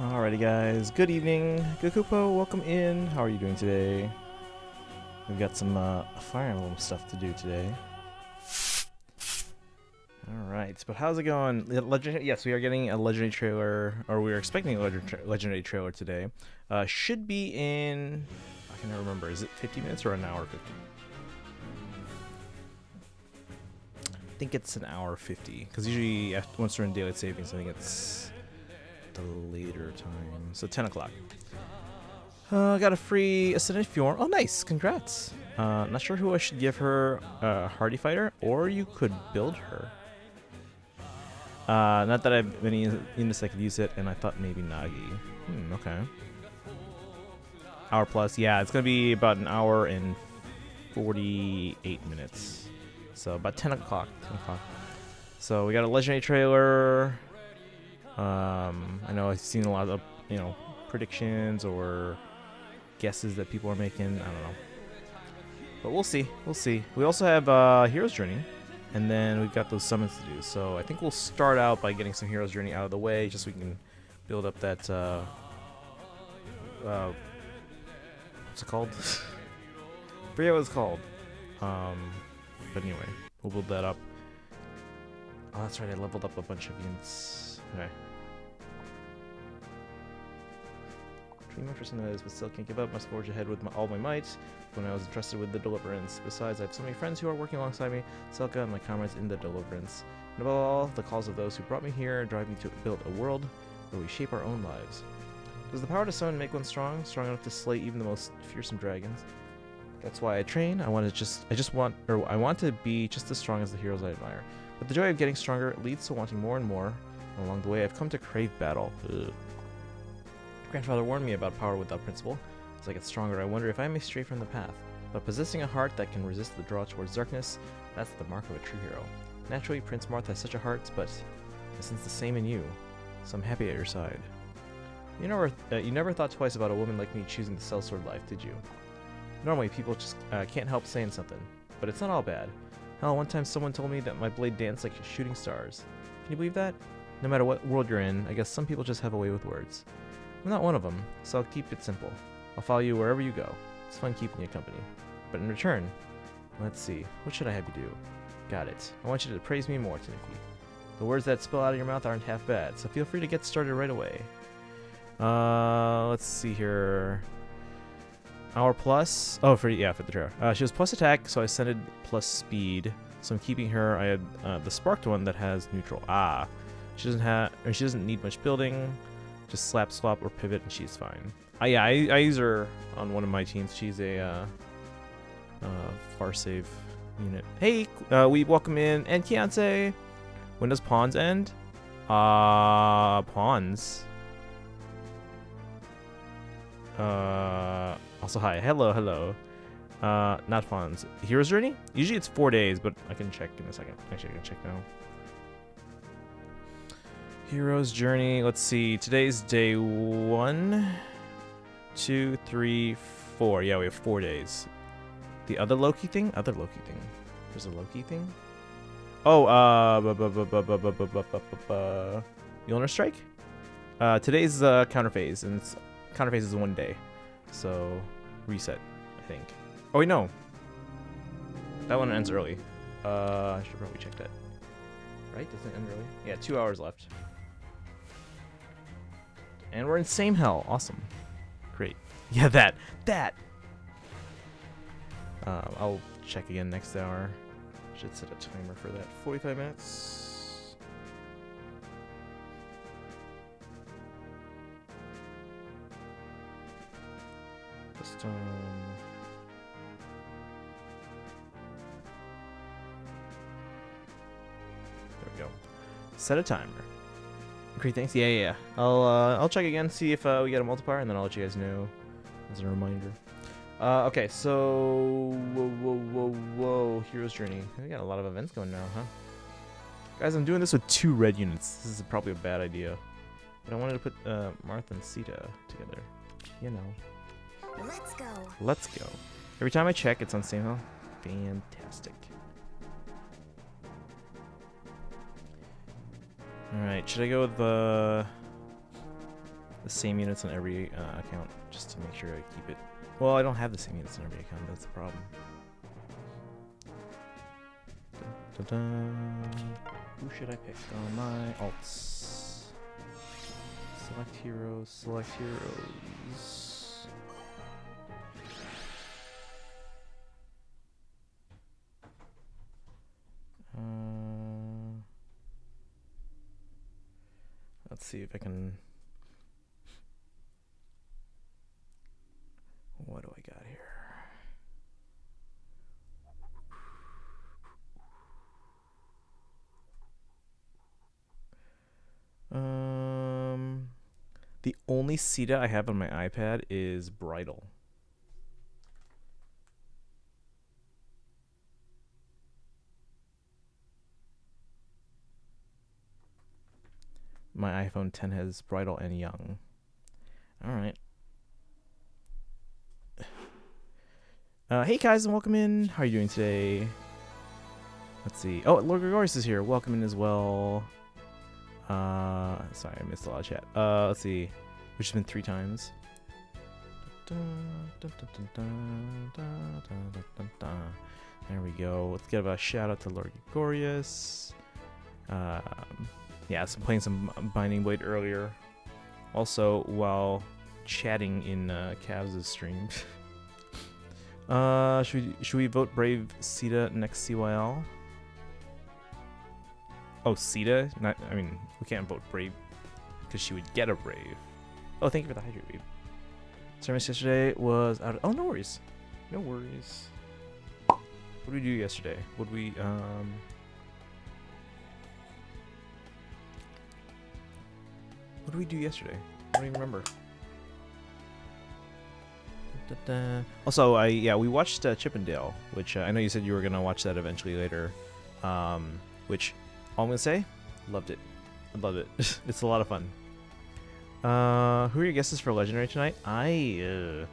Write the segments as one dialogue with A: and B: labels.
A: Alrighty guys, good evening. Gakupo, welcome in. How are you doing today? We've got some Fire Emblem stuff to do today. Alright, but how's it going? Yes, we are getting a legendary trailer, or we are expecting a legendary trailer today. Should be in, I can never remember, is it 50 minutes or an hour 50? I think it's an hour 50, because usually once we're in daylight savings, I think it's the later time, so 10 o'clock. Got a free Ascendant Fjorm. Oh, nice. Congrats. Not sure who I should give her Hardy Fighter, or you could build her. Not that I've been in this, I could use it, and I thought maybe Nagi. Okay. Hour plus. Yeah, it's going to be about an hour and 48 minutes. So about 10 o'clock. 10 o'clock. So we got a legendary trailer. I know I've seen a lot of, predictions or guesses that people are making. I don't know. But we'll see. We'll see. We also have Hero's Journey. And then we've got those summons to do. So I think we'll start out by getting some Hero's Journey out of the way, just so we can build up that, what's it called? I forget what it's called. But anyway, we'll build that up. Oh, that's right. I leveled up a bunch of units. Okay. Dream after some of this, but still can't give up. Must forge ahead with all my might. When I was entrusted with the Deliverance. Besides, I have so many friends who are working alongside me, Selka and my comrades in the Deliverance. And above all, the calls of those who brought me here drive me to build a world where we shape our own lives. Does the power to summon make one strong enough to slay even the most fearsome dragons? That's why I train. I want to be just as strong as the heroes I admire. But the joy of getting stronger leads to wanting more and more. And along the way, I've come to crave battle. Ugh. Grandfather warned me about power without principle. As I get stronger, I wonder if I may stray from the path. But possessing a heart that can resist the draw towards darkness, that's the mark of a true hero. Naturally, Prince Marth has such a heart, but I sense the same in you. So I'm happy at your side. You never thought twice about a woman like me choosing the sellsword life, did you? Normally, people just can't help saying something. But it's not all bad. Hell, one time someone told me that my blade danced like shooting stars. Can you believe that? No matter what world you're in, I guess some people just have a way with words. I'm not one of them, so I'll keep it simple. I'll follow you wherever you go. It's fun keeping you company. But in return, let's see, what should I have you do? Got it. I want you to praise me more, Tanuki. The words that spill out of your mouth aren't half bad, so feel free to get started right away. Let's see here. Hour plus. Oh, for the trailer. She has plus attack, so I ascended plus speed. So I'm keeping her. I had the sparked one that has neutral. She doesn't need much building. Just slap, swap, or pivot, and she's fine. I use her on one of my teams. She's a far save unit. Hey, we welcome in and Kianse. When does pawns end? Pawns. Also hi, hello. Not pawns. Hero's Journey? Usually it's 4 days, but I can check in a second. Actually, I can check now. Hero's Journey. Let's see. Today's day 1, 2, 3, 4. Yeah, we have 4 days. The other Loki thing? Other Loki thing. There's a Loki thing? Oh, Mjolnir Strike? Today's counter phase, and counter phase is 1 day. So, reset, I think. Oh, wait, no. That one ends early. I should probably check that. Right? Doesn't it end early? Yeah, 2 hours left. And we're in Same Hell. Awesome. Great. Yeah, that. I'll check again next hour. Should set a timer for that. 45 minutes. Just, there we go. Set a timer. Great, thanks. Yeah. I'll check again, see if we get a multiplier, and then I'll let you guys know as a reminder. Okay, so whoa, Hero's Journey. We got a lot of events going now, huh? Guys, I'm doing this with 2 red units. This is probably a bad idea, but I wanted to put Martha and Sita together. You know. Let's go. Every time I check, it's on Same Hell. Fantastic. Alright, should I go with the... the same units on every account just to make sure I keep it. Well, I don't have the same units on every account. That's the problem. Dun, dun, dun. Who should I pick on my alts? Select heroes. Select heroes. Let's see if I can. What do I got here? The only Sita I have on my iPad is Bridal. My iPhone 10 has Bridal and Young. All right. Hey guys, and welcome in. How are you doing today? Let's see. Oh, Lord Gregorius is here. Welcome in as well. Sorry, I missed a lot of chat. Let's see. Which has been 3 times. There we go. Let's give a shout out to Lord Gregorius. Yeah, so I'm playing some Binding Blade earlier. Also, while chatting in Cavs' stream. Should we vote Brave Sita next CYL? Oh, Sita? Not. I mean, we can't vote Brave because she would get a Brave. Oh, thank you for the hydrate, babe. Service yesterday was out. Oh, no worries. No worries. What did we do yesterday? What did we What did we do yesterday? I don't even remember. Also, we watched Chippendale, which I know you said you were gonna watch that eventually later. Which all I'm gonna say, loved it. I love it. It's a lot of fun. Who are your guesses for Legendary tonight? I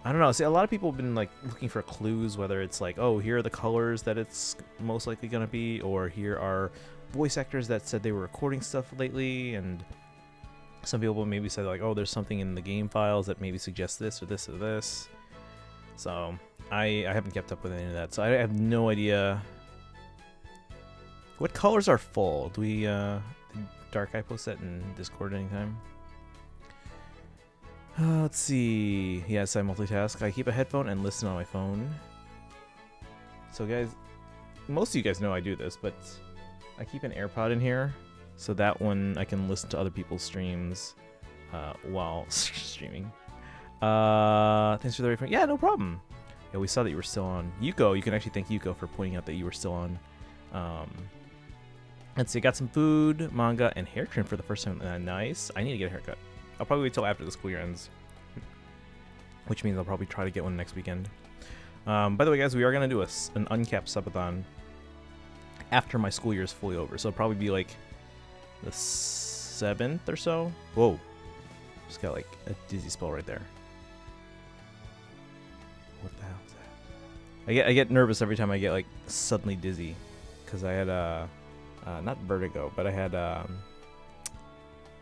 A: don't know. See, a lot of people have been like looking for clues, whether it's like, oh, here are the colors that it's most likely gonna be, or here are voice actors that said they were recording stuff lately, and some people maybe said like, oh, there's something in the game files that maybe suggests this or this or this. So I haven't kept up with any of that, so I have no idea. What colors are full? Do we did Dark Eye post that in Discord anytime? Let's see. Yes, I multitask. I keep a headphone and listen on my phone. So guys, most of you guys know I do this, but I keep an AirPod in here. So that one I can listen to other people's streams while streaming. Thanks for the refund. Yeah, no problem. Yeah, we saw that you were still on. Yuko, you can actually thank Yuko for pointing out that you were still on. Let's see, I got some food, manga, and hair trim for the first time. Nice. I need to get a haircut. I'll probably wait till after the school year ends. Which means I'll probably try to get one next weekend. By the way, guys, we are going to do an uncapped subathon after my school year is fully over. So it'll probably be like the 7th or so. Whoa. Just got like a dizzy spell right there. What the hell is that? I get nervous every time I get like suddenly dizzy. Because I had not vertigo, but I had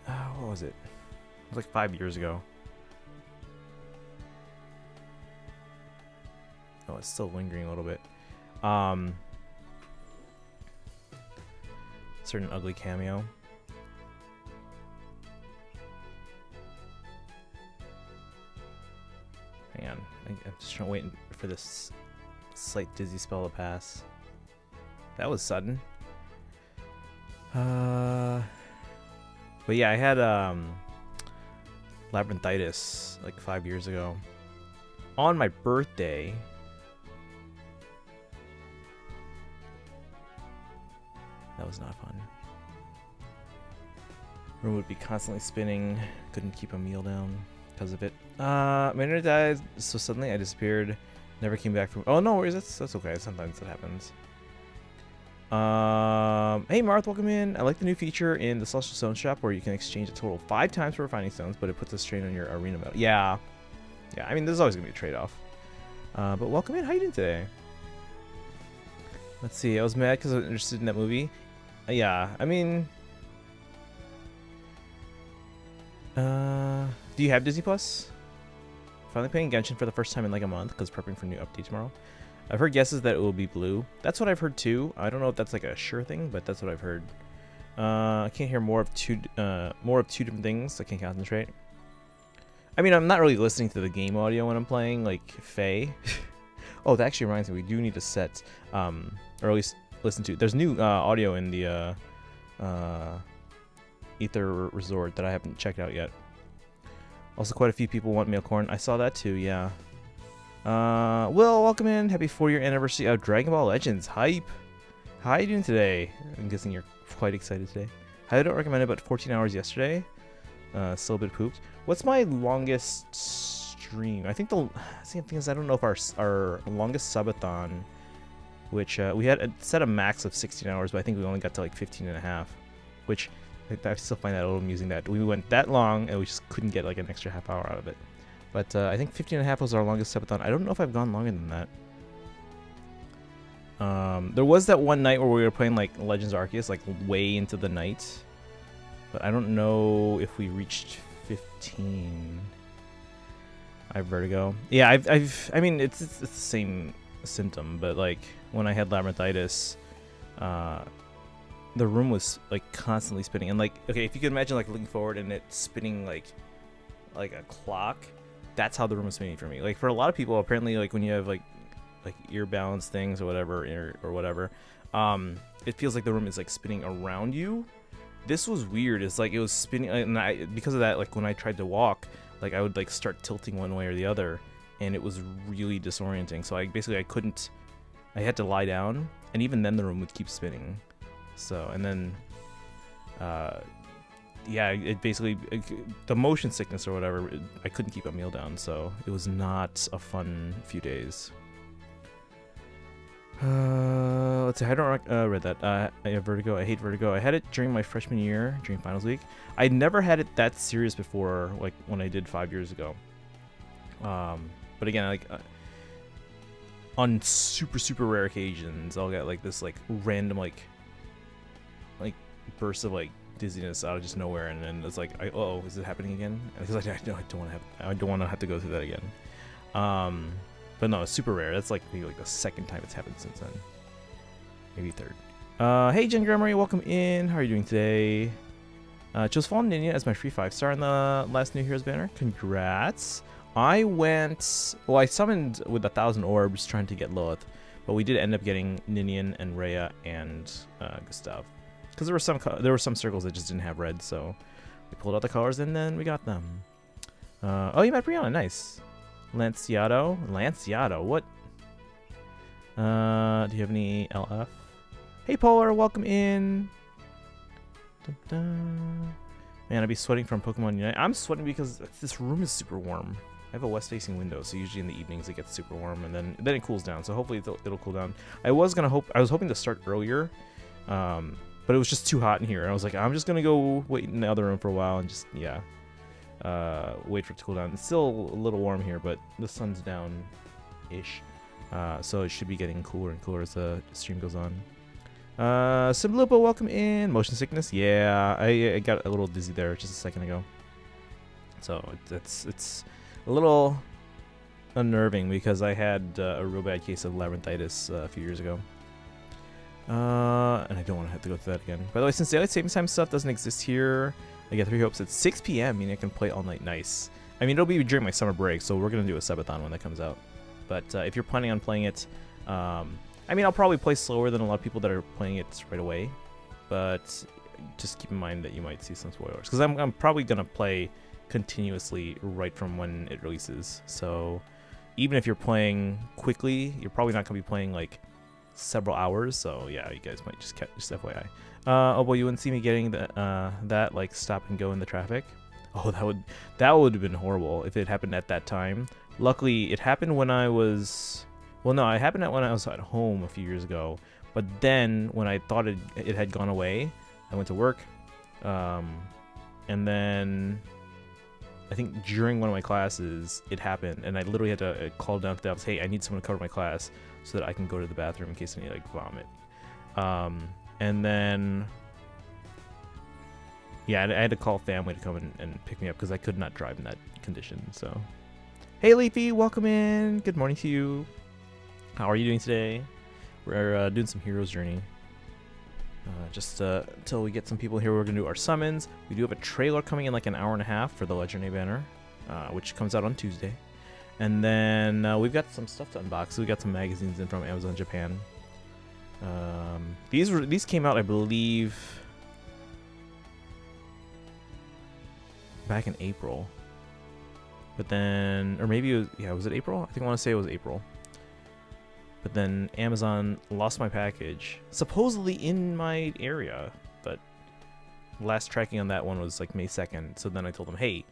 A: what was it? It was like 5 years ago. Oh, it's still lingering a little bit. Certain ugly cameo. Hang on, I'm just trying to wait for this slight dizzy spell to pass. That was sudden. But yeah, I had labyrinthitis like 5 years ago. On my birthday. That was not fun. Room would be constantly spinning. Couldn't keep a meal down because of it. My internet died, so suddenly I disappeared. Never came back from. Oh no worries, that's okay. Sometimes that happens. Hey Marth, welcome in. I like the new feature in the Celestial Stone Shop where you can exchange a total 5 times for refining stones, but it puts a strain on your arena medal. Yeah. Yeah, I mean, there's always gonna be a trade-off. But welcome in. How you doing today? Let's see. I was mad because I was interested in that movie. Yeah, I mean, Do you have Disney Plus? Finally playing Genshin for the first time in like a month because prepping for new update tomorrow. I've heard guesses that it will be blue. That's what I've heard too. I don't know if that's like a sure thing, but that's what I've heard. I can't hear more of two different things. I can't concentrate. I mean, I'm not really listening to the game audio when I'm playing, like Faye. Oh, that actually reminds me, we do need to set, or at least listen to. There's new audio in the Ether Resort that I haven't checked out yet. Also, quite a few people want meal corn. I saw that too, yeah. Will, welcome in. Happy 4-year anniversary of Dragon Ball Legends. Hype. How are you doing today? I'm guessing you're quite excited today. Highly don't recommend it, but 14 hours yesterday. Still a bit pooped. What's my longest stream? I think the thing is, I don't know if our longest subathon, which we had set a max of 16 hours, but I think we only got to like 15 and a half, which I still find that a little amusing that we went that long and we just couldn't get like an extra half hour out of it. But I think 15 and a half was our longest subathon. I don't know if I've gone longer than that. There was that one night where we were playing like Legends Arceus, like way into the night. But I don't know if we reached 15. I have vertigo. Yeah, I mean, it's the same symptom, but like when I had labyrinthitis, the room was like constantly spinning. And like, okay, if you could imagine like looking forward and it spinning like a clock, that's how the room was spinning for me. Like for a lot of people, apparently, like when you have like ear balance things or whatever, it feels like the room is like spinning around you. This was weird. It's like it was spinning, and because of that, like when I tried to walk, like I would like start tilting one way or the other, and it was really disorienting. So I had to lie down, and even then the room would keep spinning. So, and then, yeah, it basically, the motion sickness or whatever, I couldn't keep a meal down, so it was not a fun few days. Let's see, I don't read that. I have vertigo. I hate vertigo. I had it during my freshman year, during finals week. I never had it that serious before, like when I did 5 years ago. But again, like on super rare occasions, I'll get like this like random like burst of like dizziness out of just nowhere, and then it's like, oh, is it happening again? Because I don't want to have to go through that again. But no, it's super rare. That's like maybe like the second time it's happened since then. Maybe third. Hey, Jen Grammary, welcome in. How are you doing today? Chose Fallen Ninja as my free 5-star in the last New Heroes banner. Congrats. I summoned with 1,000 orbs trying to get Lilith, but we did end up getting Ninian and Rhea and Gustav. Because there were some circles that just didn't have red, so we pulled out the colors and then we got them. Oh, you met Brianna, nice. Lanciato, what? Do you have any LF? Hey, Polar, welcome in. Dun, dun. Man, I'd be sweating from Pokemon Unite. I'm sweating because this room is super warm. I have a west-facing window, so usually in the evenings it gets super warm, and then it cools down. So hopefully it'll cool down. I was hoping to start earlier. But it was just too hot in here. And I was like, I'm just going to go wait in the other room for a while and just, yeah, wait for it to cool down. It's still a little warm here, but the sun's down-ish. So it should be getting cooler and cooler as the stream goes on. Simlupo, welcome in. Motion sickness? Yeah, I got a little dizzy there just a second ago. So it's a little unnerving because I had a real bad case of labyrinthitis a few years ago. And I don't want to have to go through that again. By the way, since daylight saving time stuff doesn't exist here, I get 3 hopes at 6 p.m. meaning I can play all night. Nice. I mean, it'll be during my summer break, so we're gonna do a subathon when that comes out. But if you're planning on playing it, I mean, I'll probably play slower than a lot of people that are playing it right away. But just keep in mind that you might see some spoilers, because I'm probably gonna play continuously right from when it releases. So even if you're playing quickly, you're probably not gonna be playing like several hours, so yeah, you guys might just FYI. Oh boy, you wouldn't see me getting that like stop and go in the traffic. Oh, that would have been horrible if it happened at that time. Luckily, it happened when I was, well, no, it happened when I was at home a few years ago. But then when I thought it had gone away, I went to work, and then I think during one of my classes it happened, and I literally had to call down to the office, hey, I need someone to cover my class so that I can go to the bathroom in case I need like vomit. And then Yeah, I had to call family to come and pick me up because I could not drive in that condition. So, hey Leafy, welcome in. Good morning to you. How are you doing today? We're doing some Hero's Journey. Just until we get some people here, we're gonna do our summons. We do have a trailer coming in like an hour and a half for the Legendary banner, which comes out on Tuesday. And then we've got some stuff to unbox. We got some magazines in from Amazon Japan. These came out, I believe, back in April. But then, or maybe it was, yeah, was it April? I think I want to say it was April. But then Amazon lost my package, supposedly in my area, but last tracking on that one was like May 2nd. So then I told them, hey,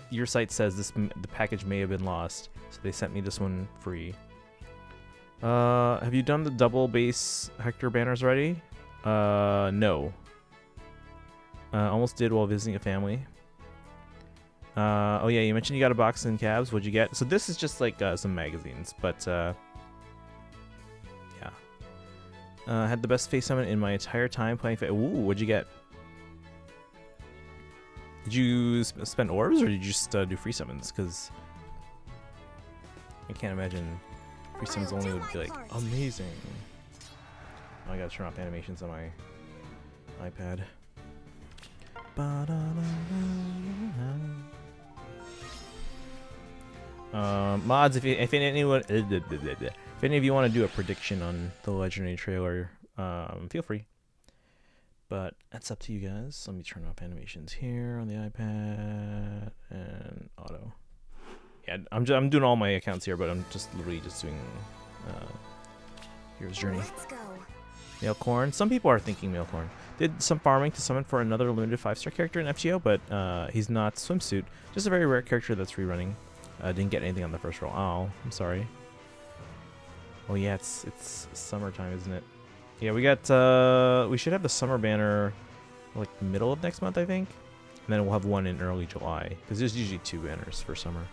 A: your site says the package may have been lost, so they sent me this one free. Have you done the double base Hector banners already? No. Almost did while visiting a family. Oh yeah, you mentioned you got a box in cabs. What'd you get? So this is just like some magazines, but yeah. Had the best face summon in my entire time playing. Ooh, what'd you get? Did you spend orbs or did you just do free summons? Because I can't imagine free summons only would be like amazing. Oh, I gotta turn off animations on my iPad. Mods, if any of you want to do a prediction on the Legendary trailer, feel free. But that's up to you guys. Let me turn off animations here on the iPad and auto. Yeah, I'm doing all my accounts here, but I'm just literally just doing Hero's Journey.
B: Let's go.
A: Mailcorn. Some people are thinking Mailcorn. Did some farming to summon for another limited 5-star character in FGO, but he's not Swimsuit. Just a very rare character that's rerunning. Didn't get anything on the first roll. Oh, I'm sorry. Oh yeah, it's summertime, isn't it? Yeah, we got we should have the summer banner like middle of next month, I think. And then we'll have one in early July, because there's usually 2 banners for summer.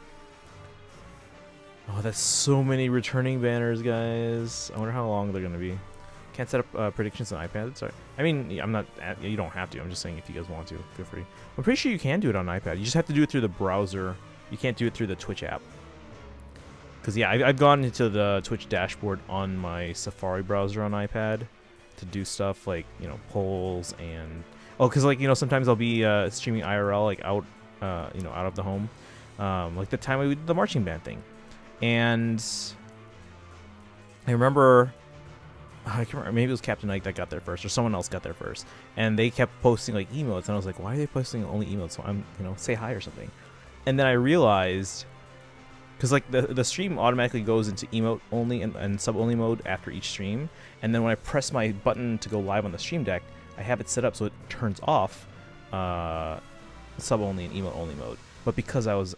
A: Oh, that's so many returning banners, guys. I wonder how long they're gonna be. Can't set up predictions on iPad. Sorry. I mean, I'm not. You don't have to. I'm just saying if you guys want to, feel free. I'm pretty sure you can do it on iPad. You just have to do it through the browser. You can't do it through the Twitch app. Because yeah, I've gone into the Twitch dashboard on my Safari browser on iPad to do stuff like, you know, polls and because like, you know, sometimes I'll be streaming IRL like out you know, out of the home, like the time we did the marching band thing, and I remember. I can't remember, maybe it was Captain Ike that got there first, or someone else got there first, and they kept posting like emotes, and I was like, why are they posting only emotes? So I'm, you know, say hi or something. And then I realized, because like the stream automatically goes into emote only and sub only mode after each stream, and then when I press my button to go live on the stream deck, I have it set up so it turns off sub only and emote only mode. But because I was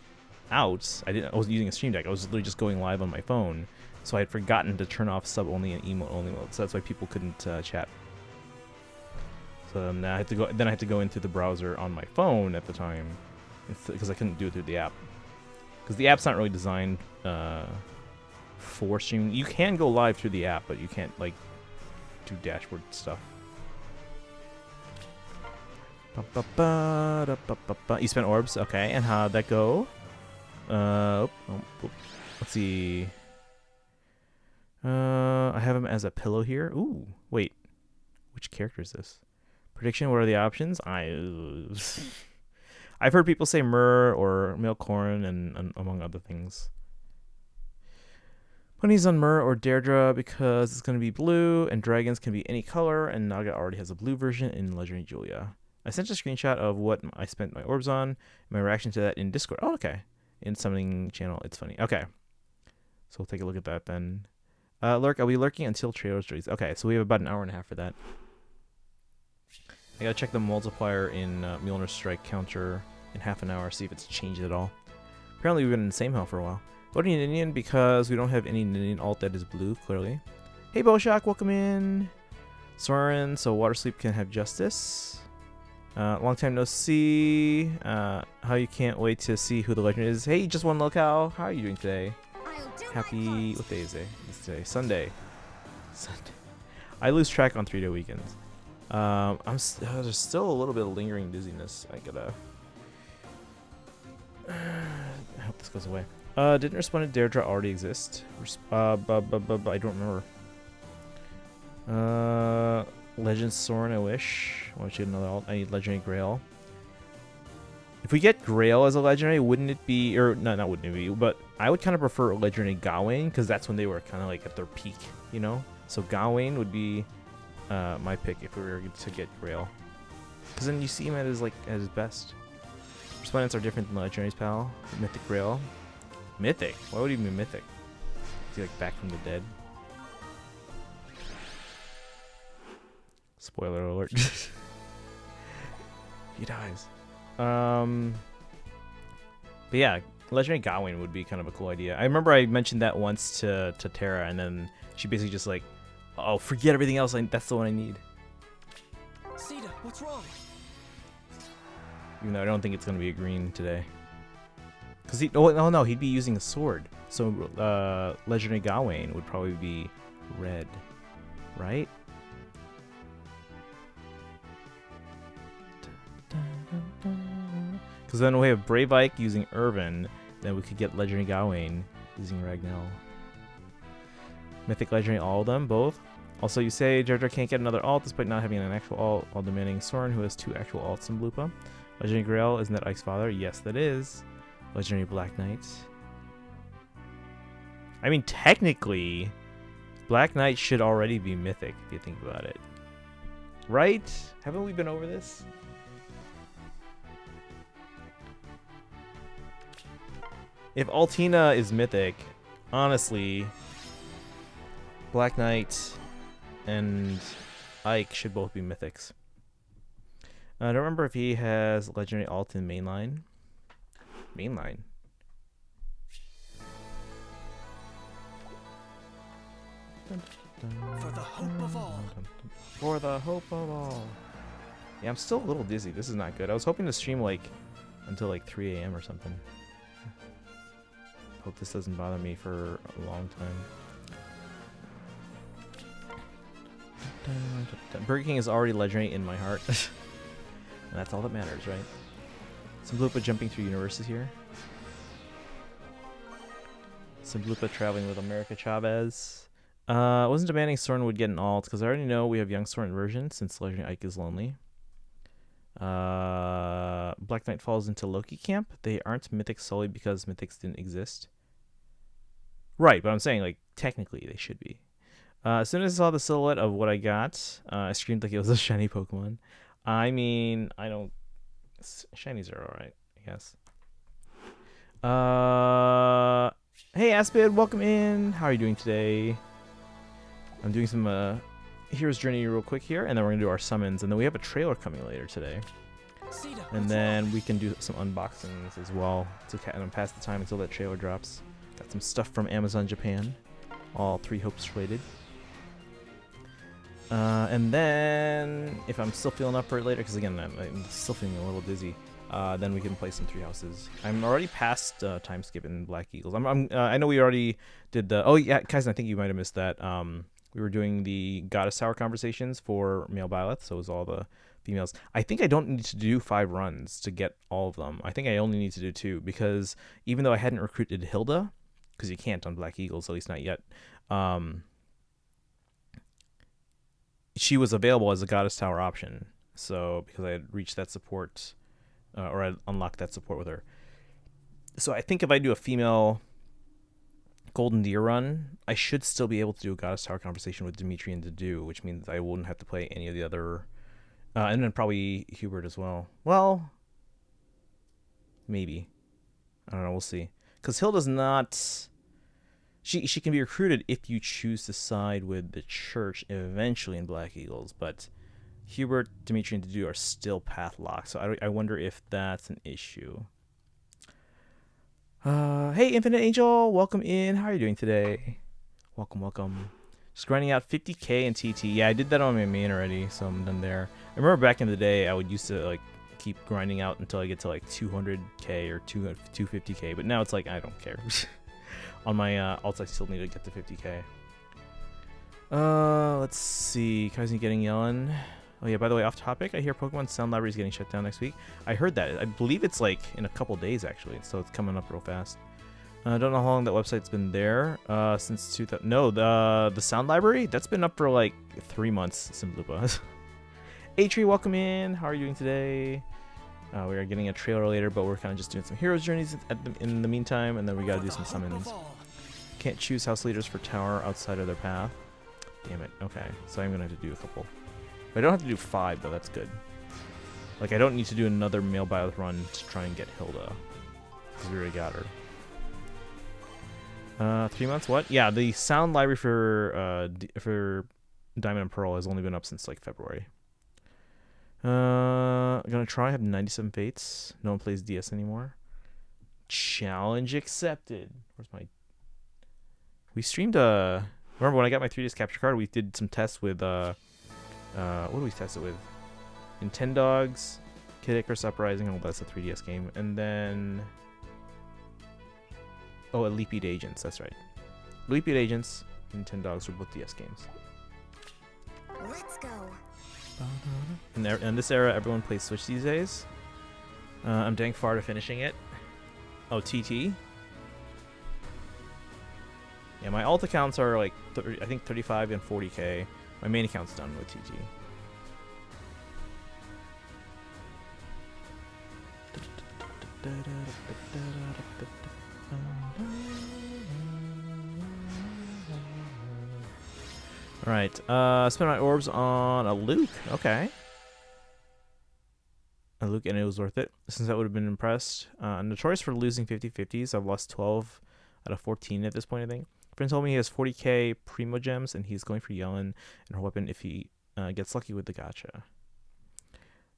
A: out, I wasn't using a stream deck. I was literally just going live on my phone. So I had forgotten to turn off sub only and emote only mode, so that's why people couldn't chat. So then I had to go. Then I had to go into the browser on my phone at the time, because I couldn't do it through the app. Because the app's not really designed for streaming. You can go live through the app, but you can't like do dashboard stuff. You spent orbs, okay? And how'd that go? Let's see. I have him as a pillow here. Ooh, wait. Which character is this? Prediction, what are the options? I've heard people say Myrrh or Mailcorn and among other things. Ponies on Myrrh or Deirdre because it's going to be blue, and dragons can be any color, and Naga already has a blue version in Legendary Julia. I sent a screenshot of what I spent my orbs on, my reaction to that in Discord. Oh, okay. In summoning channel, it's funny. Okay. So we'll take a look at that then. Lurk, I'll be lurking until trailers release. Okay, so we have about an hour and a half for that. I gotta check the multiplier in Mjolnir's Strike counter in half an hour, see if it's changed at all. Apparently we've been in the same hell for a while. Voting Ninian because we don't have any Ninian alt that is blue, clearly. Hey Boshock, welcome in. Soren, so Watersleep can have justice. Long time no see. How you can't wait to see who the legend is. Hey, just one locale. How are you doing today? Happy, what day is it? It's today, Sunday. I lose track on 3-day weekends. There's still a little bit of lingering dizziness. I gotta. I hope this goes away. Didn't respond to Deirdre already exist? I don't remember. Legend Soren, I wish. I want you another alt. I need Legendary Grail. If we get Grail as a Legendary, wouldn't it be, or no, not wouldn't it be, but I would kind of prefer Legendary Gawain, because that's when they were kind of like at their peak, you know? So Gawain would be my pick if we were to get Grail. Because then you see him at his best. Respondents are different than Legendaries, pal. Mythic Grail. Mythic? Why would he be Mythic? Is he like back from the dead? Spoiler alert. He dies. But yeah, Legendary Gawain would be kind of a cool idea. I remember I mentioned that once to Tara, and then she basically just like, oh, forget everything else. That's the one I need.
B: Sita, what's wrong?
A: Even though I don't think it's gonna be a green today. Cause no, he'd be using a sword. So Legendary Gawain would probably be red, right? Because then we have Brave Ike using Irvin, then we could get Legendary Gawain using Ragnell. Mythic Legendary, all of them, both. Also, you say Jar Jar can't get another alt despite not having an actual alt, while demanding Soren, who has 2 actual alts in Bloopa. Legendary Grail, isn't that Ike's father? Yes, that is. Legendary Black Knight. I mean, technically, Black Knight should already be mythic, if you think about it. Right? Haven't we been over this? If Altina is mythic, honestly, Black Knight and Ike should both be mythics. I don't remember if he has Legendary Alt in mainline. Mainline?
B: For the hope of all.
A: For the hope of all. Yeah, I'm still a little dizzy. This is not good. I was hoping to stream like until like 3 a.m. or something. Hope this doesn't bother me for a long time. Burger King is already legendary in my heart. And that's all that matters, right? Some Bloopa jumping through universes here. Some Bloopa traveling with America Chavez. Wasn't demanding Soren would get an alt, because I already know we have young Soren version, since Legendary Ike is lonely. Black Knight falls into Loki camp. They aren't mythic solely because mythics didn't exist. Right, but I'm saying, like, technically they should be. As soon as I saw the silhouette of what I got, I screamed like it was a shiny Pokemon. I mean, I don't... Shinies are alright, I guess. Hey, Aspid, welcome in. How are you doing today? I'm doing some Hero's Journey real quick here, and then we're going to do our summons. And then we have a trailer coming later today. And then we can do some unboxings as well to kind of pass the time until that trailer drops. Got some stuff from Amazon Japan, all 3 Hopes related. And then, if I'm still feeling up for it later, because again, I'm still feeling a little dizzy, then we can play some 3 Houses. I'm already past time skip in Black Eagles. I know we already did the... Oh yeah, Kaizen, I think you might have missed that. We were doing the Goddess Tower conversations for male Byleth, so it was all the females. I think I don't need to do 5 runs to get all of them. I think I only need to do 2, because even though I hadn't recruited Hilda, because you can't on Black Eagles, at least not yet, she was available as a Goddess Tower option. So, because I had reached that support, or I unlocked that support with her. So I think if I do a female Golden Deer run, I should still be able to do a Goddess Tower conversation with Dimitri and Dedu, which means I wouldn't have to play any of the other... and then probably Hubert as well. Well, maybe. I don't know, we'll see. Because Hilda's not... She can be recruited if you choose to side with the church eventually in Black Eagles, but Hubert, Dimitri, and Dedu are still path locked, so I wonder if that's an issue. Hey, Infinite Angel, welcome in. How are you doing today? Welcome, welcome. Just grinding out 50k in TT. Yeah, I did that on my main already, so I'm done there. I remember back in the day, I would used to like keep grinding out until I get to like 200k or 250k, but now it's like I don't care. On my alts, I still need to get to 50k. Let's see. Kaizen getting Yellen. Oh yeah, by the way, off topic, I hear Pokemon Sound Library is getting shut down next week. I heard that. I believe it's like in a couple days actually, so it's coming up real fast. I don't know how long that website's been there. Since 2000. No, the Sound Library, that's been up for like 3 months. Simply put. Atri, welcome in. How are you doing today? We are getting a trailer later, but we're kind of just doing some heroes journeys in the meantime, and then we gotta do some summons. Can't choose house leaders for tower outside of their path. Damn it. Okay, so I'm gonna have to do a couple. I don't have to do 5 though. That's good. Like I don't need to do another male Bioth run to try and get Hilda, because we already got her. 3 months. What? Yeah, the sound library for Diamond and Pearl has only been up since like February. I'm gonna try. I have 97 fates. No one plays DS anymore. Challenge accepted. Where's my? We streamed remember when I got my 3DS capture card? We did some tests with what do we test it with? Nintendogs, Kid Icarus Uprising. Oh, that's a 3DS game. And then Elite Beat Agents. That's right. Elite Beat Agents, Nintendogs were both DS games.
C: Let's go.
A: In this era, everyone plays Switch these days. I'm dang far to finishing it. Oh, TT. Yeah, my alt accounts are like, I think 35 and 40k. My main account's done with TT. Alright, spend my orbs on a Luke. Okay. A Luke, and it was worth it, since I would have been impressed. Notorious for losing 50-50s. I've lost 12 out of 14 at this point, I think. Friend told me he has 40k Primo Gems, and he's going for Yellen and her weapon if he gets lucky with the gacha.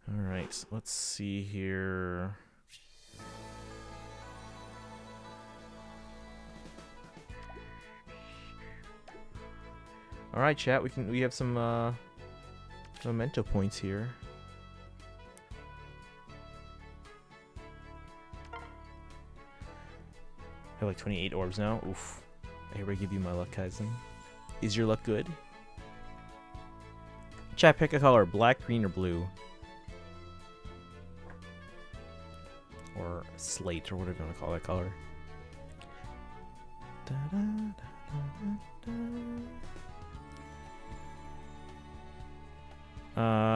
A: Alright, let's see here. All right, chat. We have some memento points here. I have like 28 orbs now. Oof. I hereby give you my luck, Kaizen. Is your luck good? Chat, pick a color: black, green, or blue, or slate, or whatever you want to call that color. Da, da, da, da, da.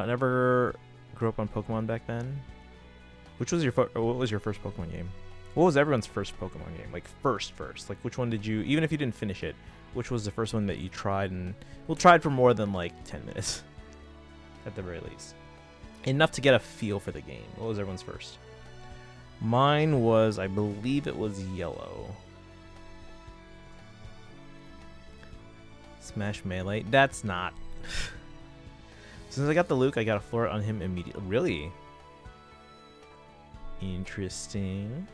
A: Never grew up on Pokemon back then. What was your first Pokemon game? What was everyone's first Pokemon game? Like first. Like which one did you, even if you didn't finish it, which was the first one that you tried and tried for more than like 10 minutes at the very least. Enough to get a feel for the game. What was everyone's first? Mine was, I believe it was Yellow. Smash Melee. That's not. Since I got the Luke, I got a floor on him immediately. Really? Interesting.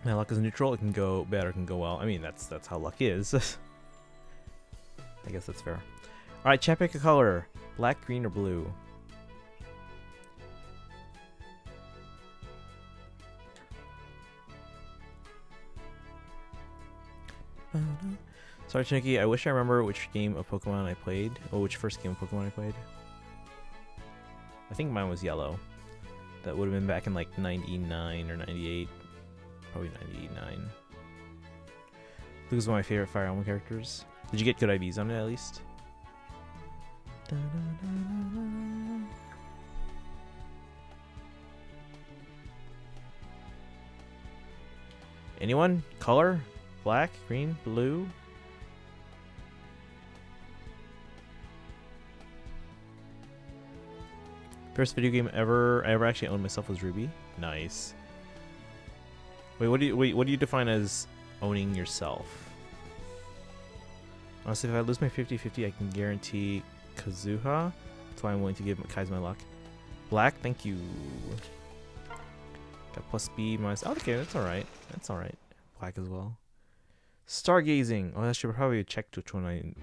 A: My luck is neutral. It can go bad or it can go well. I mean, that's how luck is. I guess that's fair. All right, chat, pick a color: black, green, or blue. Sorry, Chiniki, I wish I remember which game of Pokemon I played. Or which first game of Pokemon I played. I think mine was Yellow. That would have been back in like 99 or 98. Probably 99. Luke is one of my favorite Fire Emblem characters. Did you get good IVs on it at least? Anyone? Color? Black, green, blue? First video game I ever actually owned myself was Ruby. Nice. Wait, what do you define as owning yourself? Honestly, if I lose my 50-50, I can guarantee Kazuha. That's why I'm willing to give Kai's my luck. Black, thank you. Got plus speed, minus. Oh, okay, that's alright. That's alright. Black as well. Stargazing. Oh, I should probably check which one I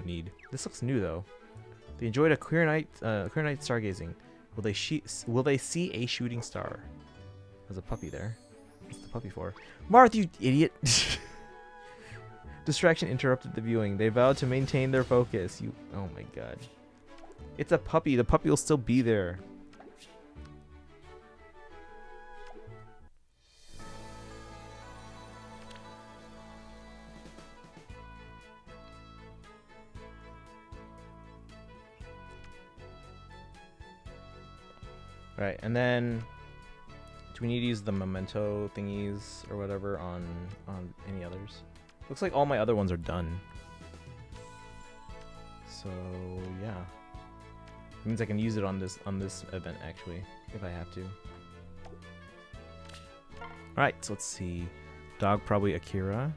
A: need. This looks new though. They enjoyed a queer night stargazing. Will they see a shooting star? There's a puppy there. What's the puppy for? Marth, you idiot! Distraction interrupted the viewing. They vowed to maintain their focus. You. Oh my god. It's a puppy. The puppy will still be there. Right, and then do we need to use the memento thingies or whatever on any others? Looks like all my other ones are done. So yeah, means I can use it on this event actually if I have to. All right, so let's see. Dog probably Akira.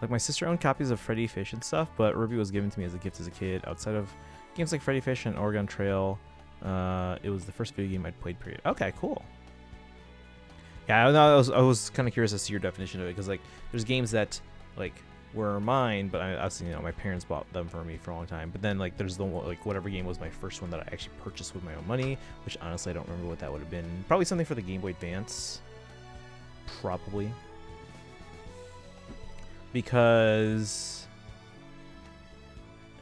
A: Like my sister owned copies of Freddy Fish and stuff, but Ruby was given to me as a gift as a kid. Outside of games like Freddy Fish and Oregon Trail. It was the first video game I'd played, period. Okay, cool. Yeah, I was kind of curious as to your definition of it, because like there's games that like were mine, but obviously, you know, my parents bought them for me for a long time. But then like there's the like whatever game was my first one that I actually purchased with my own money, which honestly I don't remember what that would have been. Probably something for the Game Boy Advance. Probably. Because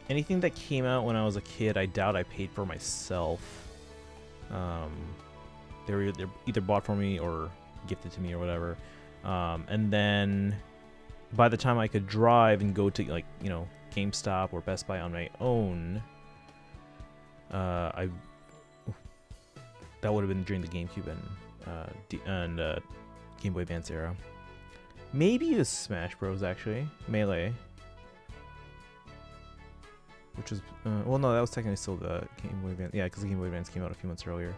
A: anything that came out when I was a kid, I doubt I paid for myself. They were either bought for me or gifted to me or whatever. And then by the time I could drive and go to, like, you know, GameStop or Best Buy on my own, that would have been during the GameCube and Game Boy Advance era. Maybe the Smash Bros. Actually, Melee. Which was, well, no, that was technically still the Game Boy Advance. Yeah, because the Game Boy Advance came out a few months earlier.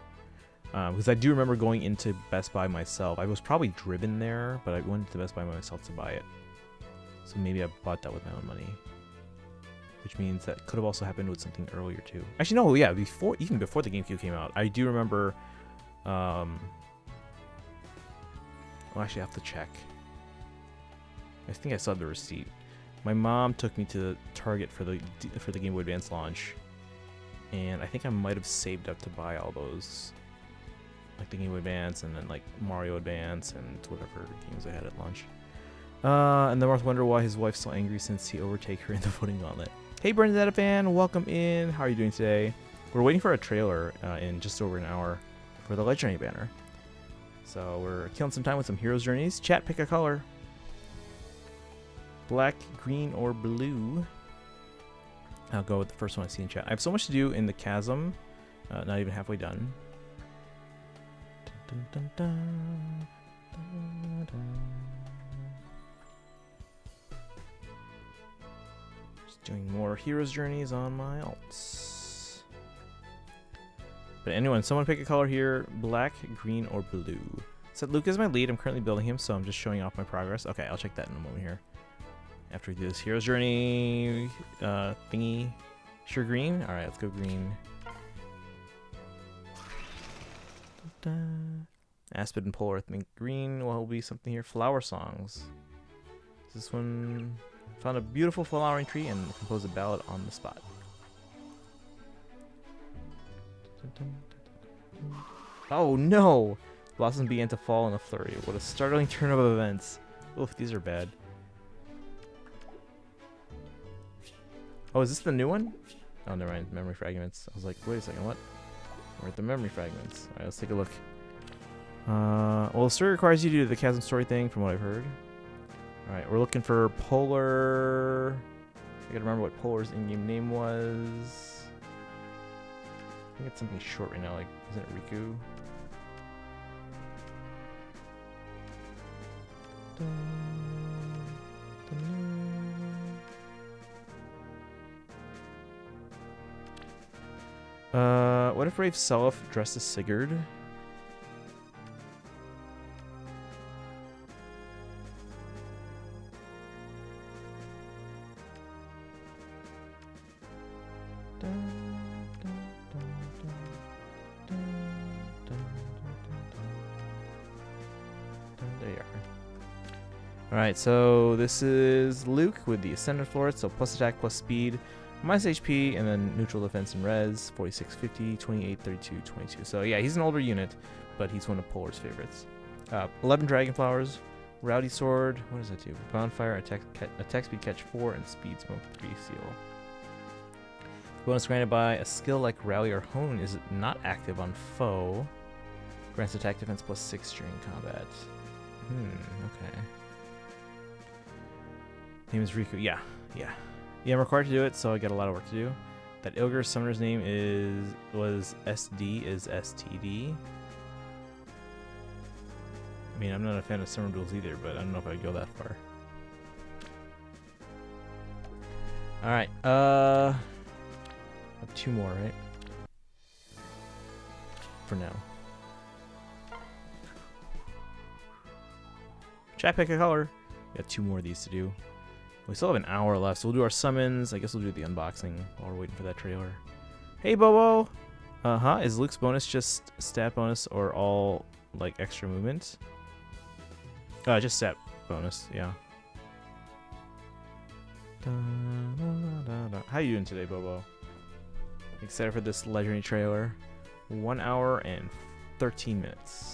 A: Because I do remember going into Best Buy myself. I was probably driven there, but I went to Best Buy myself to buy it. So maybe I bought that with my own money. Which means that could have also happened with something earlier too. Actually, no, yeah, even before the GameCube came out. I do remember, well, actually I have to check. I think I saw the receipt. My mom took me to Target for the Game Boy Advance launch, and I think I might have saved up to buy all those, like the Game Boy Advance and then like Mario Advance and whatever games I had at launch. And then Marth wonder why his wife's so angry since he overtake her in the voting gauntlet. Hey Bernadette fan, welcome in. How are you doing today? We're waiting for a trailer in just over an hour for the Legendary banner. So we're killing some time with some Heroes Journeys. Chat, pick a color. Black, green, or blue. I'll go with the first one I see in chat. I have so much to do in the chasm. Not even halfway done. Dun, dun, dun, dun, dun. Just doing more Heroes Journeys on my alts. But anyone, someone pick a color here. Black, green, or blue. Set Luke as my lead. I'm currently building him, so I'm just showing off my progress. Okay, I'll check that in a moment here. After we do this Hero's Journey thingy. Sure, green? Alright, let's go green. Aspid and Polar think green will be something here. Flower songs. This one found a beautiful flowering tree and composed a ballad on the spot. Oh no! Blossoms began to fall in a flurry. What a startling turn of events. Oof, these are bad. Oh, is this the new one? Oh, never mind. Memory fragments. I was like, wait a second, what? We're at the memory fragments. Alright, let's take a look. Well, the story requires you to do the chasm story thing, from what I've heard. Alright, we're looking for Polar. I gotta remember what Polar's in-game name was. I think it's something short right now, like, isn't it Riku? What if Rafe Self dressed as Sigurd? There you are. Alright, so this is Luke with the Ascendant Floret, so plus attack, plus speed, minus HP, and then neutral defense and res, 46, 50, 28, 32, 22. So yeah, he's an older unit, but he's one of Polar's favorites. 11 Dragon Flowers, Rowdy Sword. What does that do? Bonfire, attack speed catch 4, and speed smoke 3 seal. Bonus granted by a skill like Rally or Hone is not active on foe. Grants attack defense plus 6 during combat. Okay. Name is Riku. Yeah. I'm required to do it, so I got a lot of work to do. That Ilger summoner's name was SD is STD. I mean, I'm not a fan of summer duels either, but I don't know if I'd go that far. Alright, I have 2 more, right? For now. Chat, pick a color. Got 2 more of these to do. We still have an hour left, so we'll do our summons. I guess we'll do the unboxing while we're waiting for that trailer. Hey, Bobo! Is Luke's bonus just stat bonus or all, like, extra movement? Just stat bonus, yeah. How you doing today, Bobo? Excited for this legendary trailer. 1 hour and 13 minutes.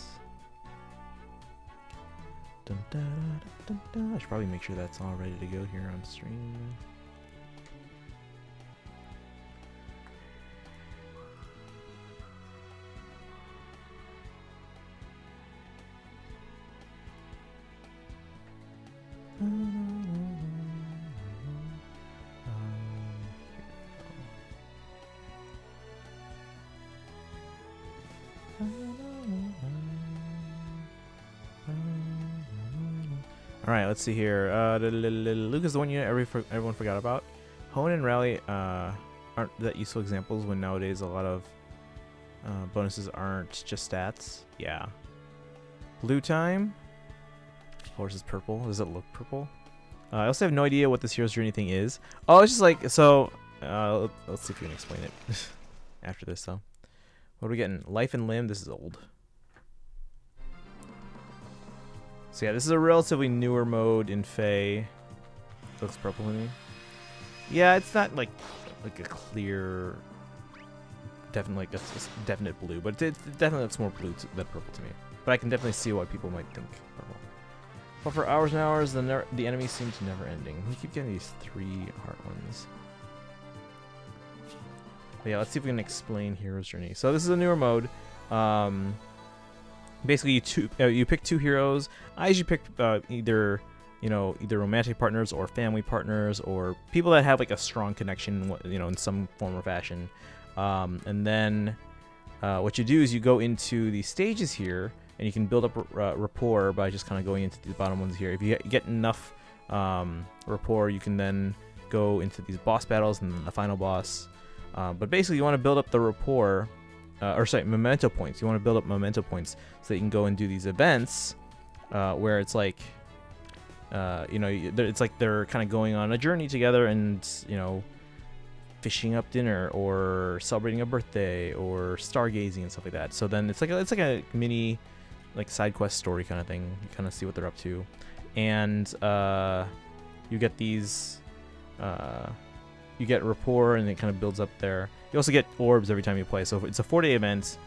A: I should probably make sure that's all ready to go here on stream. Alright, let's see here. Luke is the one unit everyone forgot about. Hone and Rally aren't that useful examples when nowadays a lot of bonuses aren't just stats. Yeah. Blue time. Horse is purple. Does it look purple? I also have no idea what this hero's journey thing is. Oh, it's just like, so, let's see if we can explain it after this, though. What are we getting? Life and Limb. This is old. So yeah, this is a relatively newer mode in Fae. Looks purple to me. Yeah, it's not like a clear, definitely like a definite blue, but it definitely looks more blue than purple to me. But I can definitely see why people might think purple. But for hours and hours, the enemies seem to never ending. We keep getting these 3 heart ones. But yeah, let's see if we can explain Hero's Journey. So this is a newer mode. Basically, you pick 2 heroes. I usually pick either romantic partners or family partners or people that have like a strong connection, in some form or fashion. And then what you do is you go into these stages here, and you can build up rapport by just kind of going into the bottom ones here. If you get enough rapport, you can then go into these boss battles and then the final boss. But basically, you want to build up the rapport. Memento points. You want to build up memento points so that you can go and do these events where it's like, it's like they're kind of going on a journey together and, fishing up dinner or celebrating a birthday or stargazing and stuff like that. So then it's like a mini, like, side quest story kind of thing. You kind of see what they're up to, and you get these. You get rapport, and it kind of builds up there. You also get orbs every time you play. So it's a 4-day event.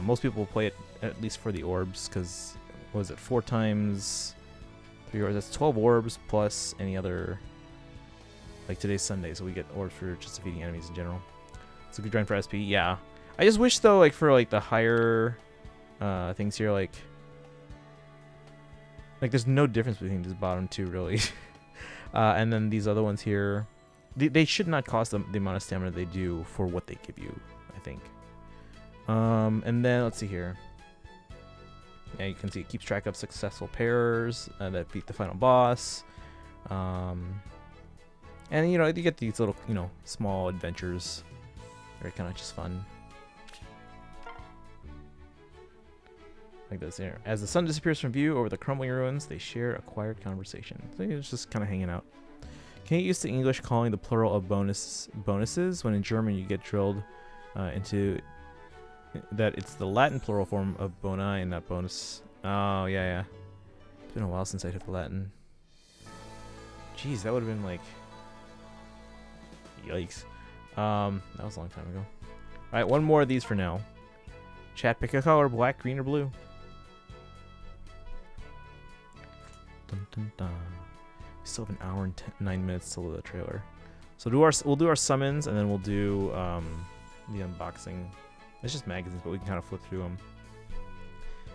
A: Most people play it at least for the orbs, because, what was it, 4 times 3 orbs? That's 12 orbs plus any other. Like today's Sunday, so we get orbs for just defeating enemies in general. It's a good grind for SP. Yeah, I just wish though, like for like the higher things here, like there's no difference between these bottom 2 really. And then these other ones here. They should not cost them the amount of stamina they do for what they give you, I think. And then let's see here. Yeah, you can see it keeps track of successful pairs that beat the final boss. And you get these little small adventures. They're kind of just fun. Like this here. As the sun disappears from view over the crumbling ruins, they share a quiet conversation. So it's just kind of hanging out. Can you use the English calling the plural of bonuses when in German you get drilled into that it's the Latin plural form of boni and not bonus? Oh, yeah. It's been a while since I took Latin. Jeez, that would have been like... Yikes. That was a long time ago. Alright, 1 more of these for now. Chat, pick a color, black, green, or blue. dun, dun, dun. We still have an hour and 9 minutes till the trailer. So we'll do our summons, and then we'll do the unboxing. It's just magazines, but we can kind of flip through them.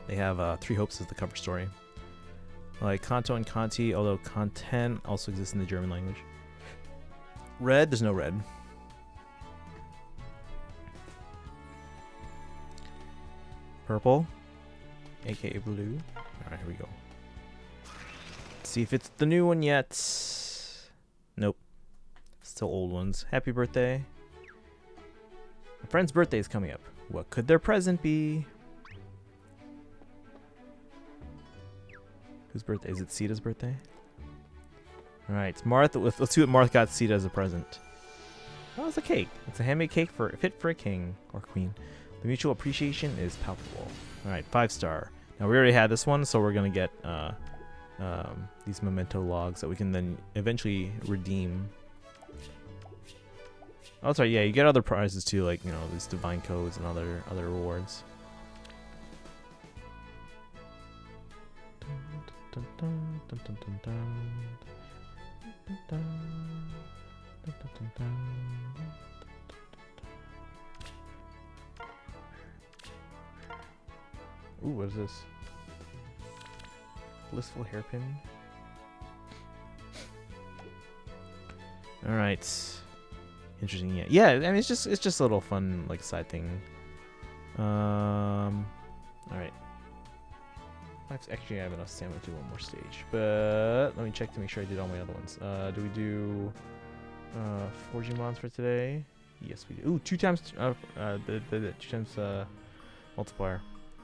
A: They have Three Hopes as the cover story. Like Kanto and Kanti, although content also exists in the German language. Red, there's no red. Purple, aka blue. Alright, here we go. Let's see if it's the new one yet. Nope. Still old ones. Happy birthday. My friend's birthday is coming up. What could their present be? Whose birthday? Is it Sita's birthday? Alright, Martha. Let's see what Martha got Sita as a present. Oh, it's a cake. It's a handmade cake fit for a king or queen. The mutual appreciation is palpable. Alright, 5-star. Now, we already had this one, so we're going to get these memento logs that we can then eventually redeem. Oh, sorry, yeah, you get other prizes too, like, you know, these divine codes and other rewards. Ooh, what is this? Blissful hairpin. All right. Interesting. Yeah. Yeah. I mean, it's just a little fun like side thing. All right. Actually, I have enough stamina to do one more stage, but let me check to make sure I did all my other ones. Do we do forging mods for today? Yes, we do. Ooh, 2 times the 2 times multiplier.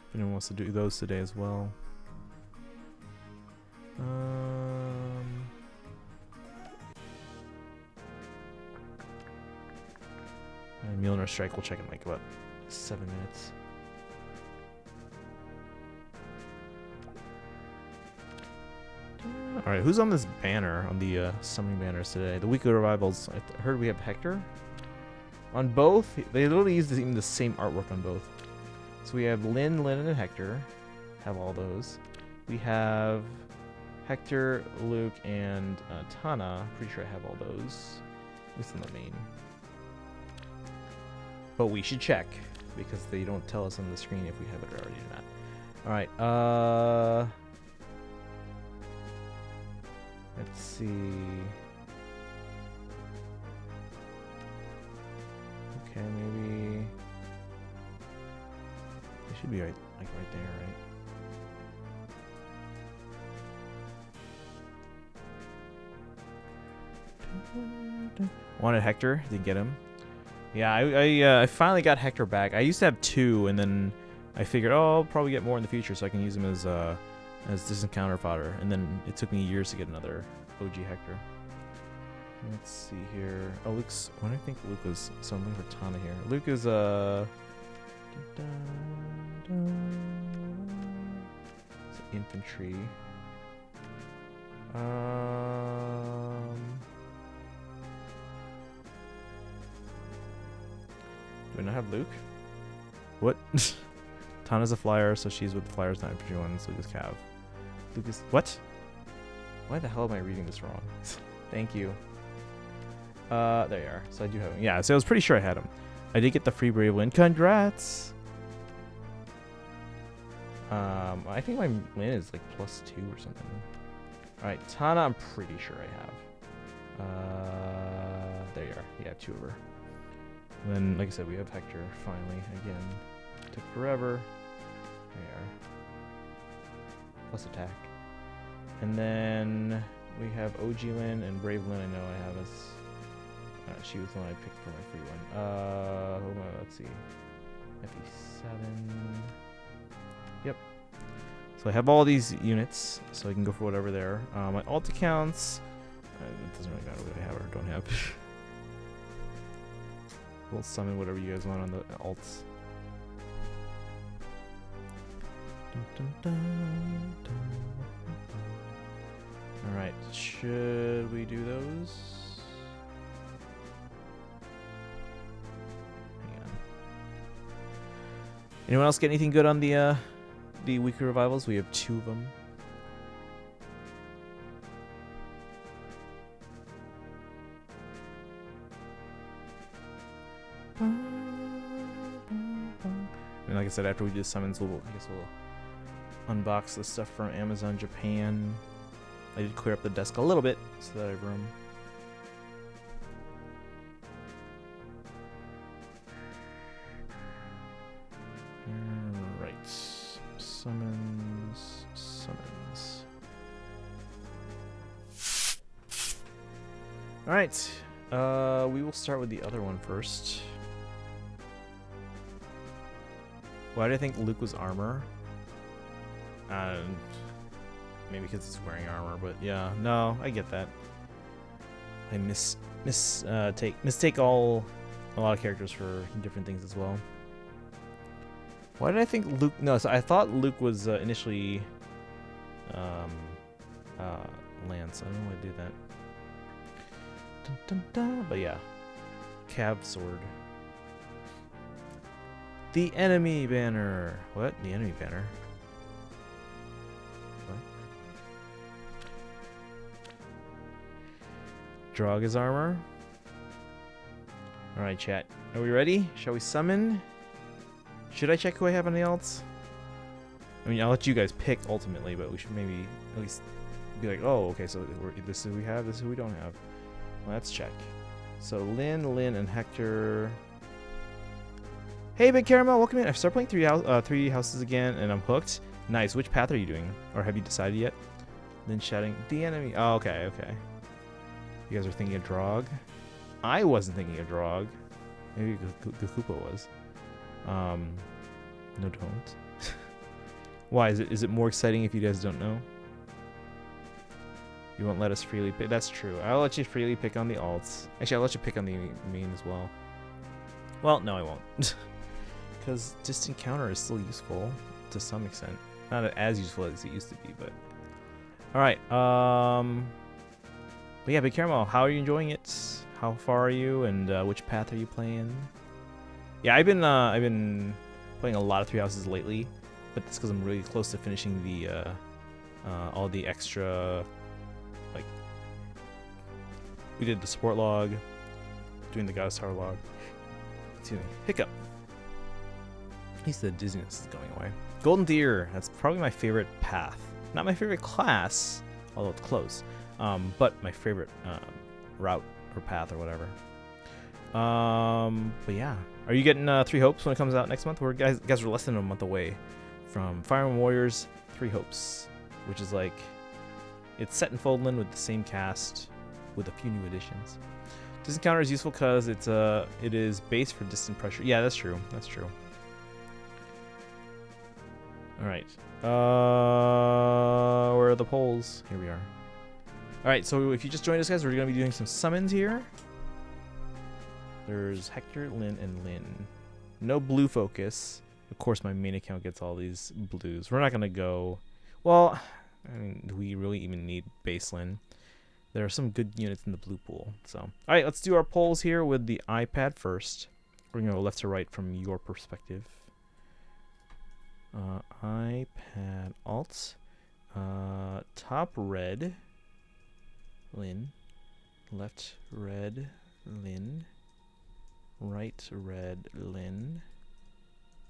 A: If anyone wants to do those today as well. And Mjolnir Strike, we'll check in like about 7 minutes. Alright, who's on this banner, on the summoning banners today? The weekly revivals. I heard we have Hector. On both, they literally use even the same artwork on both. So we have Lynn, and Hector. Have all those. We have Hector, Luke, and Tana. Pretty sure I have all those. At least in the main. But we should check, because they don't tell us on the screen if we have it already or not. Alright, let's see. Okay, maybe it should be right there, right? Wanted Hector, didn't get him. Yeah, I finally got Hector back. I used to have 2, and then I figured, oh, I'll probably get more in the future, so I can use him as distant counter fodder. And then it took me years to get another OG Hector. Let's see here. Oh, Luke's. What do I think Luke was? So I'm looking for Tana here. Luke is it's infantry. Do I not have Luke? What? Tana's a flyer, so she's with the flyers, not infantry ones. Luke is Cav. Luke is what? Why the hell am I reading this wrong? Thank you. There you are. So I do have him. Yeah, so I was pretty sure I had him. I did get the free brave win. Congrats! I think my win is like +2 or something. Alright, Tana I'm pretty sure I have. There you are. Yeah, 2 of her. And then, like I said, we have Hector finally again. Took forever. There you are. Plus attack. And then we have OG Lyn and Brave Lyn. I know I have as. She was the one I picked for my free one. Hold on, let's see. FE7. Yep. So I have all these units, so I can go for whatever there. My alt accounts. It doesn't really matter what I have or don't have. We'll summon whatever you guys want on the alts. Alright, should we do those? Hang on. Anyone else get anything good on the weekly revivals? We have 2 of them. And like I said, after we do the summons, I guess we'll unbox the stuff from Amazon Japan. I did clear up the desk a little bit so that I have room. Alright. Summons. Alright. We will start with the other one first. Why did I think Luke was armor? Maybe because he's wearing armor, but yeah, no, I get that. I mistake a lot of characters for different things as well. Why did I think Luke? No, so I thought Luke was initially Lance. I don't know why I do that. Dun, dun, dun. But yeah, Cav sword. The enemy banner. What? The enemy banner? What? Draga's armor. Alright, chat. Are we ready? Shall we summon? Should I check who I have on the alts? I mean, I'll let you guys pick ultimately, but we should maybe at least be like, oh, okay, so this is who we have, this is who we don't have. Let's check. So Lynn, and Hector. Hey, Big Caramel, welcome in. I've started playing three houses again, and I'm hooked. Nice. Which path are you doing? Or have you decided yet? Then shouting, the enemy. Oh, okay. You guys are thinking of Drog? I wasn't thinking of Drog. Maybe Gakupa was. No, don't. Why? Is it more exciting if you guys don't know? You won't let us freely pick. That's true. I'll let you freely pick on the alts. Actually, I'll let you pick on the main as well. Well, no, I won't. Because distant counter is still useful to some extent. Not as useful as it used to be, but... Alright, but yeah, Big Caramel, how are you enjoying it? How far are you, and which path are you playing? Yeah, I've been playing a lot of Three Houses lately, but that's because I'm really close to finishing the all the extra, like, we did the support log, doing the Goddess Tower log. Excuse me, hiccup. At least the dizziness is going away. Golden Deer, that's probably my favorite path. Not my favorite class, although it's close, but my favorite route or path or whatever. But yeah, are you getting Three Hopes when it comes out next month? We're guys are less than a month away from Fire Emblem Warriors Three Hopes, which is like, it's set in Foldland with the same cast with a few new additions. Distant counter is useful because it is base for distant pressure. Yeah, that's true. That's true. All right. Where are the polls? Here we are. All right. So if you just joined us, guys, we're gonna be doing some summons here. There's Hector, Lynn, and Lynn. No blue focus. Of course, my main account gets all these blues. We're not gonna go. Well, I mean, do we really even need base Lynn? There are some good units in the blue pool. So, all right, let's do our polls here with the iPad first. We're gonna go left to right from your perspective. iPad alt. Top red, Lynn. Left red, Lynn. Right red, Lynn.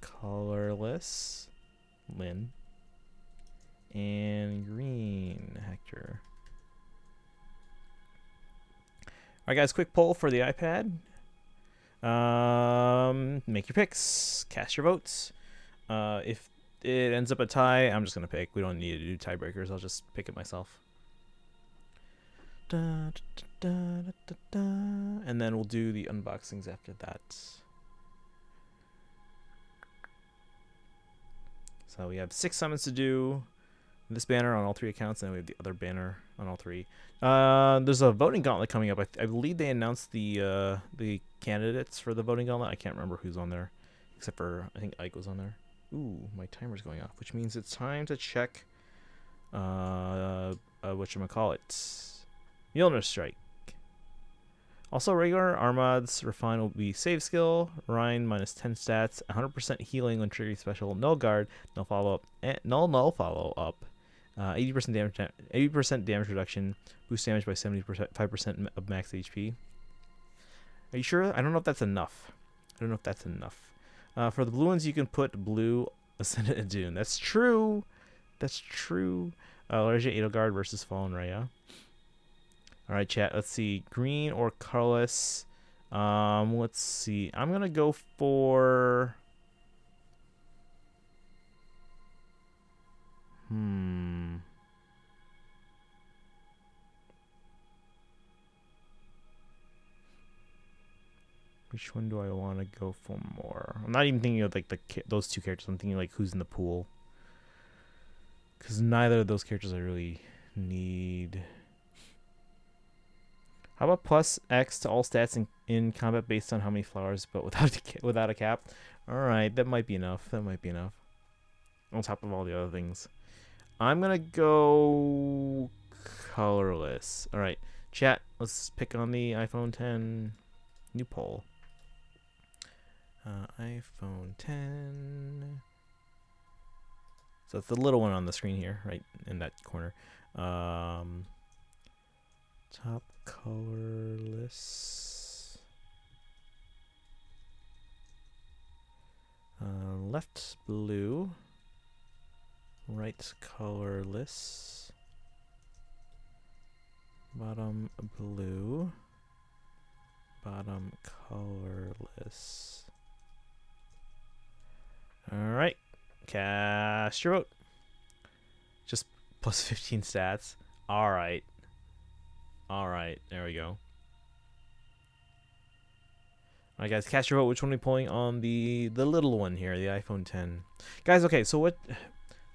A: Colorless, Lynn. And green, Hector. Alright guys, quick poll for the iPad. Make your picks. Cast your votes. If it ends up a tie, I'm just going to pick. We don't need to do tiebreakers. I'll just pick it myself. And then we'll do the unboxings after that. So we have 6 summons to do. This banner on all 3 accounts, and we have the other banner on all 3. There's a voting gauntlet coming up. I believe they announced the candidates for the voting gauntlet. I can't remember who's on there, except for I think Ike was on there. Ooh, my timer's going off, which means it's time to check whatchamacallit. Mjolnir Strike. Also, regular Armad's Refine will be save skill, Rhine minus 10 stats, 100% healing when triggering special, no guard, no follow up, null follow up, 80% damage reduction, boost damage by 75% of max HP. Are you sure? I don't know if that's enough. I don't know if that's enough. For the blue ones, you can put blue Ascendant and Dune. That's true. That's true. Largia Edelgard versus Fallen Rhea. All right, chat. Let's see. Green or colorless. Let's see. I'm gonna go for. Which one do I want to go for more? I'm not even thinking of like those two characters. I'm thinking like who's in the pool. Because neither of those characters I really need. How about plus X to all stats in combat based on how many flowers, but without a cap? All right, that might be enough. That might be enough. On top of all the other things. I'm going to go colorless. All right, chat, let's pick on the iPhone 10 new poll. iPhone 10. So it's the little one on the screen here, right in that corner. Top colorless. Left blue. Right colorless. Bottom blue. Bottom colorless. Alright. Cast your vote. Just plus 15 stats. Alright. Alright, there we go. Alright guys, cast your vote. Which one are we pulling on the little one here, the iPhone 10? Guys, okay, so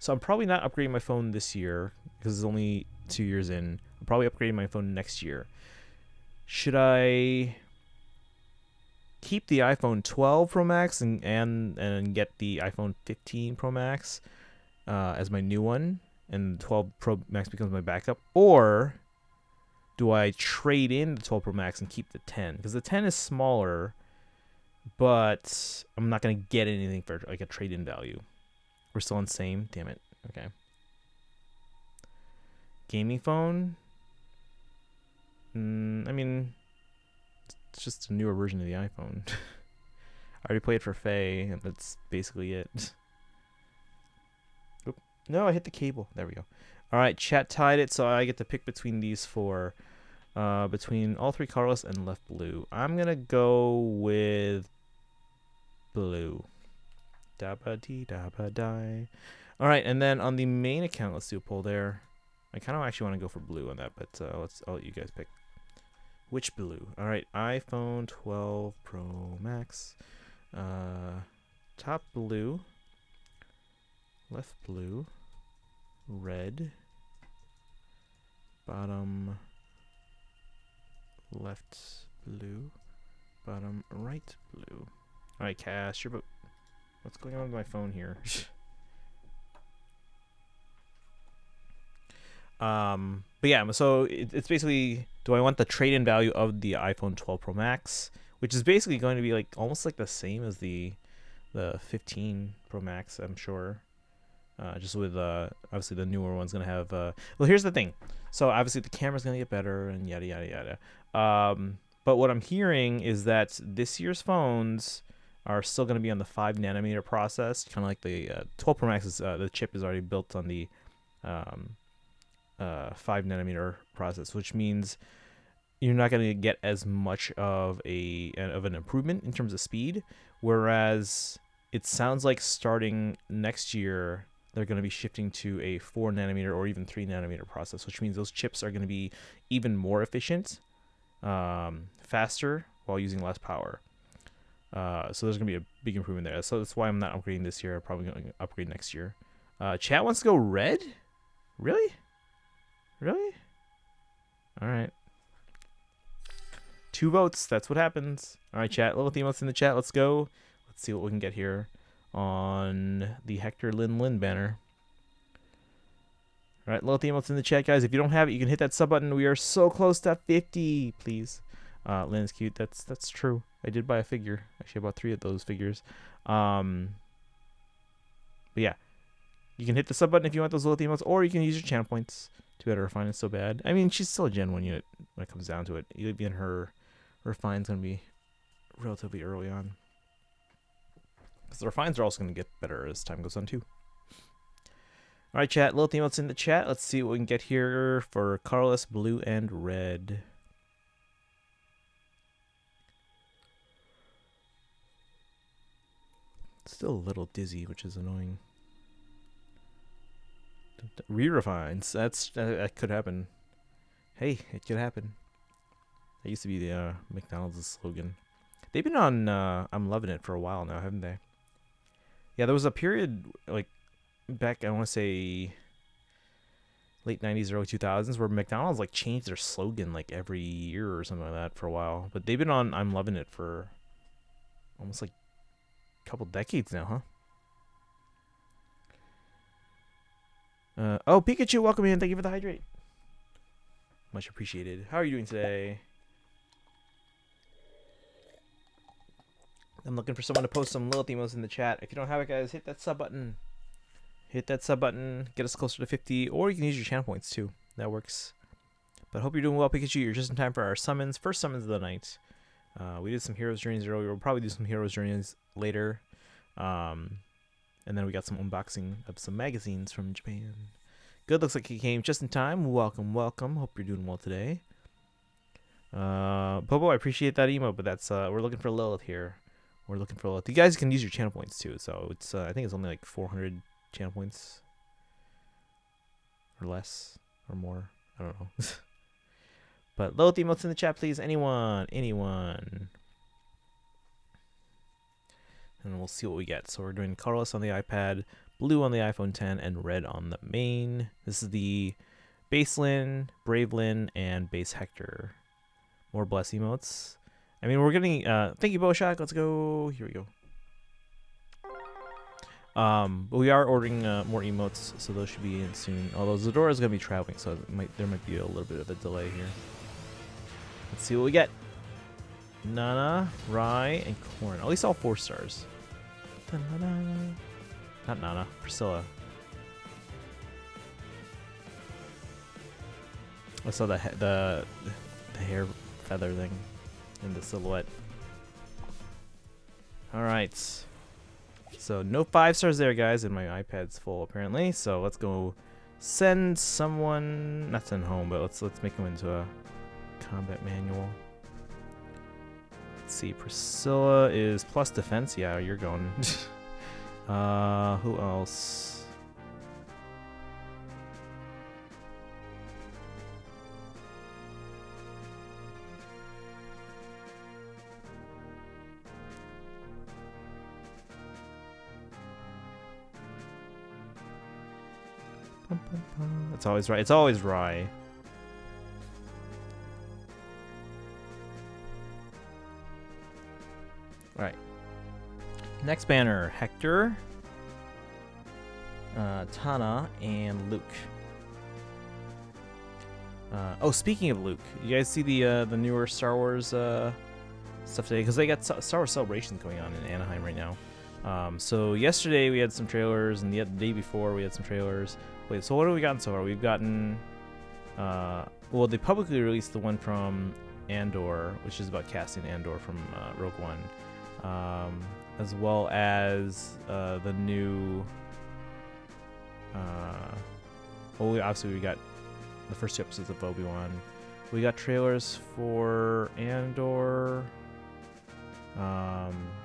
A: I'm probably not upgrading my phone this year because it's only 2 years in. I'm probably upgrading my phone next year. Should I keep the iPhone 12 Pro Max and get the iPhone 15 Pro Max as my new one, and 12 Pro Max becomes my backup? Or do I trade in the 12 Pro Max and keep the 10? Because the 10 is smaller, but I'm not going to get anything for like a trade-in value. We're still on same. Damn it. Okay. Gaming phone? I mean, it's just a newer version of the iPhone. I already played for Faye, and that's basically it. Oop. No, I hit the cable. There we go. All right, chat tied it, so I get to pick between these four. Between all three colorless and left blue. I'm going to go with blue. Dabba dee dabba die. All right, and then on the main account, let's do a poll there. I kind of actually want to go for blue on that, but I'll let you guys pick. Which blue? All right, iPhone 12 Pro Max. Top blue. Left blue. Red. Bottom left blue. Bottom right blue. All right, cast your vote. What's going on with my phone here? But yeah, so it's basically, do I want the trade-in value of the iPhone 12 Pro Max, which is basically going to be like almost like the same as the 15 Pro Max, I'm sure. Just with obviously the newer one's gonna have well, here's the thing. So obviously the camera's gonna get better and yada yada yada. But what I'm hearing is that this year's phones are still gonna be on the 5nm process, kind of like the 12 Pro Max is the chip is already built on the 5nm process, which means you're not gonna get as much of an improvement in terms of speed. Whereas it sounds like starting next year, they're going to be shifting to a 4nm or even 3nm process, which means those chips are going to be even more efficient, faster, while using less power. So there's going to be a big improvement there. So that's why I'm not upgrading this year. I'm probably going to upgrade next year. Chat wants to go red? Really? Really? All right. 2 votes. That's what happens. All right, chat. Little emotes in the chat. Let's go. Let's see what we can get here on the Hector Lin banner. All right, little emotes in the chat, guys. If you don't have it, you can hit that sub button. We are so close to 50, please. Lin's cute. That's true. I did buy a figure. Actually, I bought 3 of those figures. But yeah, you can hit the sub button if you want those little emotes, or you can use your channel points to better refine it so bad. I mean, she's still a Gen 1 unit when it comes down to it. Even her refine's gonna be relatively early on. Because the refines are also going to get better as time goes on, too. All right, chat. Little emotes in the chat. Let's see what we can get here for colorless, blue, and red. Still a little dizzy, which is annoying. Re-refines. That could happen. Hey, it could happen. That used to be the McDonald's slogan. They've been on I'm Loving It for a while now, haven't they? Yeah, there was a period like back, I want to say late 90s, early 2000s, where McDonald's like changed their slogan like every year or something like that for a while. But they've been on I'm Loving It for almost like a couple decades now, huh? Oh, Pikachu, welcome in. Thank you for the hydrate. Much appreciated. How are you doing today? I'm looking for someone to post some Lilith emos in the chat. If you don't have it, guys, hit that sub button. Hit that sub button. Get us closer to 50. Or you can use your channel points, too. That works. But hope you're doing well, Pikachu. You're just in time for our summons. First summons of the night. We did some Heroes Journeys earlier. We'll probably do some Heroes Journeys later. And then we got some unboxing of some magazines from Japan. Good, looks like he came just in time. Welcome, welcome. Hope you're doing well today. Popo, I appreciate that emo, but that's we're looking for Lilith here. We're looking for Lilith. You guys can use your channel points too, so it's I think it's only like 400 channel points. Or less. Or more. I don't know. But Lilith emotes in the chat, please. Anyone. Anyone. And we'll see what we get. So we're doing colorless on the iPad, blue on the iPhone 10, and red on the main. This is the base Lyn, Brave Lyn, and base Hector. More bless emotes. I mean, we're getting... thank you, Bowshock. Let's go. Here we go. But we are ordering more emotes, so those should be in soon. Although Zadora is going to be traveling, so there might be a little bit of a delay here. Let's see what we get. Nana, Rai, and Corn. At least all 4 stars. Not Nana, Priscilla. I saw the hair feather thing in the silhouette. All right. So no 5 stars there, guys, and my iPad's full apparently. So let's go send someone, not send home, but let's make them into a combat manual. Let's see, Priscilla is plus defense. Yeah, you're going. Who else? It's always right. It's always Rai. Right. Next banner, Hector, Tana, and Luke. Oh, speaking of Luke, you guys see the newer Star Wars stuff today? Because they got Star Wars Celebrations going on in Anaheim right now. So yesterday we had some trailers, and the day before we had some trailers. Wait, so what have we gotten so far? We've gotten, well, they publicly released the one from Andor, which is about casting Andor from Rogue One, as well as the new, well, obviously we got the first 2 episodes of Obi-Wan. We got trailers for Andor.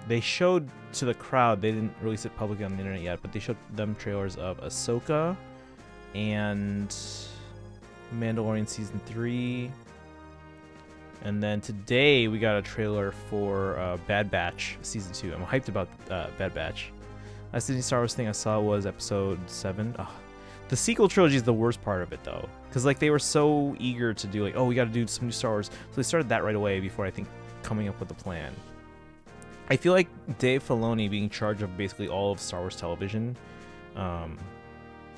A: They showed to the crowd, they didn't release it publicly on the internet yet, but they showed them trailers of Ahsoka and Mandalorian Season 3. And then today we got a trailer for Bad Batch Season 2. I'm hyped about Bad Batch. Last Disney Star Wars thing I saw was Episode 7. Oh, the sequel trilogy is the worst part of it, though. Because like, they were so eager to do, like, oh, we got to do some new Star Wars. So they started that right away before, I think, coming up with a plan. I feel like Dave Filoni being in charge of basically all of Star Wars television.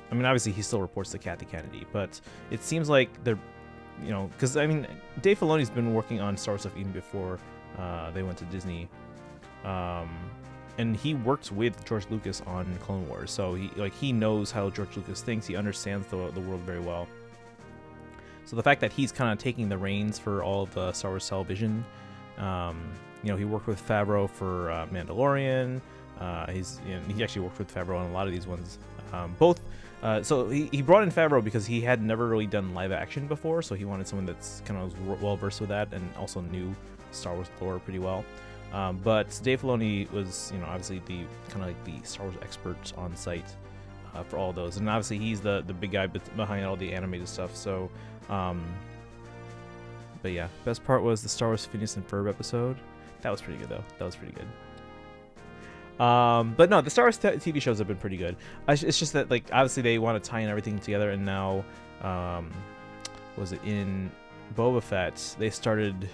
A: I mean, obviously he still reports to Kathy Kennedy, but it seems like they're, you know, because I mean, Dave Filoni's been working on Star Wars stuff even before they went to Disney, and he worked with George Lucas on Clone Wars, so he knows how George Lucas thinks. He understands the world very well. So the fact that he's kind of taking the reins for all of the Star Wars television. You know, he worked with Favreau for Mandalorian. He actually worked with Favreau on a lot of these ones. So he brought in Favreau because he had never really done live action before, so he wanted someone that's kind of well versed with that and also knew Star Wars lore pretty well. But Dave Filoni was, obviously the kind of like the Star Wars expert on site for all those, and obviously he's the big guy behind all the animated stuff. So, but yeah, best part was the Star Wars Phineas and Ferb episode. That was pretty good though. That was pretty good. But no, the Star Wars TV shows have been pretty good. It's just that, like, obviously they want to tie in everything together, and now, was it in Boba Fett? They started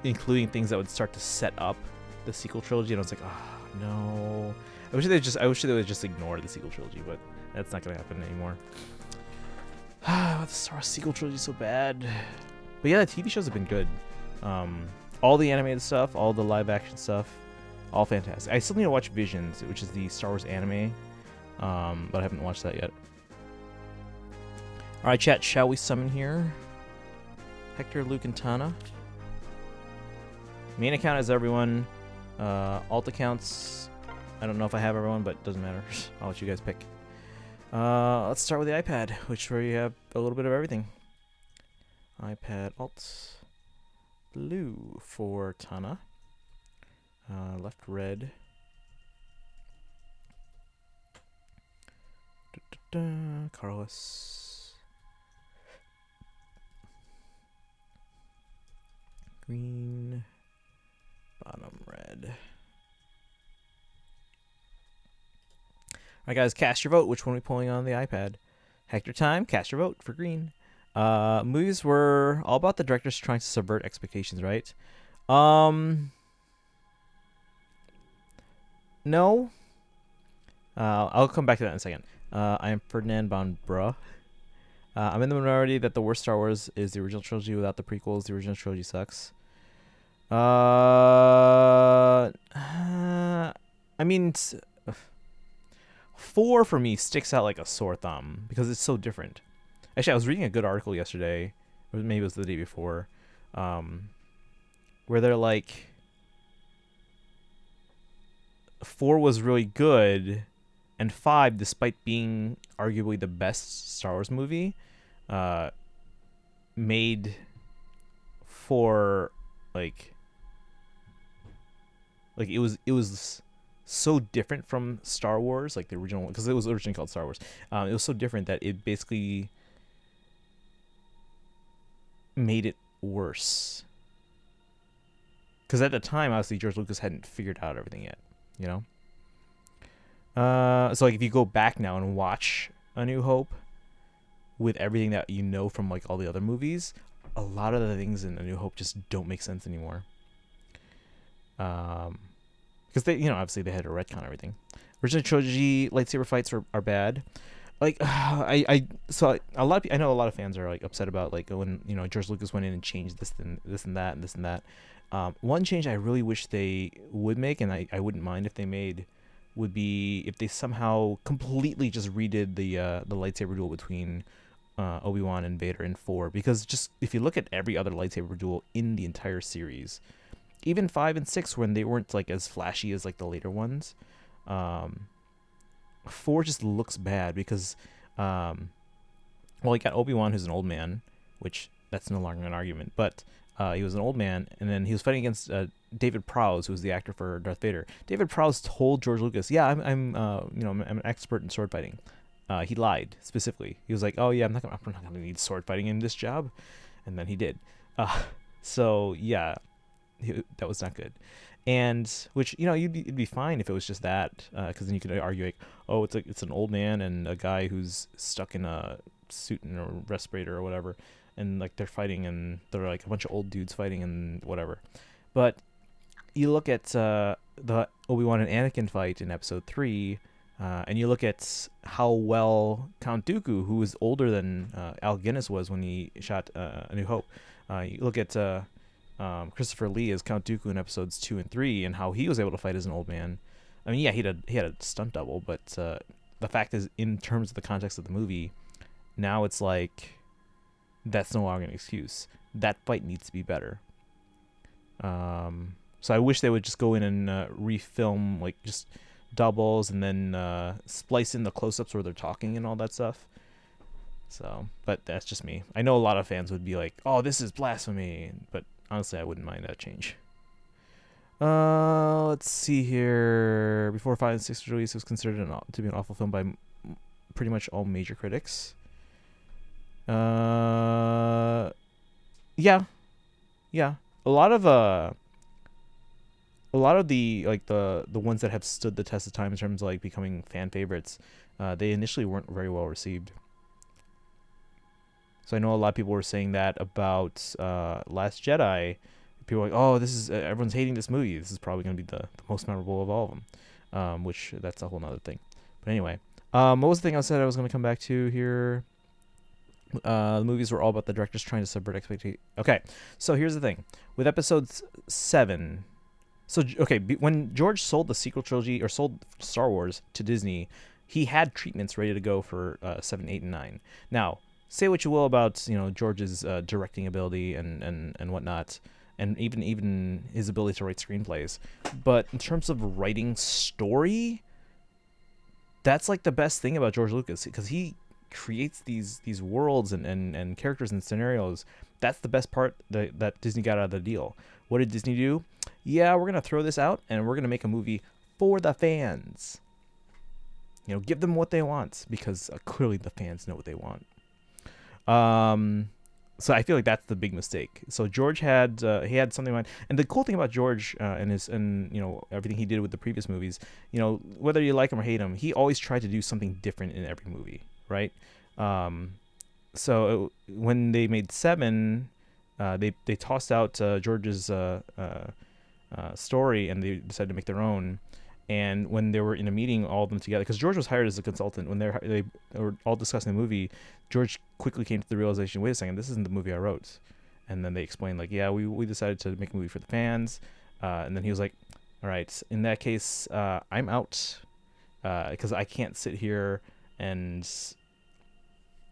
A: including things that would start to set up the sequel trilogy, and I was like, oh no. I wish they would just ignore the sequel trilogy, but that's not gonna happen anymore. The Star Wars sequel trilogy is so bad. But yeah, the TV shows have been good. All the animated stuff, all the live action stuff, all fantastic. I still need to watch Visions, which is the Star Wars anime, but I haven't watched that yet. All right, chat. Shall we summon here? Hector, Luke, and Tana. Main account is everyone. Alt accounts, I don't know if I have everyone, but it doesn't matter. I'll let you guys pick. Let's start with the iPad, where you have a little bit of everything. iPad alt blue for Tana. Left red. Carlos. Green. Bottom red. Alright guys, cast your vote. Which one are we pulling on the iPad? Hector time, cast your vote for green. Movies were all about the directors trying to subvert expectations, right? No. I'll come back to that in a second. I am Ferdinand von Bruh. I'm in the minority that the worst Star Wars is the original trilogy without the prequels. The original trilogy sucks. I mean, 4 for me sticks out like a sore thumb because it's so different. Actually, I was reading a good article yesterday, or maybe it was the day before, where they're like, 4 was really good, and 5, despite being arguably the best Star Wars movie, made 4 like it was so different from Star Wars, like the original, because it was originally called Star Wars. It was so different that it basically made it worse. Because at the time, obviously, George Lucas hadn't figured out everything yet, you know? So, like, if you go back now and watch A New Hope with everything that you know from, like, all the other movies, a lot of the things in A New Hope just don't make sense anymore. Because they, obviously they had to retcon everything. Original trilogy lightsaber fights are bad. Like, I know a lot of fans are like upset about like when George Lucas went in and changed this and that and this and that. One change I really wish they would make, and I wouldn't mind if they made, would be if they somehow completely just redid the lightsaber duel between Obi-Wan and Vader in 4, because just if you look at every other lightsaber duel in the entire series, even 5 and 6, when they weren't like as flashy as like the later ones, 4 just looks bad because you got Obi-Wan, who's an old man, which that's no longer an argument, but he was an old man, and then he was fighting against David Prowse, who was the actor for Darth Vader. David Prowse told George Lucas, "Yeah, I'm an expert in sword fighting." He lied specifically. He was like, "Oh yeah, I'm not gonna need sword fighting in this job," and then he did. So yeah. That was not good, and which it'd be fine if it was just that, because then you could argue like, oh, it's an old man and a guy who's stuck in a suit and a respirator or whatever, and like they're fighting and they're like a bunch of old dudes fighting and whatever. But you look at the Obi-Wan and Anakin fight in Episode 3, and you look at how well Count Dooku, who was older than Al Guinness was when he shot A New Hope, you look at Christopher Lee as Count Dooku in Episodes 2 and 3, and how he was able to fight as an old man. I mean, yeah, he had a stunt double, but the fact is, in terms of the context of the movie, now it's like that's no longer an excuse. That fight needs to be better. So I wish they would just go in and refilm, like just doubles and then splice in the close-ups where they're talking and all that stuff. So, but that's just me. I know a lot of fans would be like, "Oh, this is blasphemy," but honestly, I wouldn't mind that change. Let's see here. Before 5 and 6 release, it was considered to be an awful film by pretty much all major critics. Yeah. A lot of the like the ones that have stood the test of time in terms of like becoming fan favorites, they initially weren't very well received. So I know a lot of people were saying that about Last Jedi. People were like, "Oh, this is everyone's hating this movie. This is probably going to be the most memorable of all of them," which that's a whole nother thing. But anyway, what was the thing I said I was going to come back to here? The movies were all about the directors trying to subvert expectations. Okay, so here's the thing with Episode 7. So okay, when George sold the sequel trilogy or sold Star Wars to Disney, he had treatments ready to go for 7, 8, and 9. Now, say what you will about George's directing ability and whatnot, and even his ability to write screenplays, but in terms of writing story, that's like the best thing about George Lucas, because he creates these worlds and characters and scenarios. That's the best part that Disney got out of the deal. What did Disney do? Yeah, we're gonna throw this out and we're gonna make a movie for the fans. Give them what they want, because clearly the fans know what they want. So I feel like that's the big mistake. So George had something in mind, and the cool thing about George and everything he did with the previous movies, whether you like him or hate him, he always tried to do something different in every movie, right? So when they made 7, they tossed out George's story and they decided to make their own. And when they were in a meeting, all of them together, because George was hired as a consultant, when they were all discussing the movie, George quickly came to the realization, wait a second, this isn't the movie I wrote. And then they explained, like, yeah, we decided to make a movie for the fans. And then he was like, all right, in that case, I'm out, because I can't sit here and,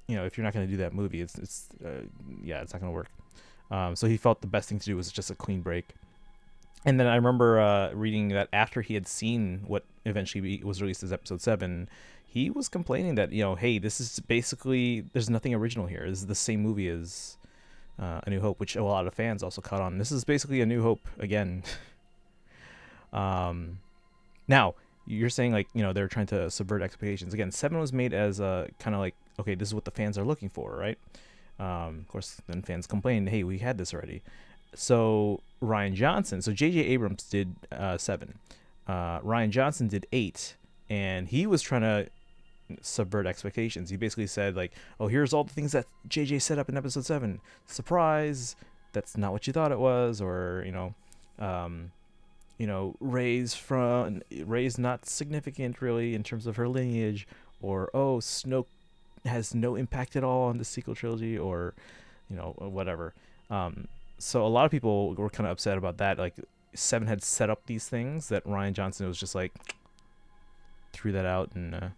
A: if you're not going to do that movie, it's not going to work. So he felt the best thing to do was just a clean break. And then I remember reading that after he had seen what eventually was released as Episode 7, he was complaining that, hey, this is basically, there's nothing original here. This is the same movie as A New Hope, which a lot of fans also caught on. This is basically A New Hope again. Now, you're saying, like, they're trying to subvert expectations. Again, 7 was made as a kind of like, okay, this is what the fans are looking for, right? Of course, then fans complained, hey, we had this already. So Rian Johnson, so J.J. Abrams did 7. Rian Johnson did 8, and he was trying to subvert expectations. He basically said, like, oh, here's all the things that J.J. set up in Episode 7. Surprise, that's not what you thought it was, or Rey's not significant really in terms of her lineage, or Snoke has no impact at all on the sequel trilogy, or whatever. So a lot of people were kind of upset about that. Like, 7 had set up these things that Rian Johnson was just like threw that out and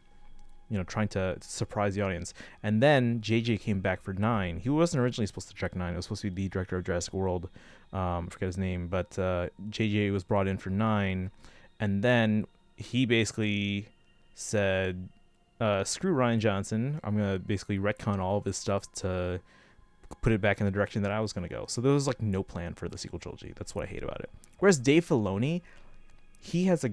A: trying to surprise the audience. And then JJ came back for 9. He wasn't originally supposed to direct 9. It was supposed to be the director of Jurassic World. I forget his name, but JJ was brought in for 9, and then he basically said, "Screw Rian Johnson. I'm gonna basically retcon all of his stuff to put it back in the direction that I was going to go." So there was like no plan for the sequel trilogy. That's what I hate about it. Whereas Dave Filoni, he has a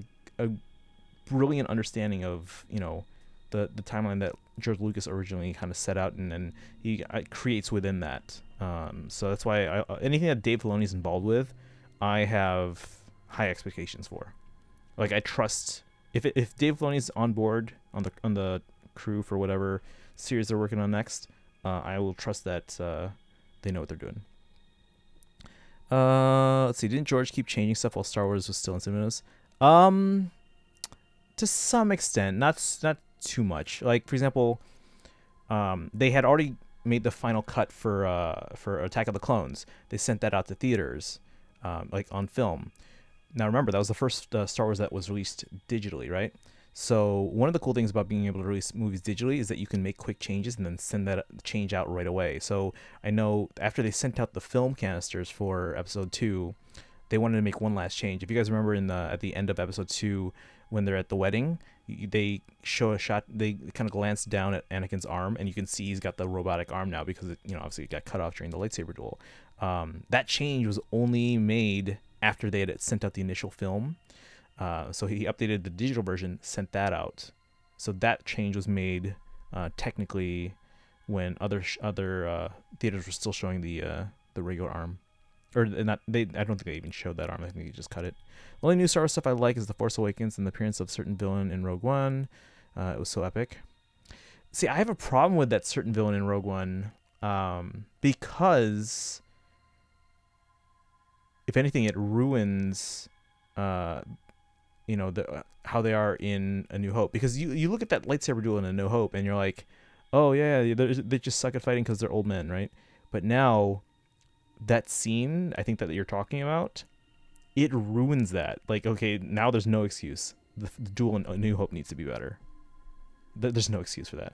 A: brilliant understanding of, the timeline that George Lucas originally kind of set out, and then he creates within that. So that's why anything that Dave Filoni is involved with, I have high expectations for. Like, I trust if Dave Filoni's on board on the crew for whatever series they're working on next, I will trust that they know what they're doing. Let's see. Didn't George keep changing stuff while Star Wars was still in cinemas? To some extent, not too much. Like, for example, they had already made the final cut for Attack of the Clones. They sent that out to theaters, like on film. Now remember, that was the first Star Wars that was released digitally, right? So one of the cool things about being able to release movies digitally is that you can make quick changes and then send that change out right away. So I know after they sent out the film canisters for Episode 2, they wanted to make one last change. If you guys remember at the end of episode 2, when they're at the wedding, they show a shot. They kind of glance down at Anakin's arm, and you can see he's got the robotic arm now because it, obviously it got cut off during the lightsaber duel. That change was only made after they had sent out the initial film. So he updated the digital version, sent that out. So that change was made technically when other theaters were still showing the regular arm, or not. I don't think they even showed that arm. I think they just cut it. The only new Star Wars stuff I like is The Force Awakens and the appearance of certain villain in Rogue One. It was so epic. See, I have a problem with that certain villain in Rogue One because, if anything, it ruins how they are in A New Hope, because you look at that lightsaber duel in A New Hope and you're like, oh yeah, they just suck at fighting because they're old men, right? But now that scene, I think that you're talking about, it ruins that. Like, okay, now there's no excuse. The duel in A New Hope needs to be better. There's no excuse for that.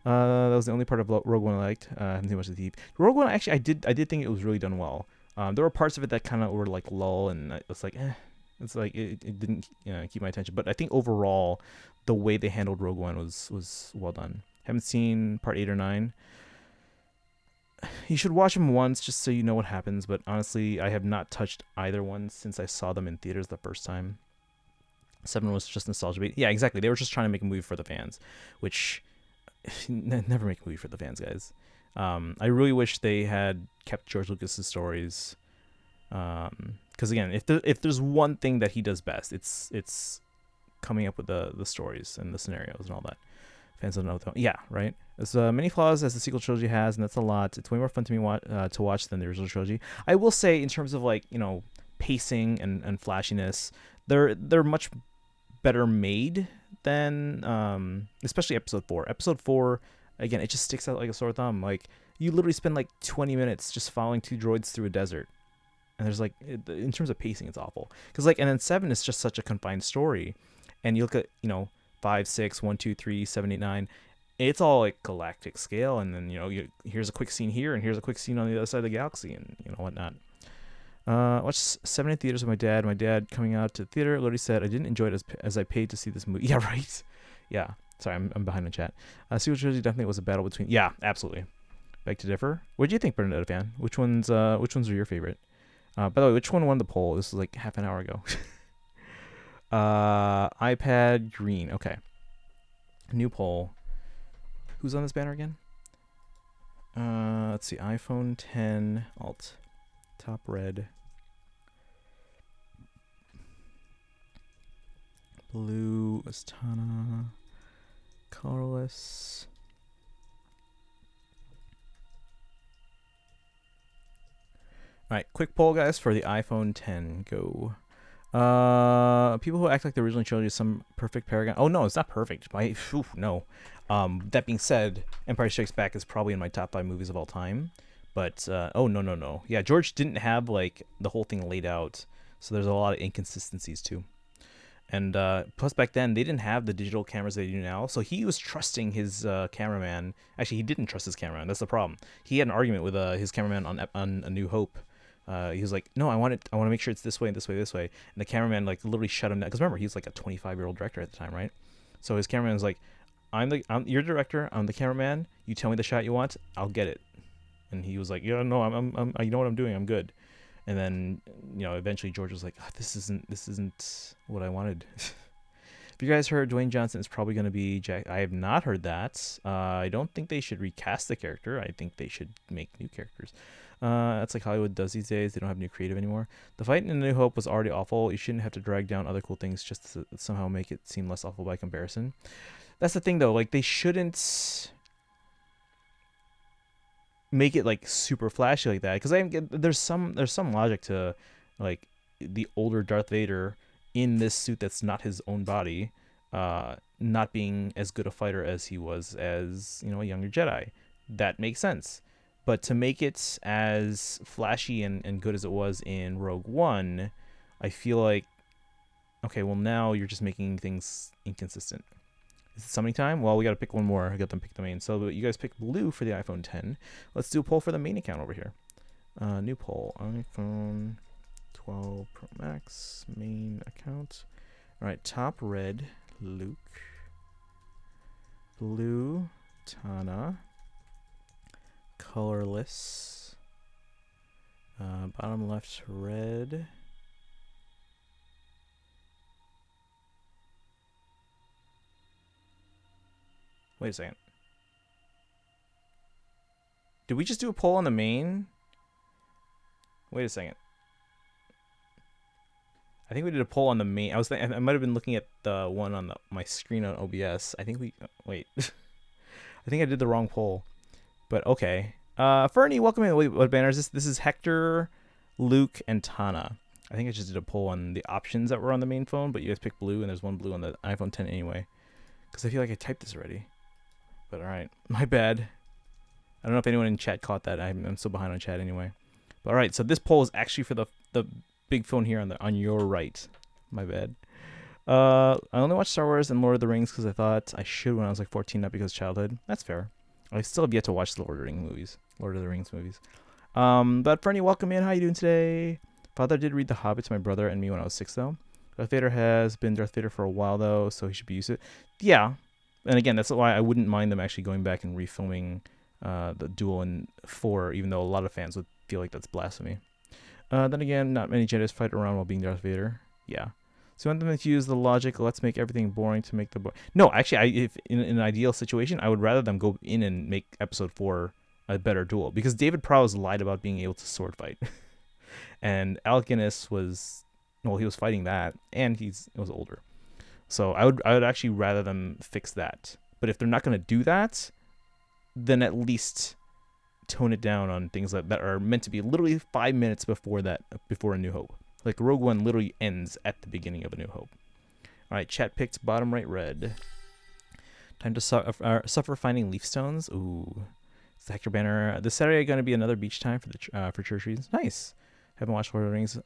A: That was the only part of Rogue One I liked. I haven't seen much of the deep. Rogue One, actually, I did think it was really done well. There were parts of it that kind of were like lull, and it's like, it's like it didn't keep my attention. But I think overall, the way they handled Rogue One was well done. Haven't seen part 8 or 9. You should watch them once just so you know what happens. But honestly, I have not touched either one since I saw them in theaters the first time. 7 was just nostalgia. Yeah, exactly. They were just trying to make a movie for the fans, which never make a movie for the fans, guys. I really wish they had kept George Lucas's stories. Because again, if there's one thing that he does best, it's coming up with the stories and the scenarios and all that. Fans don't know. Yeah, right. There's many flaws as the sequel trilogy has, and that's a lot. It's way more fun to me to watch than the original trilogy. I will say, in terms of like pacing and flashiness, they're much better made than especially episode 4. Episode 4, again, it just sticks out like a sore thumb. Like, you literally spend like 20 minutes just following 2 droids through a desert. And there's like, in terms of pacing, it's awful. Because and then 7 is just such a confined story. And you look at, 5, 6, 1, 2, 3, 7, 8, 9. It's all like galactic scale. And then, here's a quick scene here, and here's a quick scene on the other side of the galaxy, and whatnot. Watched 7 in theaters with my dad. My dad coming out to the theater literally said, I didn't enjoy it as I paid to see this movie. Yeah, right. Yeah. Sorry, I'm behind the chat. Sequel trilogy definitely was a battle between. Yeah, absolutely. Beg to differ. What do you think, Bernadette fan? Which ones are your favorite? By the way, which one won the poll? This was like half an hour ago. iPad green. Okay. New poll. Who's on this banner again? Let's see. iPhone 10 Alt. Top red. Blue Astana. Colorless. All right, quick poll, guys, for the iPhone 10. Go. People who act like the original trilogy is some perfect paragon. Oh no, it's not perfect. No. That being said, Empire Strikes Back is probably in my top 5 movies of all time. But no. Yeah, George didn't have like the whole thing laid out, so there's a lot of inconsistencies too. And plus, back then they didn't have the digital cameras they do now, so he was trusting his cameraman. Actually, he didn't trust his cameraman. That's the problem. He had an argument with his cameraman on A New Hope. He was like, no, I want to make sure it's this way and this way, this way. And the cameraman like literally shut him down. Because remember, he's like a 25-year-old director at the time, right? So his cameraman was like, I'm your director. I'm the cameraman. You tell me the shot you want, I'll get it. And he was like, yeah, no, I'm you know what I'm doing. I'm good. And then, eventually George was like, this isn't what I wanted. If you guys heard Dwayne Johnson is probably going to be Jack, I have not heard that. I don't think they should recast the character. I think they should make new characters. That's like Hollywood does these days. They don't have new creative anymore. The fight in A New Hope was already awful. You shouldn't have to drag down other cool things just to somehow make it seem less awful by comparison. That's the thing, though. Like, they shouldn't make it like super flashy like that, because there's some logic to like the older Darth Vader in this suit that's not his own body not being as good a fighter as he was as a younger Jedi. That makes sense. But to make it as flashy and good as it was in Rogue One, I feel like, okay, well, now you're just making things inconsistent. Is it summoning time? Well, we got to pick one more. I got them pick the main. So you guys pick blue for the iPhone 10. Let's do a poll for the main account over here. New poll. iPhone 12 Pro Max main account. All right, top red, Luke. Blue, Tana. Colorless. Bottom left, red. Wait a second. Did we just do a poll on the main? Wait a second. I think we did a poll on the main. I might have been looking at the one on my screen on OBS. I think we wait. I think I did the wrong poll. But okay. Fernie, welcome in. Wait, what banner is this? This is Hector, Luke, and Tana. I think I just did a poll on the options that were on the main phone, but you guys picked blue, and there's one blue on the iPhone 10 anyway. Because I feel like I typed this already. But alright, my bad. I don't know if anyone in chat caught that. I'm so behind on chat anyway. But alright, so this poll is actually for the big phone here on your right. My bad. I only watched Star Wars and Lord of the Rings because I thought I should when I was like 14, not because of childhood. That's fair. I still have yet to watch the Lord of the Rings movies. But Fernie, welcome in. How you doing today? Father did read The Hobbit to my brother and me when I was 6, though. Darth Vader has been Darth Vader for a while, though, so he should be used to it. Yeah. And again, that's why I wouldn't mind them actually going back and refilming the duel in 4, even though a lot of fans would feel like that's blasphemy. Then again, not many Jedi fight around while being Darth Vader. Yeah. So you want them to use the logic, let's make everything boring to make the... No, actually, if in an ideal situation, I would rather them go in and make Episode 4 a better duel. Because David Prowse lied about being able to sword fight. And Alec Guinness was... Well, he was fighting that, and it was older. So I would actually rather them fix that. But if they're not going to do that, then at least tone it down on things that are meant to be literally 5 minutes before A New Hope. Like Rogue One literally ends at the beginning of A New Hope. All right, chat picked bottom right red. Time to suffer finding leaf stones. Ooh, it's the Hector banner. This Saturday going to be another beach time for church reasons. Nice. Haven't watched Lord of the Rings.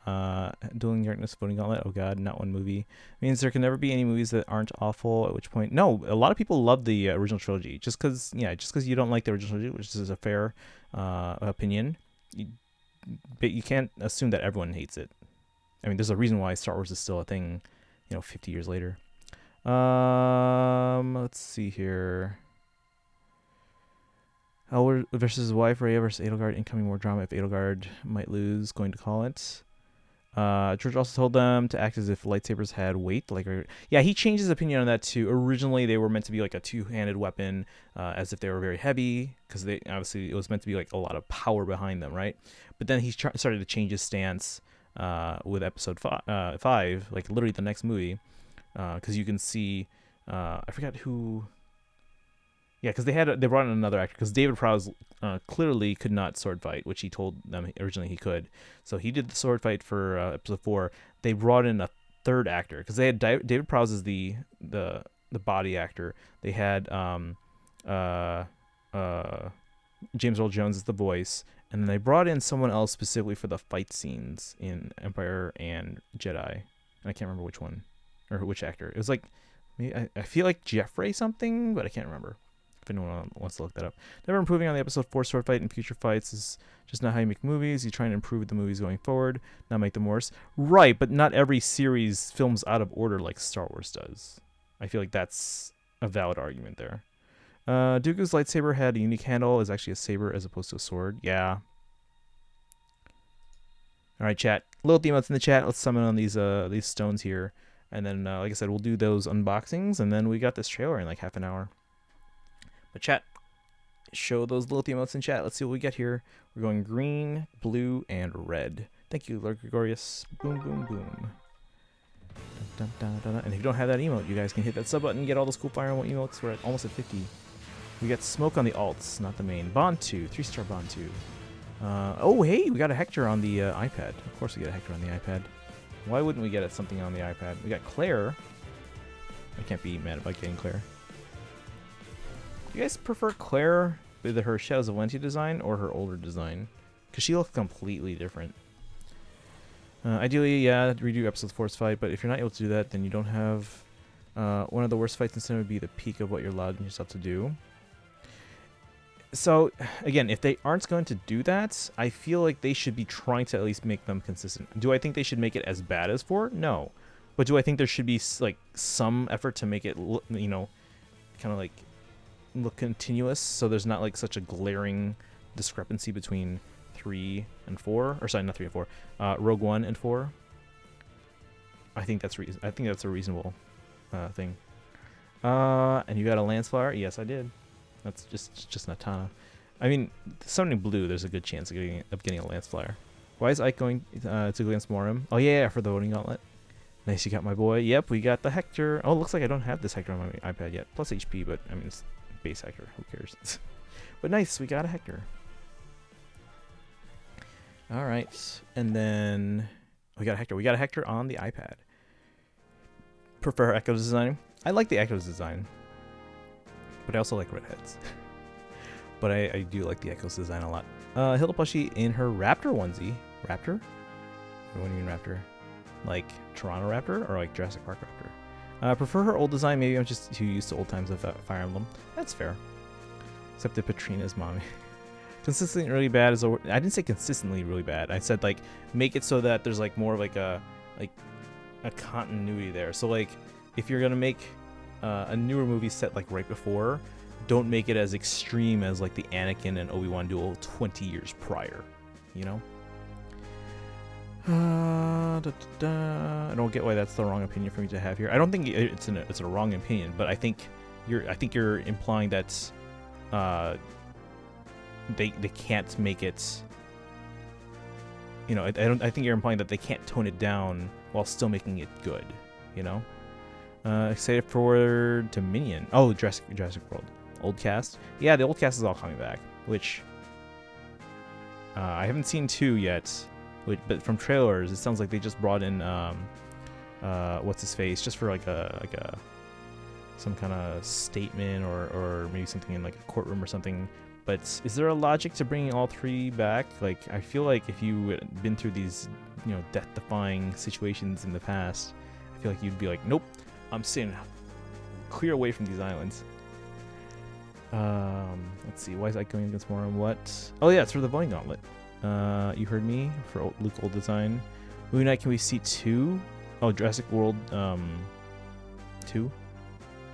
A: Dueling Darkness, Voting Gauntlet. Oh god, not one movie. Means there can never be any movies that aren't awful. At which point, no, a lot of people love the original trilogy. Just because you don't like the original trilogy, which is a fair opinion, but you can't assume that everyone hates it. I mean, there's a reason why Star Wars is still a thing, 50 years later. Let's see here. Elward versus his wife, Rhea versus Edelgard. Incoming more drama if Edelgard might lose. Going to call it. George also told them to act as if lightsabers had weight. Yeah, he changed his opinion on that too. Originally, they were meant to be like a two-handed weapon, as if they were very heavy, because it was meant to be like a lot of power behind them, right? But then he started to change his stance with Episode 5, like literally the next movie, because you can see, I forgot who. Yeah, because they brought in another actor, because David Prowse clearly could not sword fight, which he told them originally he could. So he did the sword fight for Episode 4. They brought in a third actor, because they had David Prowse as the body actor. They had James Earl Jones as the voice, and then they brought in someone else specifically for the fight scenes in Empire and Jedi, and I can't remember which one or which actor. It was like, I feel like Jeffrey something, but I can't remember. If anyone wants to look that up. Never improving on the Episode 4 sword fight in future fights is just not how you make movies. You try and improve the movies going forward, not make them worse. Right, but not every series films out of order like Star Wars does. I feel like that's a valid argument there. Dooku's lightsaber had a unique handle. Is actually a saber as opposed to a sword. Yeah. All right, chat. Little emotes in the chat. Let's summon on these stones here. And then, like I said, we'll do those unboxings. And then we got this trailer in like half an hour. But chat, show those little emotes in chat. Let's see what we get here. We're going green, blue, and red. Thank you, Lord Gregorius. Boom, boom, boom. Dun, dun, dun, dun. And if you don't have that emote, you guys can hit that sub button and get all those cool Fire Emblem emotes. We're almost at 50. We got smoke on the alts, not the main. Bond 2, 3-star Bond 2. Oh, hey, we got a Hector on the iPad. Of course we get a Hector on the iPad. Why wouldn't we get something on the iPad? We got Claire. I can't be mad about getting Claire. Do you guys prefer Claire with her Shadows of Valentia design or her older design? Because she looks completely different. Ideally, yeah, redo Episode 4's fight, but if you're not able to do that, then you don't have... one of the worst fights in cinema would be the peak of what you're allowed yourself to do. So again, if they aren't going to do that, I feel like they should be trying to at least make them consistent. Do I think they should make it as bad as 4? No. But do I think there should be like some effort to make it, you know, kind of like look continuous, so there's not like such a glaring discrepancy between 3 and 4, or sorry, not 3 and 4, Rogue One and 4. I think that's a reasonable thing. And you got a Lance Flyer? Yes, I did. That's just Natana. I mean, summoning blue, there's a good chance of getting a Lance Flyer. Why is Ike going to go against Morim? Oh yeah, for the voting gauntlet. Nice, you got my boy. Yep, we got the Hector. Oh, looks like I don't have this Hector on my iPad yet. Plus HP, but I mean, it's base Hector. Who cares? But nice, we got a Hector. All right, and then we got a Hector. We got a Hector on the iPad. Prefer Echo's design? I like the Echo's design, but I also like redheads. But I do like the Echo's design a lot. Hilda Plushie in her Raptor onesie. Raptor? What do you mean Raptor? Like Toronto Raptor or like Jurassic Park Raptor? Prefer her old design. Maybe I'm just too used to old times of Fire Emblem. That's fair. Except that Patrina's mommy. Consistently really bad is I didn't say consistently really bad. I said like make it so that there's like more of like a continuity there. So like if you're gonna make a newer movie set like right before, don't make it as extreme as like the Anakin and Obi-Wan duel 20 years prior, you know? I don't get why that's the wrong opinion for me to have here. I don't think it's a wrong opinion, but I think you're implying that they can't make it. You know, I think you're implying that they can't tone it down while still making it good. You know, excited for Dominion. Oh, Jurassic World. Old cast. Yeah, the old cast is all coming back. Which I haven't seen 2 yet. But from trailers, it sounds like they just brought in what's his face just for like some kind of statement or maybe something in like a courtroom or something. But is there a logic to bringing all 3 back? Like, I feel like if you had been through these, you know, death-defying situations in the past, I feel like you'd be like, nope, I'm staying clear away from these islands. Let's see, why is that going against Morim? What? Oh yeah, it's for the voting gauntlet. You heard me for Luke Old Design. Movie night, can we see 2? Oh, Jurassic World 2?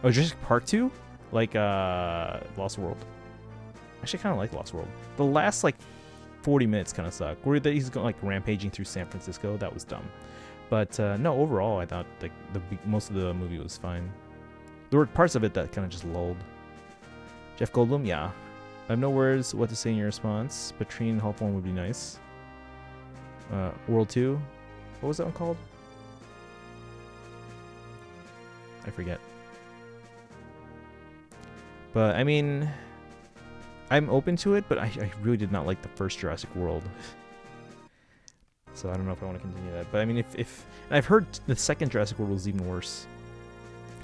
A: Oh, Jurassic Park 2? Like Lost World. Actually, I kind of like Lost World. The last like 40 minutes kind of suck. Where he's going like rampaging through San Francisco, that was dumb. But no, overall, I thought like most of the movie was fine. There were parts of it that kind of just lulled. Jeff Goldblum, yeah. I have no words what to say in your response. Patrine Hawthorne would be nice. World 2. What was that one called? I forget. But, I mean, I'm open to it, but I really did not like the first Jurassic World. So I don't know if I want to continue that. But, I mean, if and I've heard the second Jurassic World was even worse.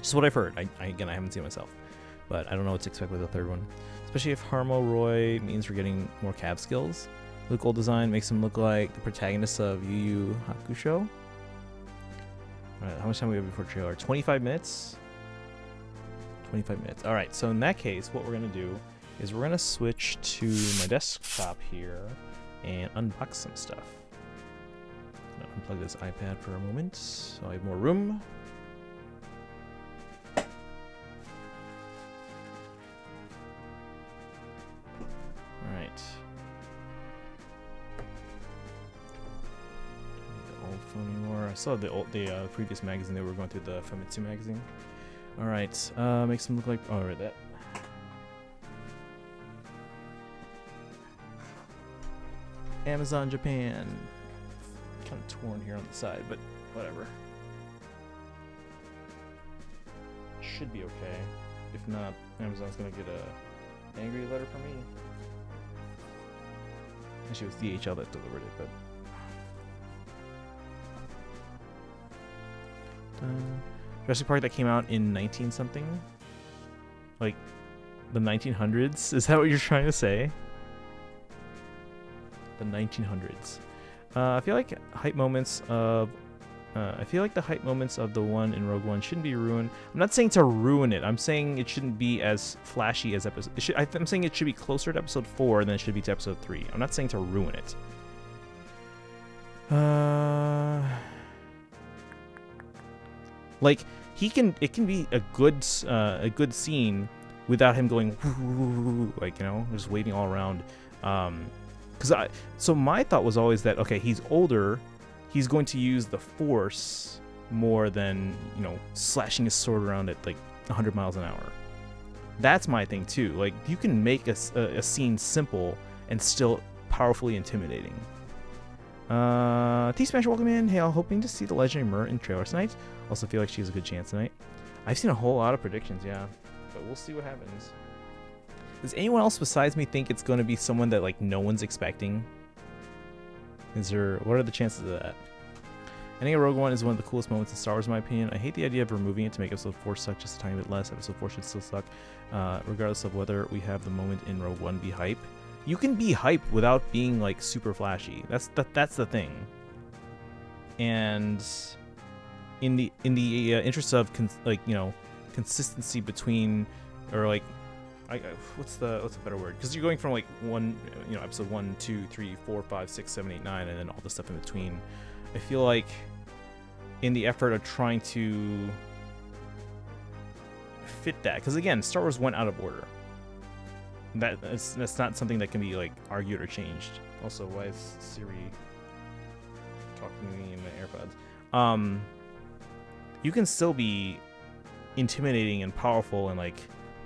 A: Just what I've heard. Again, I haven't seen it myself. But I don't know what to expect with the third one. Especially if Harmo Roy means we're getting more cab skills. Luke Old Design makes him look like the protagonist of Yu Yu Hakusho. Alright, how much time do we have before trailer? 25 minutes? 25 minutes. Alright, so in that case, what we're going to do is we're going to switch to my desktop here and unbox some stuff. I'm going to unplug this iPad for a moment so I have more room. Alright. Don't need the old phone anymore. I saw the previous magazine. They were going through the Famitsu magazine. Alright. Makes them look like... Oh, right, that. Amazon Japan. Kind of torn here on the side, but whatever. Should be okay. If not, Amazon's gonna get a angry letter from me. Actually, it was DHL that delivered it, but... Jurassic Park that came out in 19-something? Like, the 1900s? Is that what you're trying to say? The 1900s. I feel like hype moments of I feel like the hype moments of the one in Rogue One shouldn't be ruined. I'm not saying to ruin it. I'm saying it shouldn't be as flashy as episode. I'm saying it should be closer to episode 4 than it should be to episode 3. I'm not saying to ruin it. Like it can be a good scene without him going like, you know, just waving all around. So my thought was always that, okay, he's older, he's going to use the Force more than, you know, slashing his sword around at like 100 miles an hour. That's my thing too. Like, you can make a scene simple and still powerfully intimidating. T-Smash, welcome in. Hey, I'm hoping to see the legendary Myrrh in trailer tonight. Also feel like she has a good chance tonight. I've seen a whole lot of predictions, yeah, but we'll see what happens. Does anyone else besides me think it's going to be someone that like no one's expecting? What are the chances of that? I think Rogue One is one of the coolest moments in Star Wars, in my opinion. I hate the idea of removing it to make Episode 4 suck just a tiny bit less. Episode 4 should still suck, regardless of whether we have the moment in Rogue One be hype. You can be hype without being like super flashy. That's the thing. And in the interest of consistency between, or like, what's a better word? Because you're going from like episode 1, 2, 3, 4, 5, 6, 7, 8, 9, and then all the stuff in between. I feel like in the effort of trying to fit that, because again, Star Wars went out of order. That's not something that can be like argued or changed. Also, why is Siri talking to me in my AirPods? You can still be intimidating and powerful and like,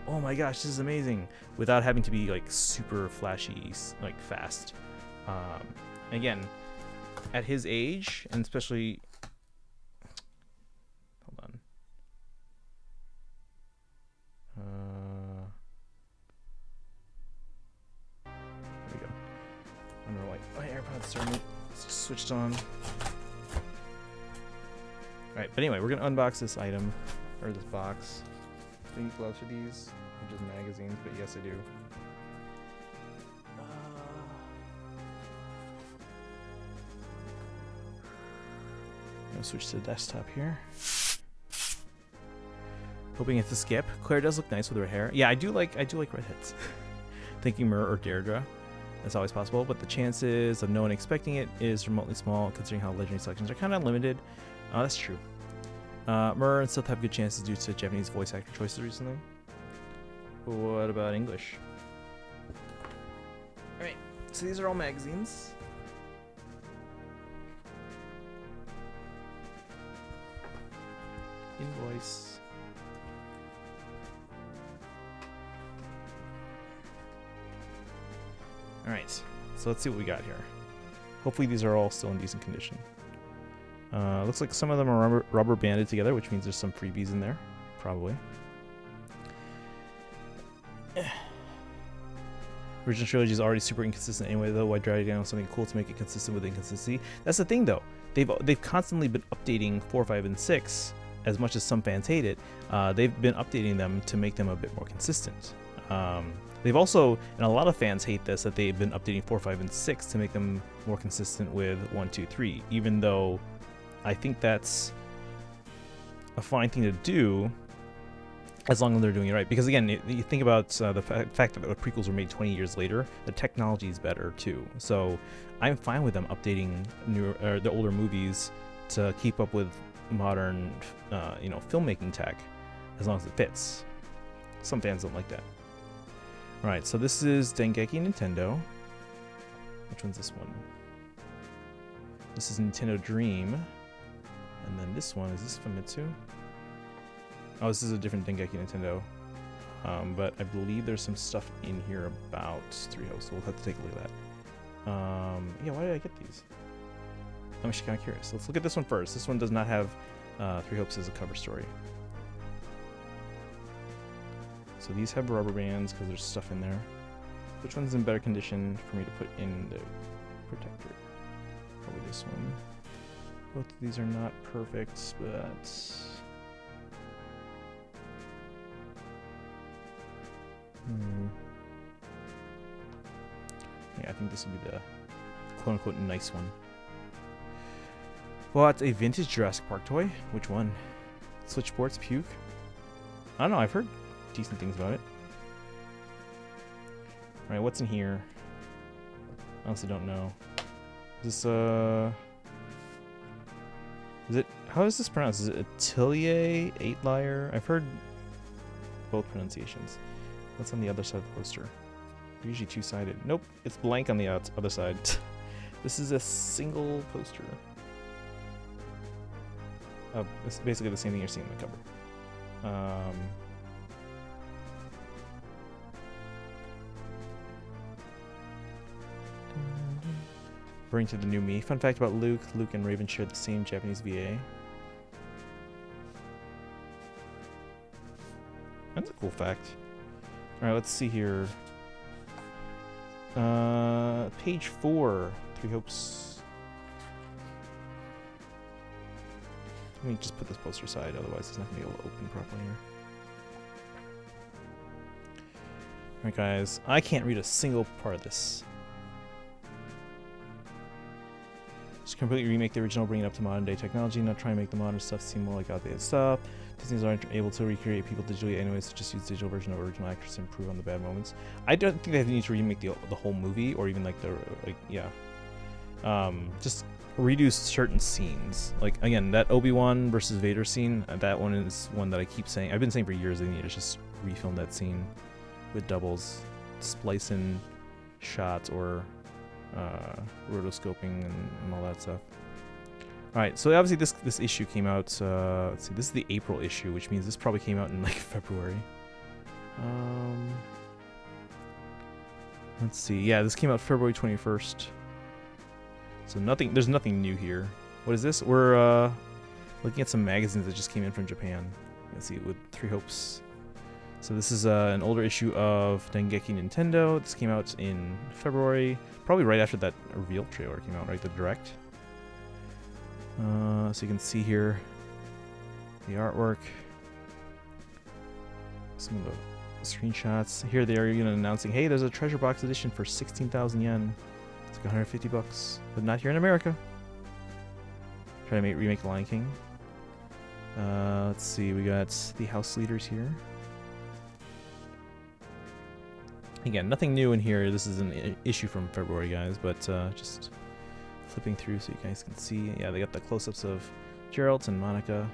A: oh my gosh, this is amazing, without having to be like super flashy, like fast. Again, at his age, and especially, hold on. There we go. I don't know why my AirPods started switched on. Alright, but anyway, we're gonna unbox this item, or this box. Do you need gloves for these? Or just magazines, but yes, I do. I'm gonna switch to the desktop here. Hoping it's a skip. Claire does look nice with her hair. Yeah, I do like redheads. Thinking Myrrh or Deirdre. That's always possible, but the chances of no one expecting it is remotely small, considering how legendary selections are kind of limited. That's true. Myrrh and Sith have good chances due to Japanese voice actor choices recently. What about English? Alright, so these are all magazines. Invoice. Alright, so let's see what we got here. Hopefully these are all still in decent condition. Looks like some of them are rubber banded together, which means there's some freebies in there. Probably. Original trilogy is already super inconsistent anyway, though. Why drag down something cool to make it consistent with inconsistency? That's the thing, though. They've constantly been updating 4, 5, and 6. As much as some fans hate it, they've been updating them to make them a bit more consistent. They've also, and a lot of fans hate this, that they've been updating 4, 5, and 6 to make them more consistent with 1, 2, 3, even though I think that's a fine thing to do as long as they're doing it right. Because again, you think about the fact that the prequels were made 20 years later, the technology is better too. So I'm fine with them updating the older movies to keep up with modern filmmaking tech, as long as it fits. Some fans don't like that. Alright, so this is Dengeki Nintendo. Which one's this one? This is Nintendo Dream. And then this one, is this Famitsu? Oh, this is a different Dengeki Nintendo. But I believe there's some stuff in here about Three Hopes, so we'll have to take a look at that. Yeah, why did I get these? I'm actually kind of curious. Let's look at this one first. This one does not have Three Hopes as a cover story. So these have rubber bands because there's stuff in there. Which one's in better condition for me to put in the protector? Probably this one. Both of these are not perfect, but... Yeah, I think this would be the quote-unquote nice one. Bought a vintage Jurassic Park toy. Which one? Switchboards Puke? I don't know, I've heard decent things about it. Alright, what's in here? I honestly don't know. Is this, is it, how is this pronounced? Is it Atelier 8-Liar? I've heard both pronunciations. What's on the other side of the poster? They're usually two-sided. Nope, it's blank on the other side. This is a single poster. It's basically the same thing you're seeing on the cover. Bring to the new me. Fun fact about Luke. Luke and Raven share the same Japanese VA. That's a cool fact. Alright, let's see here. Page 4. Three Hopes. Let me just put this poster aside, otherwise it's not going to be able to open properly here. Alright guys, I can't read a single part of this. Just completely remake the original, bring it up to modern day technology, not try and make the modern stuff seem more like outdated stuff. Disney's aren't able to recreate people digitally anyways, so just use digital version of original actors to improve on the bad moments. I don't think they need to remake the whole movie, or even like just redo certain scenes. Like again, that Obi-Wan versus Vader scene, that one is one that I keep saying. I've been saying for years they need to just refilm that scene with doubles, splice in shots or rotoscoping and all that stuff. Alright, so obviously this issue came out, let's see, this is the April issue, which means this probably came out in like February. Let's see, yeah, this came out February 21st. So there's nothing new here. What is this? We're looking at some magazines that just came in from Japan. Let's see, with Three Hopes. So this is an older issue of Dengeki Nintendo. This came out in February, probably right after that reveal trailer came out, right? The direct. So you can see here the artwork, some of the screenshots. Here they are even announcing, hey, there's a treasure box edition for 16,000 yen. It's like 150 bucks, but not here in America. Try to remake The Lion King. Let's see, we got the house leaders here. Again, nothing new in here. This is an issue from February, guys, but just flipping through so you guys can see. Yeah, they got the close-ups of Geralt and Monica.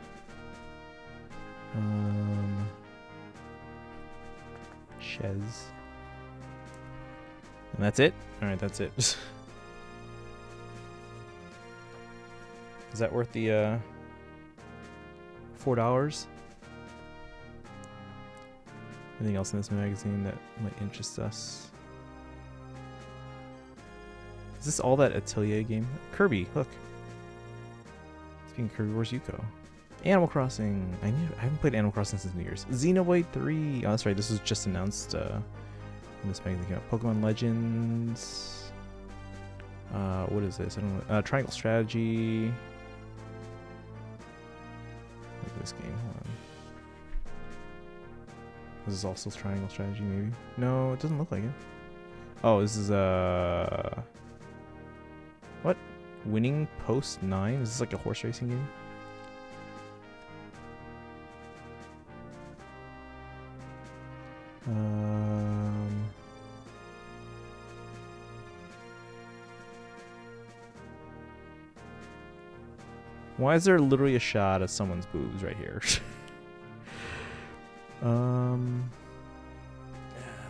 A: Shez. And that's it? Alright, that's it. Is that worth the $4? Anything else in this magazine that might interest us? Is this all that Atelier game? Kirby, look. Speaking of Kirby, where's Yuko? Animal Crossing. I haven't played Animal Crossing since New Year's. Xenoblade 3. Oh, that's right. This was just announced when this magazine came out. Pokemon Legends. What is this? I don't know. Triangle Strategy. Look at this game. Hold on. This is also Triangle Strategy, maybe? No, it doesn't look like it. Oh, this is what? Winning Post 9? Is this like a horse racing game? Why is there literally a shot of someone's boobs right here?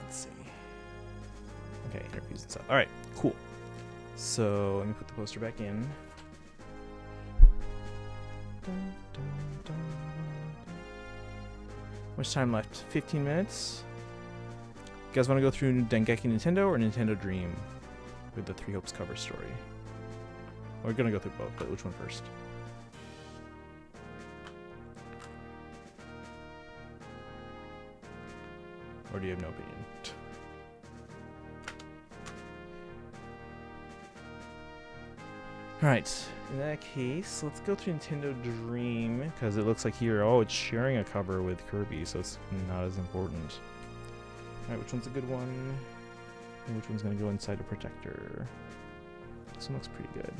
A: Let's see. Okay, interviews and stuff. Alright, cool. So let me put the poster back in. How much time left? 15 minutes. You guys want to go through Dengeki Nintendo or Nintendo Dream with the Three Hopes cover story? We're gonna go through both, but which one first? Or do you have no opinion? Alright, in that case, let's go through Nintendo Dream, because it looks like here, oh, it's sharing a cover with Kirby, so it's not as important. Alright, which one's a good one? And which one's going to go inside a protector? This one looks pretty good.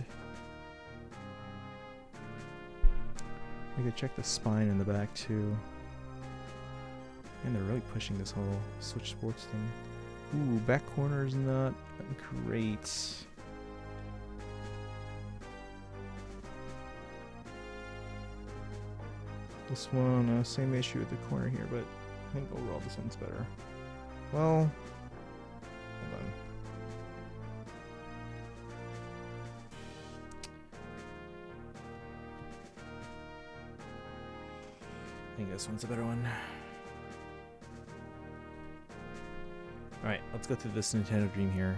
A: We could check the spine in the back too. And they're really pushing this whole Switch Sports thing. Ooh, back corner is not great. This one, same issue with the corner here, but I think overall this one's better. Well, hold on. I think this one's a better one. Alright, let's go through this Nintendo Dream here.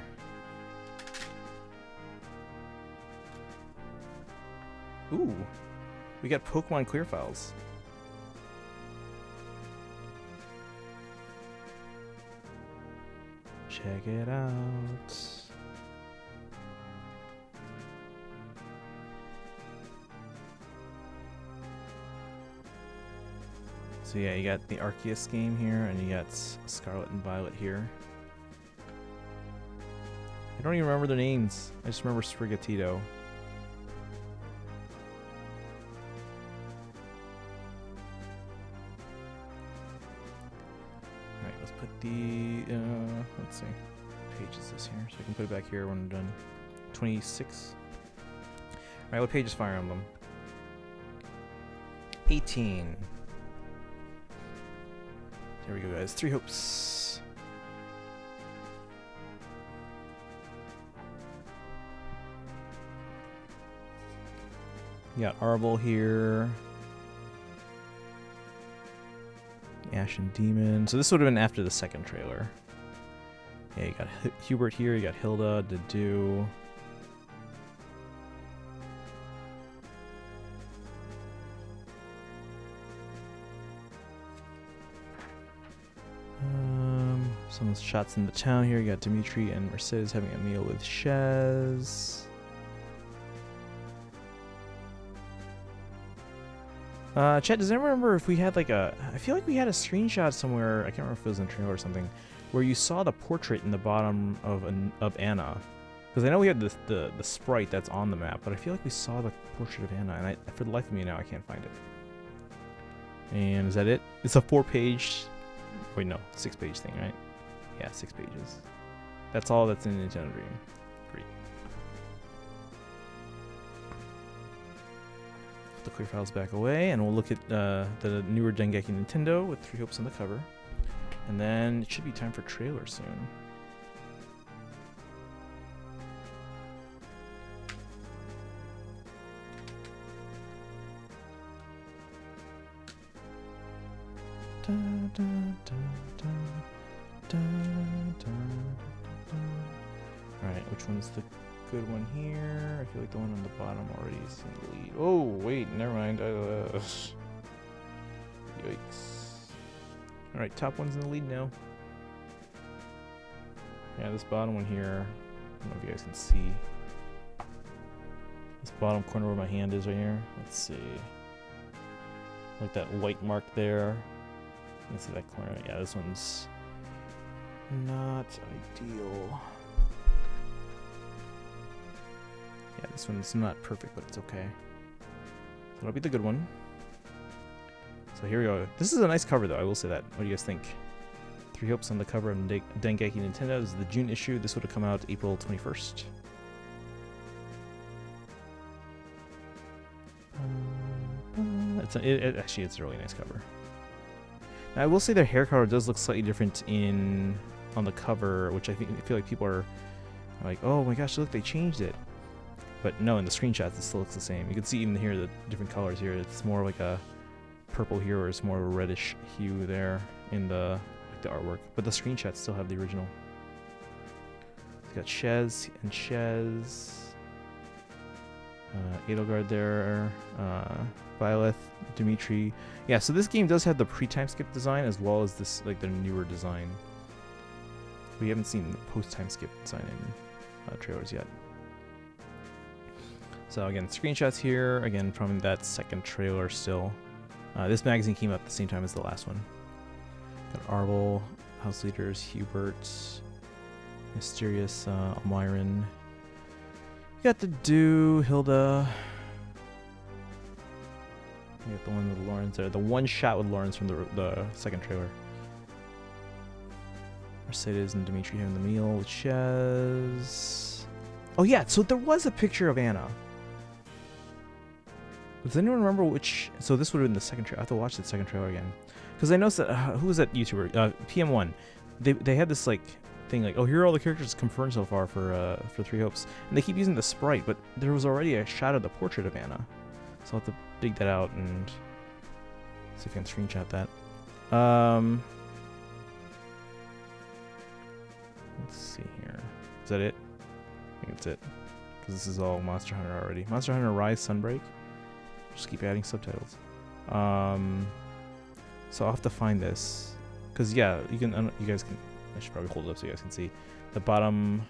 A: Ooh, we got Pokemon clear files. Check it out. So yeah, you got the Arceus game here, and you got Scarlet and Violet here. I don't even remember their names. I just remember Sprigatito. Alright, let's put the, let's see, what page is this here? So I can put it back here when I'm done. 26. Alright, what page is Fire Emblem? 18. There we go, guys. 3 hopes. You got Arbol here. Ashen Demon. So this would have been after the second trailer. Yeah, you got Hubert here. You got Hilda, Dedue. Some shots in the town here. You got Dimitri and Mercedes having a meal with Shez. Chat, does anyone remember if we had like a... I feel like we had a screenshot somewhere, I can't remember if it was in the trailer or something, where you saw the portrait in the bottom of Anna. Because I know we had the sprite that's on the map, but I feel like we saw the portrait of Anna, and for the life of me now, I can't find it. And is that it? It's a 4-page... Wait, no, 6-page thing, right? Yeah, 6 pages. That's all that's in Nintendo Dream. Great. Put the clear files back away, and we'll look at the newer Dengeki Nintendo with 3 hopes on the cover. And then it should be time for trailer soon. Da, da, da, da. Alright, which one's the good one here? I feel like the one on the bottom already is in the lead. Oh, wait, never mind. Yikes. Alright, top one's in the lead now. Yeah, this bottom one here, I don't know if you guys can see. This bottom corner where my hand is right here. Let's see. Like that white mark there. You can see that corner. Yeah, this one's not ideal. Yeah, this one's not perfect, but it's okay. So that'll be the good one. So here we go. This is a nice cover, though. I will say that. What do you guys think? 3 hopes on the cover of Dengeki Nintendo. This is the June issue. This would have come out April 21st. Actually, it's a really nice cover. Now, I will say their hair color does look slightly different on the cover, which I feel like people are like, oh my gosh, look, they changed it. But no, in the screenshots, it still looks the same. You can see even here the different colors here. It's more like a purple here, or it's more of a reddish hue there in the artwork. But the screenshots still have the original. It's got Shez and Shez. Edelgard there. Violet, Dimitri. Yeah, so this game does have the pre-time skip design as well as this, like, the newer design. We haven't seen the post-time skip design in trailers yet. So again, screenshots here, again from that second trailer still. This magazine came out at the same time as the last one. Got Arbol, House Leaders, Hubert, Mysterious, Almiron. You got the Dedue, Hilda. We got the one with Lawrence there. The one shot with Lawrence from the second trailer. Mercedes and Dimitri having the meal with Chez. Oh yeah, so there was a picture of Anna. Does anyone remember which? So this would have been the second trailer. I have to watch the second trailer again, because I noticed that who was that YouTuber? PM1. They had this like thing like, oh, here are all the characters confirmed so far for Three Hopes, and they keep using the sprite, but there was already a shot of the portrait of Anna, so I'll have to dig that out and see if I can screenshot that. Let's see here. Is that it? I think that's it, because this is all Monster Hunter already. Monster Hunter Rise Sunbreak. Just keep adding subtitles. So I'll have to find this, because yeah, you can. You guys can. I should probably hold it up so you guys can see the bottom,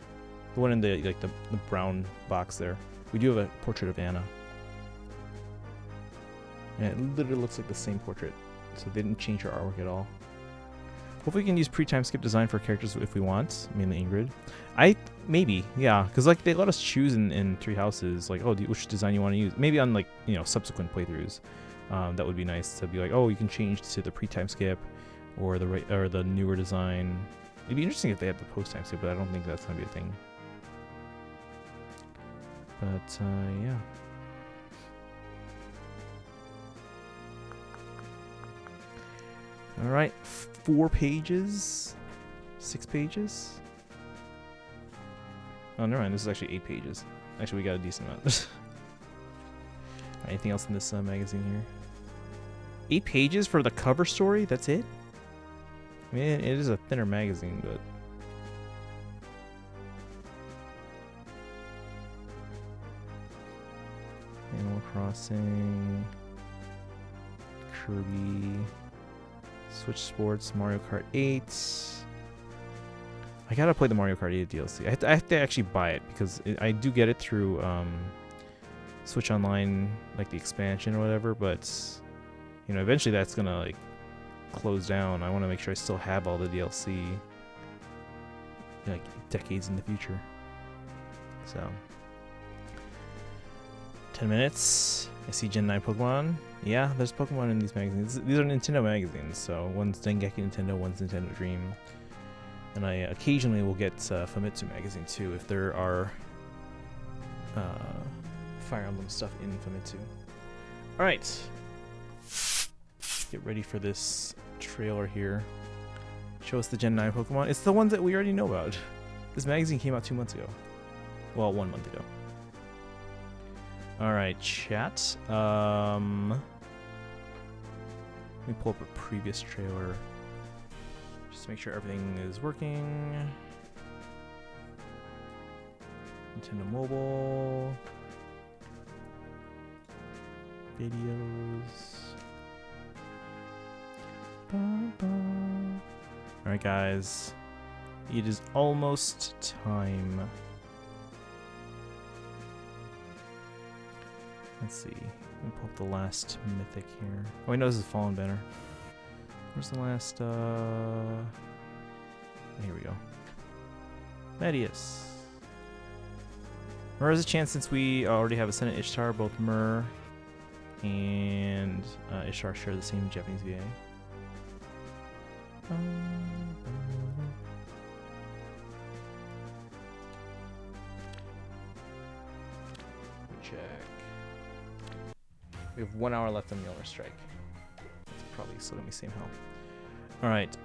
A: the one in the like the brown box there. We do have a portrait of Anna, and it literally looks like the same portrait, so they didn't change her artwork at all. Hopefully we can use pre-time skip design for characters if we want, mainly Ingrid. Maybe, yeah, because like they let us choose in Three Houses, like, oh, which design you want to use. Maybe on like, you know, subsequent playthroughs, that would be nice to be like, oh, you can change to the pre-time skip or the newer design. It'd be interesting if they had the post-time skip, but I don't think that's gonna be a thing. But yeah. All right, 4 pages, 6 pages. Oh, never mind. This is actually 8 pages. Actually, we got a decent amount. Anything else in this magazine here? 8 pages for the cover story? That's it? I mean, it is a thinner magazine, but... Animal Crossing... Kirby... Switch Sports, Mario Kart 8... I gotta play the Mario Kart 8 DLC. I have to actually buy it, because I do get it through Switch Online, like the expansion or whatever, but you know, eventually that's gonna like close down. I want to make sure I still have all the DLC like decades in the future. So 10 minutes. I see Gen 9 Pokemon. Yeah, there's Pokemon in these magazines. These are Nintendo magazines, so one's Dengeki Nintendo, one's Nintendo Dream. And I occasionally will get Famitsu magazine too if there are Fire Emblem stuff in Famitsu. Alright. Get ready for this trailer here. Show us the Gen 9 Pokemon. It's the ones that we already know about. This magazine came out 2 months ago. Well, 1 month ago. Alright, chat. Let me pull up a previous trailer. Just to make sure everything is working. Nintendo Mobile. Videos. Alright guys. It is almost time. Let's see. Let me pull up the last mythic here. Oh wait, no, this is Fallen Banner. Where's the last, here we go. Medius. Mer has a chance since we already have Ascendant Ishtar. Both Mer and Ishtar share the same Japanese VA. Check. We have 1 hour left on Mjolnir Strike. It's probably still gonna be same health. Alright,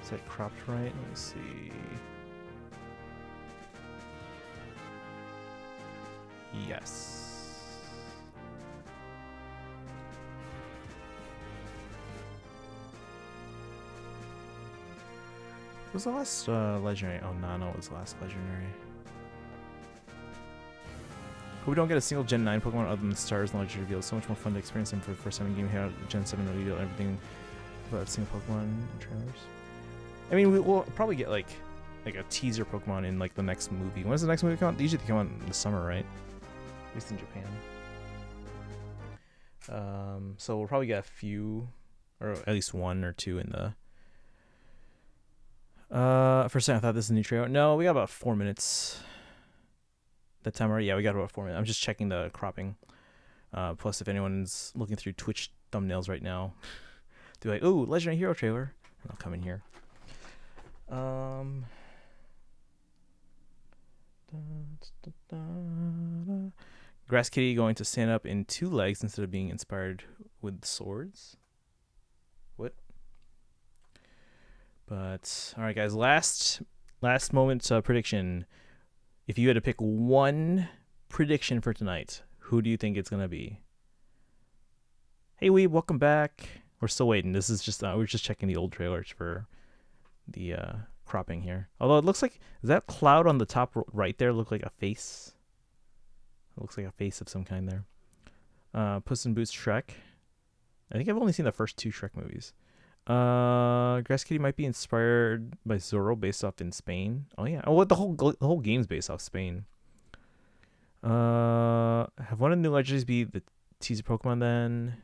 A: is that cropped right? Let me see. Yes. What was the last legendary? Oh, Nano was the last legendary. Hope we don't get a single Gen 9 Pokemon other than stars and legendary reveals. So much more fun to experience them for the first time in game here. Gen 7 reveal everything about a single Pokemon in trailers. I mean, we'll probably get like a teaser Pokemon in like the next movie. When does the next movie come out? They usually come out in the summer, right? At least in Japan. So we'll probably get a few, or at least 1 or 2 in the. For a second, I thought this was a new trailer. No, we got about 4 minutes. That time already? Yeah, we got about 4 minutes. I'm just checking the cropping. Plus, if anyone's looking through Twitch thumbnails right now, they're like, "Ooh, Legendary Hero trailer," and I'll come in here. Grass Kitty going to stand up in 2 legs instead of being inspired with swords. What? But all right, guys. Last moment prediction. If you had to pick one prediction for tonight, who do you think it's gonna be? Hey, Weeb, welcome back. We're still waiting. This is just we're just checking the old trailers for the cropping here. Although it looks like, does that cloud on the top right there look like a face? It looks like a face of some kind there. Puss in Boots Shrek. I think I've only seen the first 2 Shrek movies. Grass Kitty might be inspired by Zorro based off in Spain. Oh yeah. Oh, what the whole game's based off Spain. Have one of the new legendaries be the teaser Pokemon then?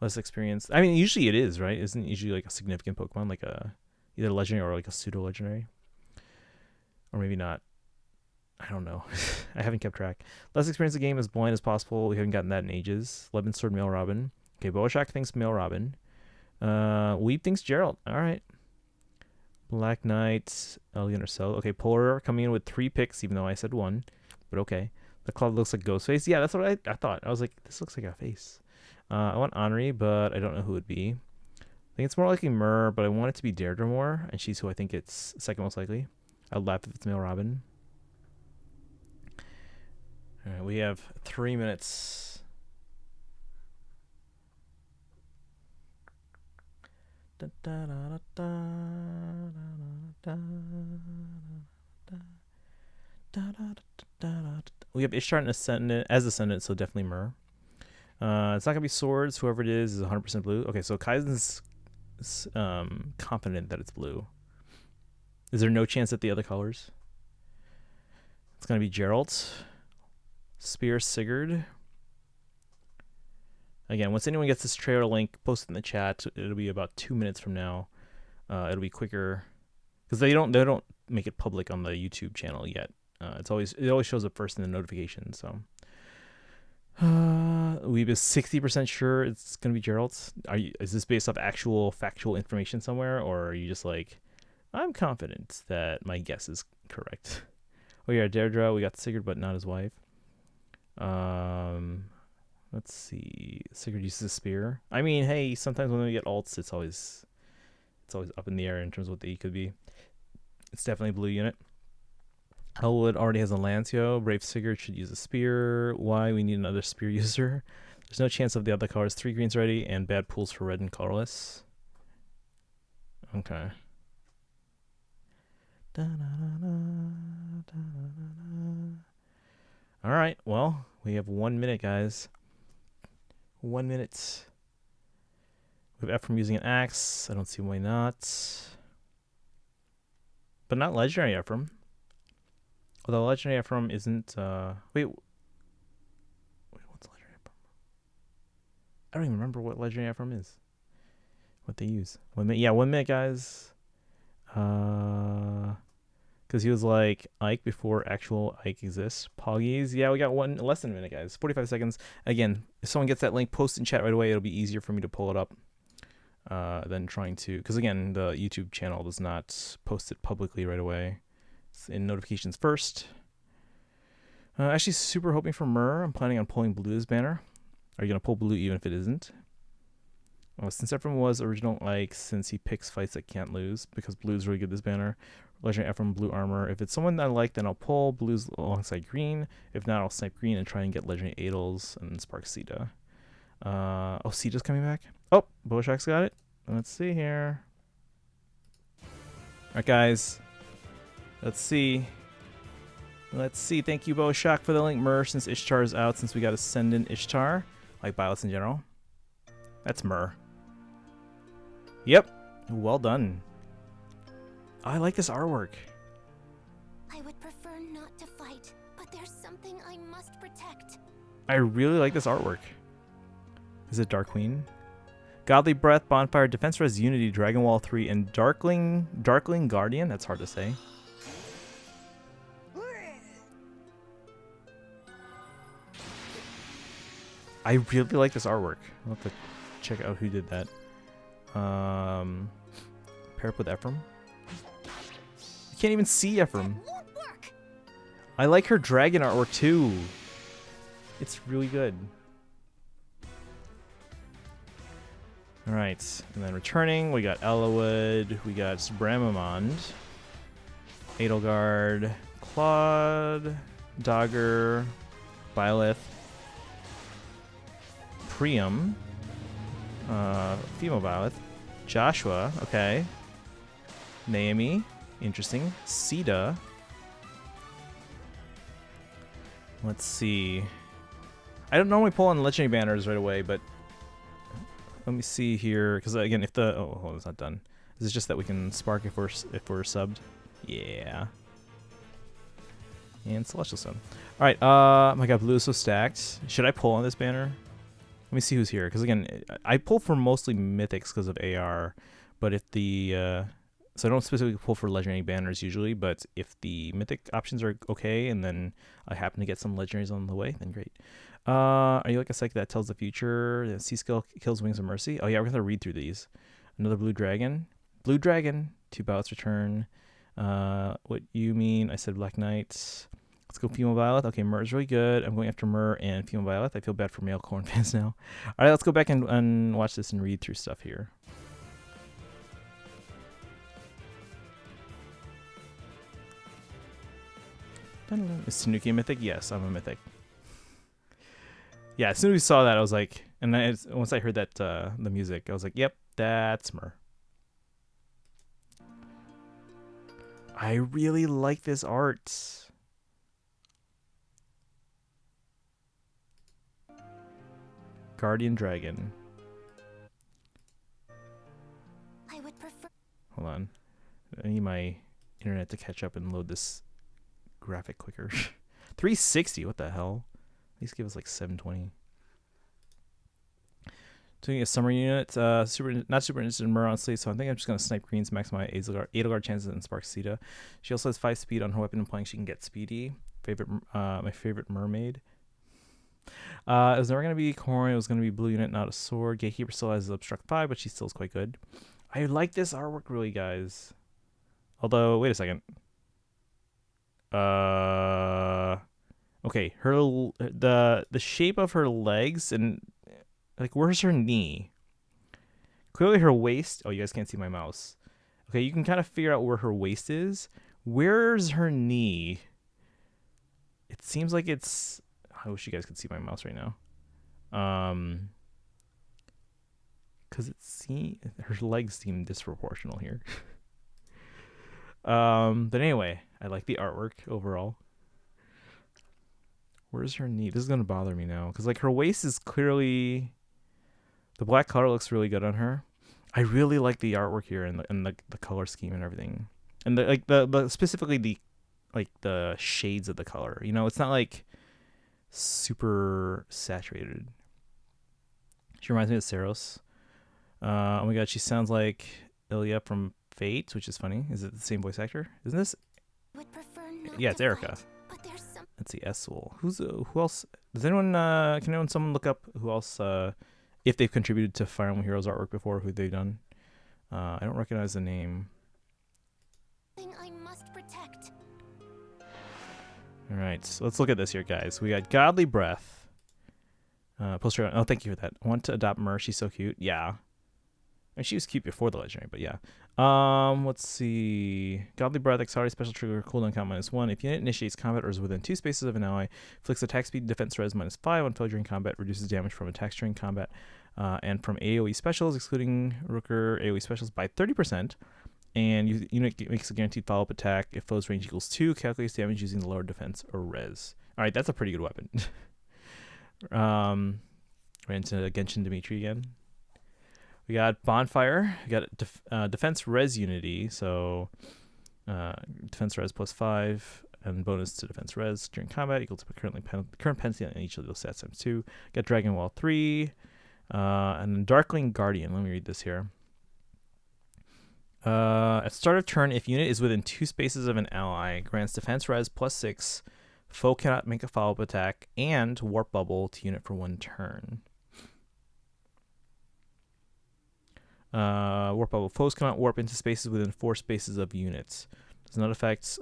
A: Less experienced. I mean, usually it is, right? Isn't it usually like a significant Pokemon, like a either legendary or like a pseudo legendary, or maybe not. I don't know. I haven't kept track. Less experienced the game as blind as possible. We haven't gotten that in ages. Lemon Sword, Male Robin. Okay, Boashock thinks Male Robin. Weeb thinks Gerald. All right. Black Knight, Elegant or So. Okay, Polar coming in with 3 picks, even though I said 1. But okay. The cloud looks like Ghostface. Yeah, that's what I thought. I was like, this looks like a face. I want Henri, but I don't know who it would be. I think it's more likely Myrrh, but I want it to be Deirdre more, and she's who I think it's second most likely. I'd laugh if it's Male Robin. All right, we have 3 minutes. We have Ishtar as Ascendant, so definitely Myrrh. It's not gonna be swords. Whoever it is 100% blue. Okay, so Kaizen's confident that it's blue. Is there no chance at the other colors? It's gonna be Geralt, Spear, Sigurd. Again, once anyone gets this trailer link, post it in the chat. It'll be about 2 minutes from now. It'll be quicker because they don't make it public on the YouTube channel yet. It always shows up first in the notifications. So. Weeb is 60% sure it's gonna be Gerald's. Is this based off actual factual information somewhere, or are you just like, I'm confident that my guess is correct? Oh yeah, Deirdre, we got Sigurd, but not his wife. Let's see. Sigurd uses a spear. I mean, hey, sometimes when we get alts, it's always up in the air in terms of what the E could be. It's definitely a blue unit. Hellwood already has a Lancio. Brave Sigurd should use a spear. Why? We need another spear user. There's no chance of the other colors. 3 greens ready and bad pools for red and colorless. Okay. Alright, well, we have 1 minute, guys. 1 minute. We have Ephraim using an axe. I don't see why not. But not legendary Ephraim. Although legendary Ephraim isn't wait, what's legendary Ephraim? I don't even remember what legendary Ephraim is. What they use. 1 minute, yeah, 1 minute, guys. Because he was like Ike before actual Ike exists. Poggies, yeah, we got less than a minute, guys. 45 seconds. Again, if someone gets that link, post in chat right away. It'll be easier for me to pull it up than trying to, because again, the YouTube channel does not post it publicly right away. In notifications first. Actually, super hoping for Myrrh. I'm planning on pulling blue as banner. Are you gonna pull blue even if it isn't? Since Ephraim was original Ike, since he picks fights that can't lose, because blue's really good this banner. Legendary Ephraim, blue armor. If it's someone that I like, then I'll pull blues alongside green. If not, I'll snipe green and try and get legendary Adels and spark Sita. Oh, Sita's coming back. Oh, Boshak's got it. Let's see here. Alright, guys. Let's see. Thank you, Boshak, for the link. Myrrh, since Ishtar is out, since we got Ascendant Ishtar. Like Biots in general. That's Myrrh. Yep. Well done. Oh, I like this artwork.
C: I would prefer not to fight, but there's something I must protect.
A: I really like this artwork. Is it Dark Queen? Godly Breath, Bonfire, Defense Res, Unity, Dragon Wall 3, and Darkling Guardian? That's hard to say. I really like this artwork. I'll have to check out who did that. Pair up with Ephraim. You can't even see Ephraim.
C: Won't work.
A: I like her dragon artwork too. It's really good. Alright, and then returning, we got Ellawood, we got Bramamond, Edelgard, Claude, Dogger, Byleth, Priam, female Byleth, Joshua, okay, Naomi, interesting, Sita, let's see, I don't normally pull on legendary banners right away, but let me see here, because again, if the hold on, it's not done. This is just that we can spark if we're subbed. Yeah. And Celestial Stone. All right. My God, blue is so stacked. Should I pull on this banner? Let me see who's here, because again, I pull for mostly mythics because of AR, but if the so I don't specifically pull for legendary banners usually, but if the mythic options are okay, and then I happen to get some legendaries on the way, then great. Are you like a psychic that tells the future? The sea skill kills Wings of Mercy. Oh yeah, we're gonna read through these. Another blue dragon. Blue dragon. 2 ballots return. What you mean? I said Black Knight. Let's go female Violet. Okay, Myr is really good. I'm going after Myr and female Violet. I feel bad for male corn fans now. All right, let's go back and watch this and read through stuff here. Is Tanuki a mythic? Yes, I'm a mythic. Yeah, as soon as we saw that, I was like, and once I heard that the music, I was like, yep, that's Myr. I really like this art. Guardian Dragon.
C: I would prefer.
A: Hold on. I need my internet to catch up and load this graphic quicker. 360, what the hell? At least give us like 720. Doing a summer unit, not super interested in Myr, honestly, so I think I'm just going to snipe greens, maximize Edelgard chances, and spark Sita. She also has 5 speed on her weapon, implying she can get speedy. My favorite mermaid. It was never going to be Corn, it was going to be blue unit, not a sword. Gatekeeper still has obstruct 5, but she still is quite good. I like this artwork really, guys. Although, wait a second. Okay, the shape of her legs and like, where's her knee? Clearly her waist. Oh, you guys can't see my mouse. Okay, you can kind of figure out where her waist is. Where's her knee? It seems like it's. I wish you guys could see my mouse right now. Because her legs seem disproportional here. But anyway, I like the artwork overall. Where's her knee? This is gonna bother me now, because like her waist is clearly. The black color looks really good on her. I really like the artwork here and the color scheme and everything, and the specifically the shades of the color. You know, it's not like super saturated. She reminds me of Saros. Oh my God, she sounds like Ilya from Fate, which is funny. Is it the same voice actor? Isn't this? Yeah, it's Erica. Let's see, Eswell. Who else? Does anyone? Can someone look up who else? If they've contributed to Fire Emblem Heroes artwork before, who they've done. I don't recognize the name.
C: I must protect.
A: All right, so let's look at this here, guys. We got Godly Breath. Poster. Oh, thank you for that. I want to adopt Myr. She's so cute. Yeah. I mean, she was cute before the legendary, but yeah. Let's see. Godly Breath, accelerated special trigger, cooldown count -1. If unit initiates combat or is within 2 spaces of an ally, inflicts attack speed, defense res -5 on failure during combat, reduces damage from attacks during combat, and from AoE specials, excluding Rooker AoE specials, by 30%. And unit makes a guaranteed follow-up attack if foe's range equals 2, calculates damage using the lower defense or res. All right, that's a pretty good weapon. Ran into Genshin Dimitri again. We got Bonfire. We got defense res unity, so defense res +5 and bonus to defense res during combat equal to current penalty on each of those stats times 2. Got Dragon Wall 3, and then Darkling Guardian. Let me read this here. At start of turn, if unit is within 2 spaces of an ally, grants defense res +6 Foe cannot make a follow-up attack, and Warp Bubble to unit for 1 turn. Warp Bubble. Foes cannot warp into spaces within 4 spaces of units. Does not affect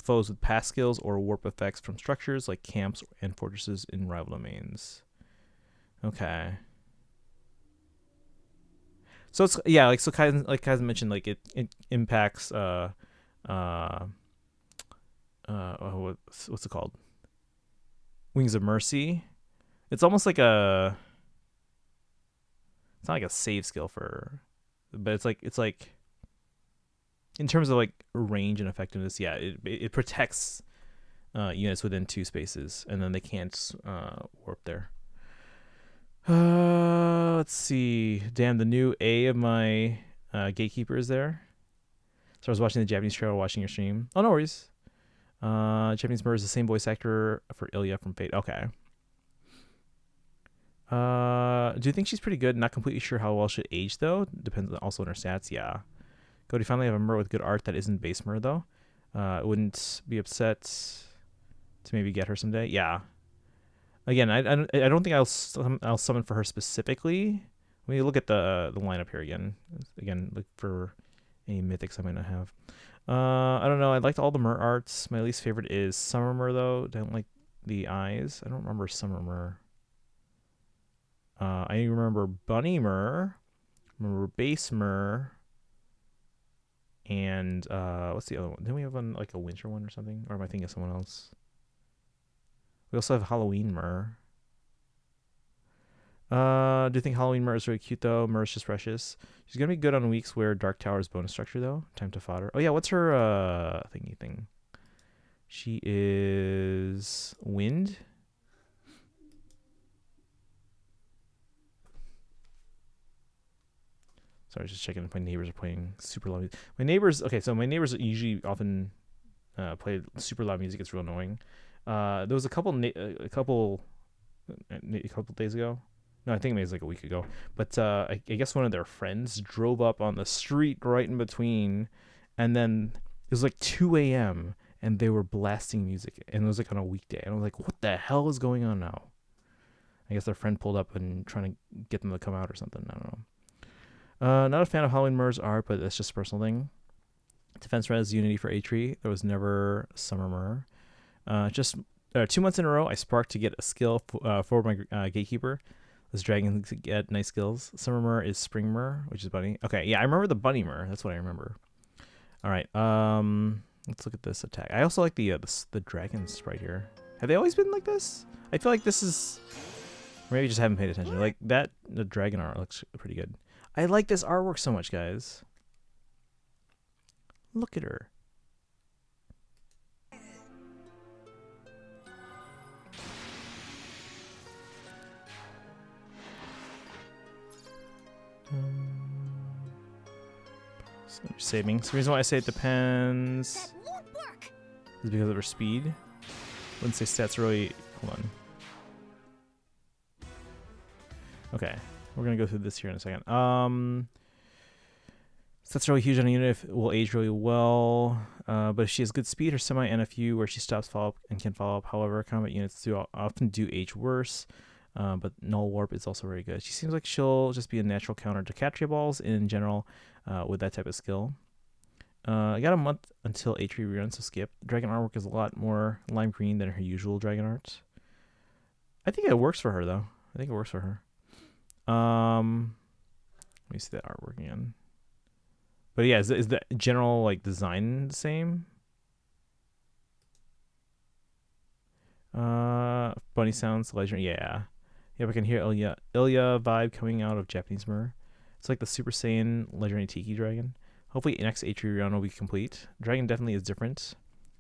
A: foes with pass skills or warp effects from structures like camps and fortresses in rival domains. Okay. So it's like Kaizen mentioned, like it impacts what's it called? Wings of Mercy. It's almost like it's not like a save skill but it's like in terms of like range and effectiveness, yeah, it protects units within 2 spaces, and then they can't warp there. Let's see. Damn, the new A of my gatekeeper is there. So I was watching the Japanese trailer, watching your stream. Oh, no worries. Japanese Mur is the same voice actor for Ilya from Fate. Okay. Do you think she's pretty good? Not completely sure how well she'd age though. Depends also on her stats. Yeah. Go, do you finally have a Mur with good art that isn't base Mur though? Wouldn't be upset to maybe get her someday. Yeah. Again, I don't think I'll summon for her specifically. Let me look at the lineup here again. Again, look for any mythics I might not have. I don't know. I liked all the Mur arts. My least favorite is Summer Mur though. Don't like the eyes. I don't remember Summer Mur. I remember Bunny Mur. Remember Base Mur. And what's the other one? Didn't we have one like a winter one or something? Or am I thinking of someone else? We also have Halloween Mur. Do you think Halloween Mur is really cute though? Mur is just precious. She's gonna be good on weeks where Dark Tower's bonus structure though. Time to fodder. Oh yeah, what's her thingy thing? She is wind. Sorry, just checking if my neighbors are playing super loud music. My neighbors usually often play super loud music. It's real annoying. There was a couple days ago. No, I think maybe it was like a week ago. But I guess one of their friends drove up on the street right in between, and then it was like 2 a.m. and they were blasting music, and it was like on a weekday. And I was like, what the hell is going on now? I guess their friend pulled up and trying to get them to come out or something. I don't know. Not a fan of Halloween Mur's art, but that's just a personal thing. Defense Res Unity for A-Tree. There was never Summer Mur. Just 2 months in a row, I sparked to get a skill for my Gatekeeper. This dragon to get nice skills. Summer Mur is Spring Mur, which is Bunny. Okay, yeah, I remember the Bunny Mur. That's what I remember. All right, let's look at this attack. I also like the dragon sprite here. Have they always been like this? I feel like this is... Maybe I just haven't paid attention. Like that, the dragon art looks pretty good. I like this artwork so much, guys. Look at her. Saving. So the reason why I say it depends
C: That won't work.
A: is because of her speed. Wouldn't say stats really. Hold on. Okay, we're gonna go through this here in a second. Stats really huge on a unit. If it will age really well. But if she has good speed, her semi NFU where she stops follow up and can follow up. However, combat units often do age worse. But Null Warp is also very good. She seems like she'll just be a natural counter to Catria Balls in general with that type of skill. I got a month until A-Tree rerun, so skip. Dragon artwork is a lot more lime green than her usual dragon art. I think it works for her, though. I think it works for her. Let me see that artwork again. But yeah, is the general like design the same? Bunny sounds legend. Yeah. Yeah, we can hear Ilya vibe coming out of Japanese Mur. It's like the Super Saiyan Legendary Tiki Dragon. Hopefully next A-Tree run will be complete. Dragon definitely is different.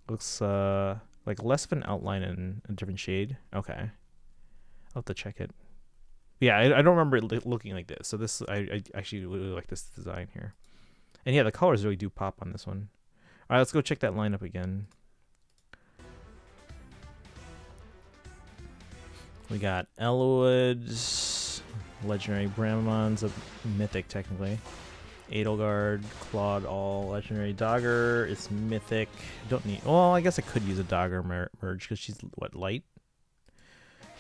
A: Looks like less of an outline and a different shade. Okay. I'll have to check it. Yeah, I don't remember it looking like this. So this I actually really like this design here. And yeah, the colors really do pop on this one. All right, let's go check that lineup again. We got Elwood, Legendary Brahmon's a mythic technically. Edelgard, Claude, all legendary. Dagger is mythic. Don't need. Well, I guess I could use a Dagger merge because she's what, light.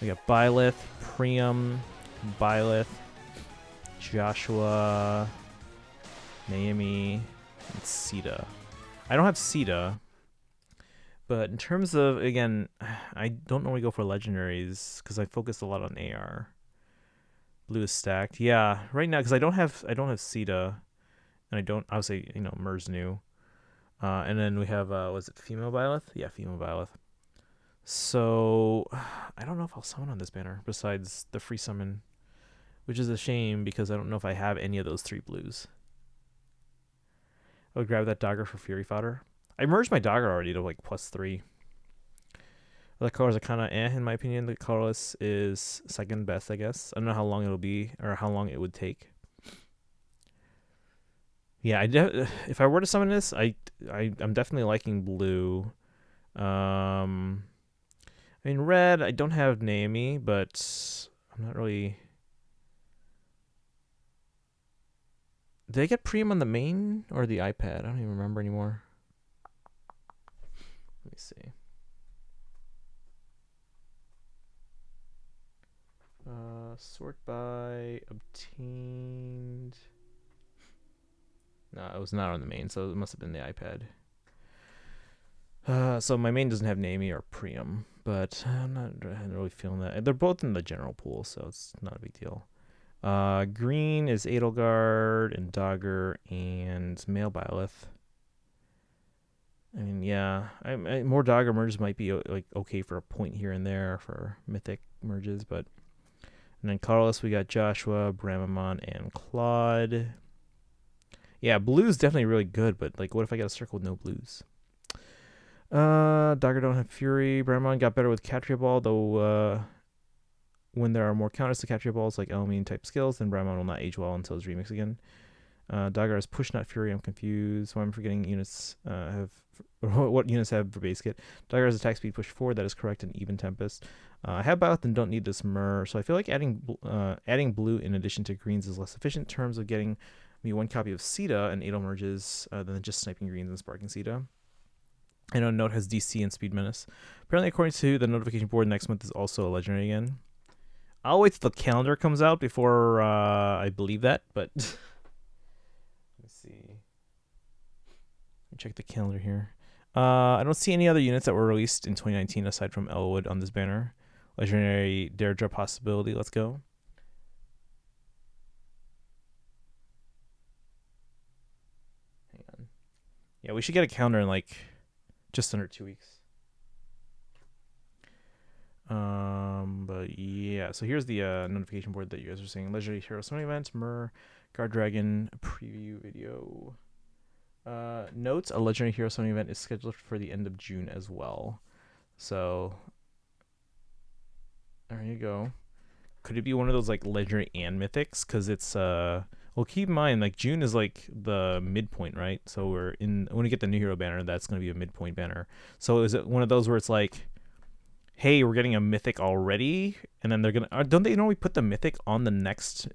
A: We got Byleth, Priam, Byleth, Joshua, Naomi, and Sita. I don't have Sita, but in terms of, again, I don't normally go for legendaries because I focus a lot on AR. Blue is stacked. Yeah, right now because I don't have Sita, and I don't obviously Mer's new. And then we have was it female Byleth? Yeah, female Byleth. So I don't know if I'll summon on this banner besides the free summon, which is a shame because I don't know if I have any of those 3 blues. I would grab that Dagger for Fury Fodder. I merged my Dagger already to like +3. The colors are kind of in my opinion. The colorless is second best, I guess. I don't know how long it'll be or how long it would take. Yeah, if I were to summon this, I'm definitely liking blue. I mean, red, I don't have Naomi, but I'm not really... Did I get Priam on the main or the iPad? I don't even remember anymore. Let me see. Sort by obtained... No, it was not on the main, so it must have been the iPad. So my main doesn't have Naomi or Priam, but I'm not really feeling that. They're both in the general pool, so it's not a big deal. Green is Edelgard and Dagger and male Byleth. I mean, yeah, more Dagger merges might be like okay for a point here and there for mythic merges, but and then colorless we got Joshua, Bramamon, and Claude. Yeah, blue's definitely really good, but like, what if I got a circle with no blues? Dagger don't have Fury. Bramamon got better with Catria Ball, though. When there are more counters to Catria Balls, like Elmine type skills, then Bramamon will not age well until his remix again. Dagger has Push Not Fury. I'm confused. Why I'm forgetting units what units have for base kit. Dagger has attack speed push 4. That is correct in Even Tempest. I have Byleth and don't need this Mer, so I feel like adding blue in addition to greens is less efficient in terms of getting me 1 copy of Sita and Adel merges than just sniping greens and sparking Sita. I know Note has DC and Speed Menace. Apparently, according to the notification board, next month is also a legendary again. I'll wait till the calendar comes out before I believe that, but let me see. Let me check the calendar here. I don't see any other units that were released in 2019 aside from Elwood on this banner. Legendary Daredra possibility. Let's go. Hang on. Yeah, we should get a calendar in like just under 2 weeks. But yeah, so here's the notification board that you guys are seeing. Legendary Hero Summoning Event, Mer, Guard Dragon preview video. Notes: a Legendary Hero Summoning Event is scheduled for the end of June as well. So there you go. Could it be one of those like legendary and mythics? Because it's well, keep in mind like June is like the midpoint, right? So when we get the new hero banner, that's going to be a midpoint banner. So is it one of those where it's like, hey, we're getting a mythic already, and then they're gonna don't they normally put the mythic on the next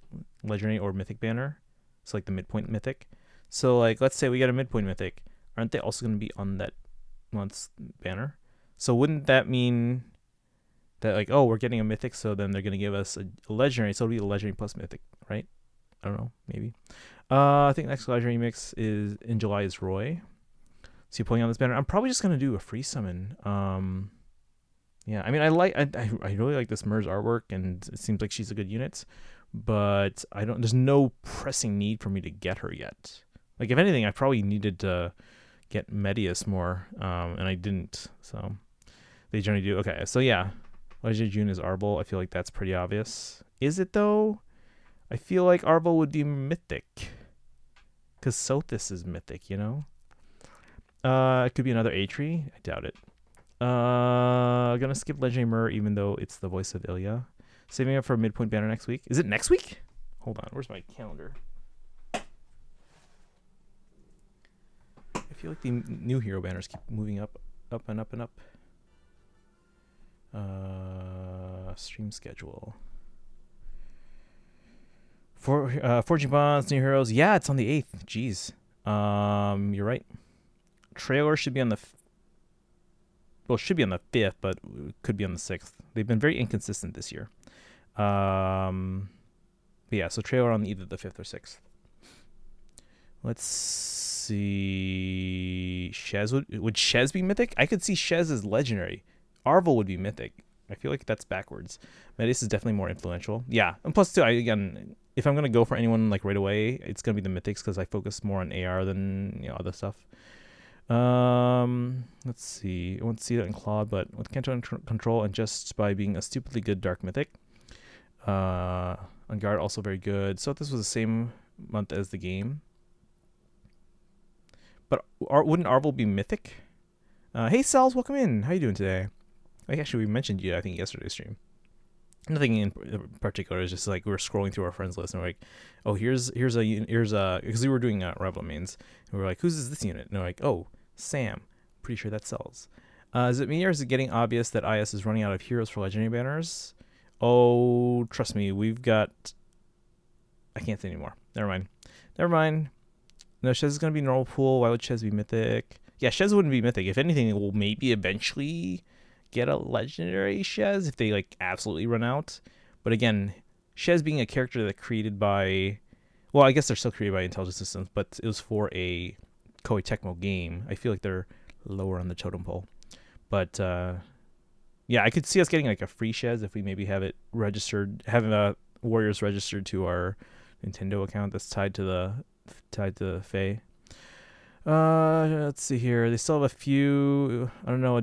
A: legendary or mythic banner? So like the midpoint mythic. So like let's say we get a midpoint mythic, aren't they also gonna be on that month's banner? So wouldn't that mean that like, oh, we're getting a mythic, so then they're gonna give us a legendary, so it'll be a legendary plus mythic, right? I don't know, maybe. I think next legendary mix is in July is Roy. So you're pulling on this banner. I'm probably just gonna do a free summon. Yeah, I mean, I really like this Mer's artwork, and it seems like she's a good unit, but there's no pressing need for me to get her yet. Like, if anything, I probably needed to get Medius more, and I didn't, so they generally do. Okay, so yeah, Legendary June is Arbol. I feel like that's pretty obvious. Is it, though? I feel like Arbol would be mythic, because Sothis is mythic, you know? It could be another A-Tree. I doubt it. Gonna skip Legendary Mer even though it's the voice of Ilya. Saving up for a midpoint banner next week. Is it next week? Hold on, where's my calendar? I feel like the new hero banners keep moving up and up and up. Stream schedule. Forging Bonds, New Heroes. Yeah, it's on the 8th. Jeez. You're right. Trailer should be on the well, should be on the 5th, but could be on the 6th. They've been very inconsistent this year. But yeah, so trailer on either the 5th or 6th. Let's see. Shez would Shez be mythic? I could see Shez as legendary. Arvel would be mythic. I feel like that's backwards. Metis is definitely more influential. Yeah, and plus too, again, if I'm gonna go for anyone like right away, it's gonna be the mythics because I focus more on AR than other stuff. Let's see. I won't see that in Claude, but with Kanto control and just by being a stupidly good dark mythic. On guard also very good. So this was the same month as the game. But wouldn't Arvel be mythic? Hey Cells, welcome in. How you doing today? Actually, we mentioned you, I think, yesterday's stream. Nothing in particular. It's just like we were scrolling through our friends list and we're like, oh, here's a because we were doing rival mains and we were like, who's this unit? And they're like, oh, Sam. Pretty sure that Cells. Is it me or is it getting obvious that IS is running out of heroes for legendary banners? Oh, trust me, we've got. I can't say anymore. Never mind. No, Shez is gonna be normal pool. Why would Shez be mythic? Yeah, Shez wouldn't be mythic. If anything, it will maybe eventually get a legendary Shez if they like absolutely run out. But again, Shez being a character that created by, well, I guess they're still created by Intelligent Systems, but it was for a Koei Tecmo game. I feel like they're lower on the totem pole. But yeah, I could see us getting like a free Shez if we maybe have it registered, having Warriors registered to our Nintendo account that's tied to the Fae. Let's see here. They still have a few. I don't know.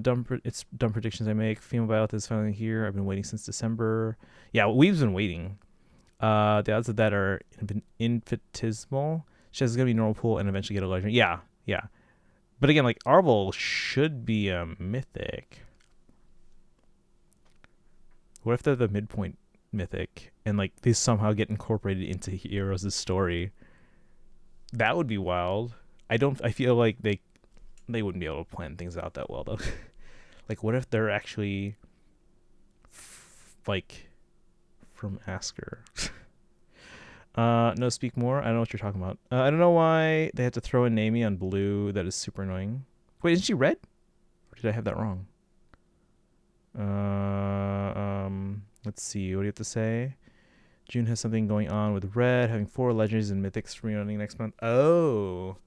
A: It's dumb predictions I make. Female Violet is finally here. I've been waiting since December. Yeah, we've been waiting. The odds of that are infinitesimal. She has gonna be normal pool and eventually get a legend. Yeah. But again, like Arvel should be a mythic. What if they're the midpoint mythic and like they somehow get incorporated into Heroes' story? That would be wild. I feel like they wouldn't be able to plan things out that well though. Like what if they're actually like from Asker? No, speak more. I don't know what you're talking about. I don't know why they had to throw in Nami on blue. That is super annoying. Wait, isn't she red? Or did I have that wrong? Let's see. What do you have to say? June has something going on with red, having 4 legendaries and mythics running next month. Oh,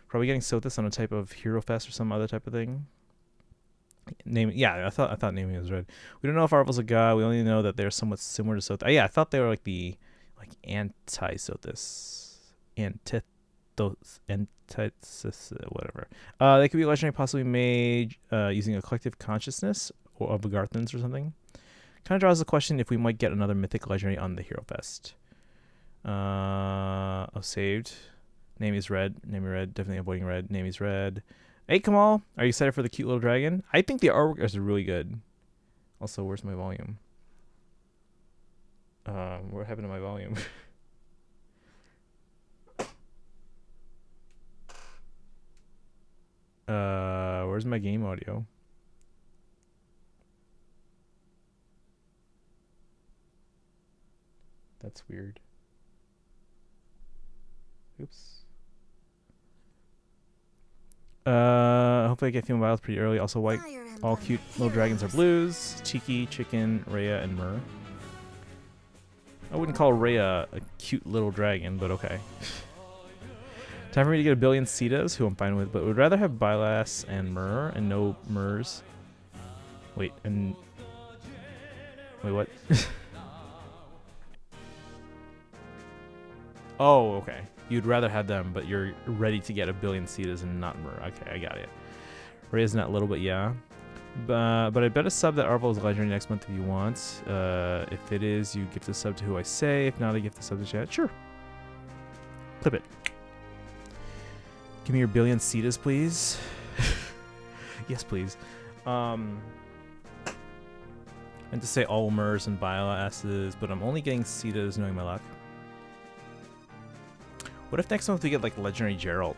A: probably getting Sothis on a type of Hero Fest or some other type of thing. Yeah, I thought Nami was red. We don't know if Arvel's a god. We only know that they're somewhat similar to Sothis. Yeah, I thought they were like the anti-Sothis, antithesis, whatever. They could be legendary, possibly made using a collective consciousness or of Garthans or something. Kind of draws the question if we might get another mythic legendary on the Hero Fest. Saved. Nami's red. Nami red. Definitely avoiding red. Nami's red. Hey, Kamal. Are you excited for the cute little dragon? I think the artwork is really good. Also, where's my volume? What happened to my volume? Where's my game audio? That's weird. Oops. Hopefully I get Female Violets pretty early. Also white. All cute little dragons are blues. Cheeky, Chicken, Rhea, and Myrrh. I wouldn't call Rhea a cute little dragon, but okay. Time for me to get a billion Cetas, who I'm fine with, but would rather have Bylass and Myrrh and no Myrrhs. Wait, what? Oh, okay. You'd rather have them, but you're ready to get a billion Cetas and not Myrrh. Okay, I got it. Rhea's not little, but yeah. But I bet a sub that Arvel is legendary next month if you want. If it is, you gift the sub to who I say. If not, I gift the sub to chat. Sure. Clip it. Give me your billion Cetas, please. Yes, please. And to say all Myrrhs and Bioasses, but I'm only getting Cetas knowing my luck. What if next month we get like legendary Geralt?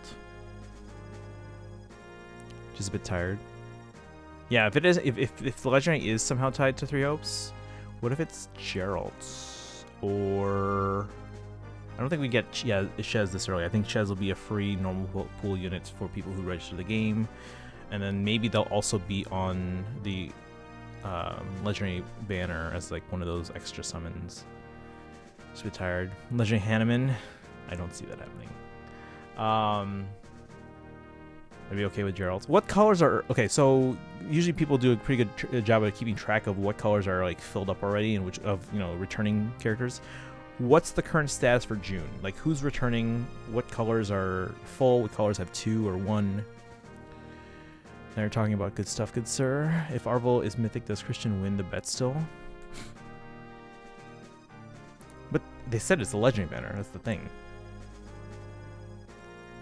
A: Just a bit tired. Yeah, if it is, if the legendary is somehow tied to 3 Hopes, what if it's Geralt? Or I don't think we get Shez this early. I think Shez will be a free normal pool unit for people who register the game, and then maybe they'll also be on the legendary banner as like one of those extra summons. Just be tired. Legendary Hanneman, I don't see that happening. I'd be okay with Gerald. What colors are okay? So usually people do a pretty good job of keeping track of what colors are like filled up already and which of returning characters. What's the current status for June? Like who's returning? What colors are full? What colors have 2 or 1? They're talking about good stuff, good sir. If Arvel is mythic, does Christian win the bet still? But they said it's a legendary banner. That's the thing.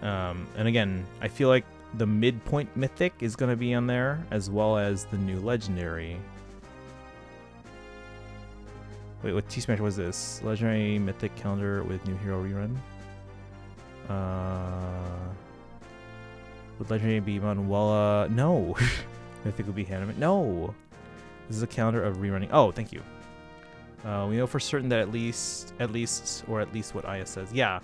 A: And again, I feel like the midpoint mythic is going to be on there, as well as the new legendary. Wait, what T-Smash was this? Legendary mythic calendar with new hero rerun. Would legendary be Manuela? No. Mythic would be Hanneman. No. This is a calendar of rerunning. Oh, thank you. We know for certain that at least what Aya says. Yeah.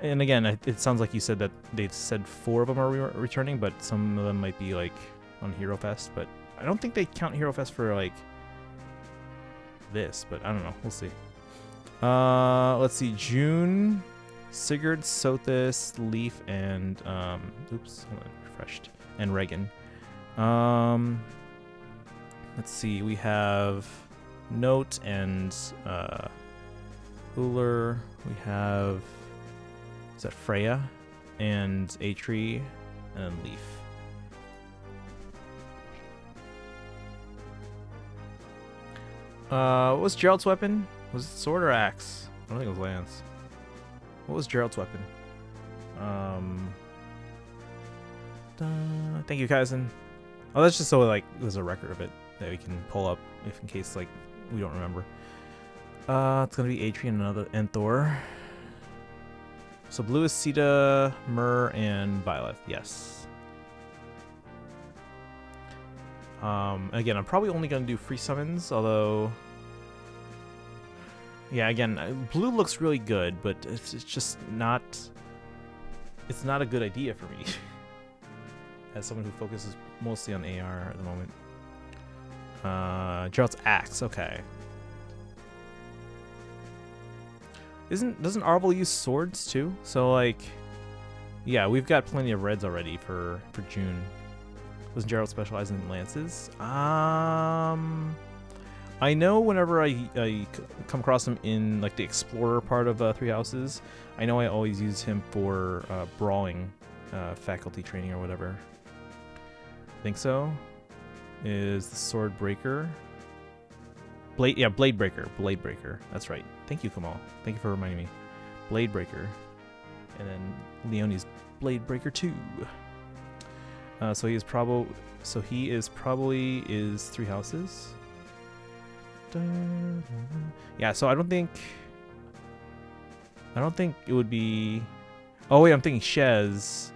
A: And again, it sounds like you said that they said 4 of them are returning, but some of them might be like on Hero Fest. But I don't think they count Hero Fest for like this. But I don't know. We'll see. Let's see. June, Sigurd, Sothis, Leaf, and oops, hold on, refreshed, and Reagan. Let's see. We have Note and Uller. We have. Is that Freya and Atri and then Leaf? What was Gerald's weapon? Was it sword or axe? I don't think it was lance. What was Gerald's weapon? Thank you, Kaizen. Oh, that's just so like there's a record of it that we can pull up if in case like we don't remember. It's gonna be Atri and Thor. So blue is Sita, Myrrh, and Violet. Yes. Again, I'm probably only going to do free summons, although... Yeah, again, blue looks really good, but it's just not... It's not a good idea for me. As someone who focuses mostly on AR at the moment. Gerald's Axe, okay. Doesn't Arvel use swords too? So like, yeah, we've got plenty of reds already for June. Doesn't Gerald specialize in lances? I know whenever I come across him in like the explorer part of Three Houses, I know I always use him for brawling, faculty training or whatever. I think so. Is the sword breaker? Blade Breaker. That's right. Thank you, Kamal. Thank you for reminding me. Blade Breaker. And then Leonie's Blade Breaker 2. So he is probably Three Houses. Yeah, so I don't think it would be. Oh wait, I'm thinking Shez.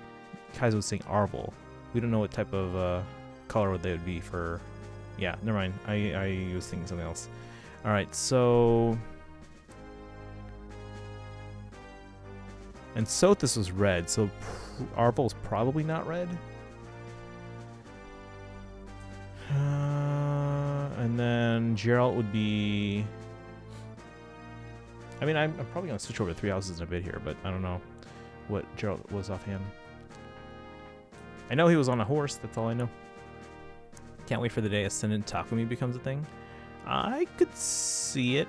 A: Kaiser was saying Arvel. We don't know what type of color they would be for. Yeah, never mind. I was thinking something else. All right, so. And Sothis was red, so Arvel's probably not red. And then Geralt would be... I mean, I'm probably going to switch over to Three Houses in a bit here, but I don't know what Geralt was offhand. I know he was on a horse, that's all I know. Can't wait for the day Ascendant Takumi becomes a thing. I could see it.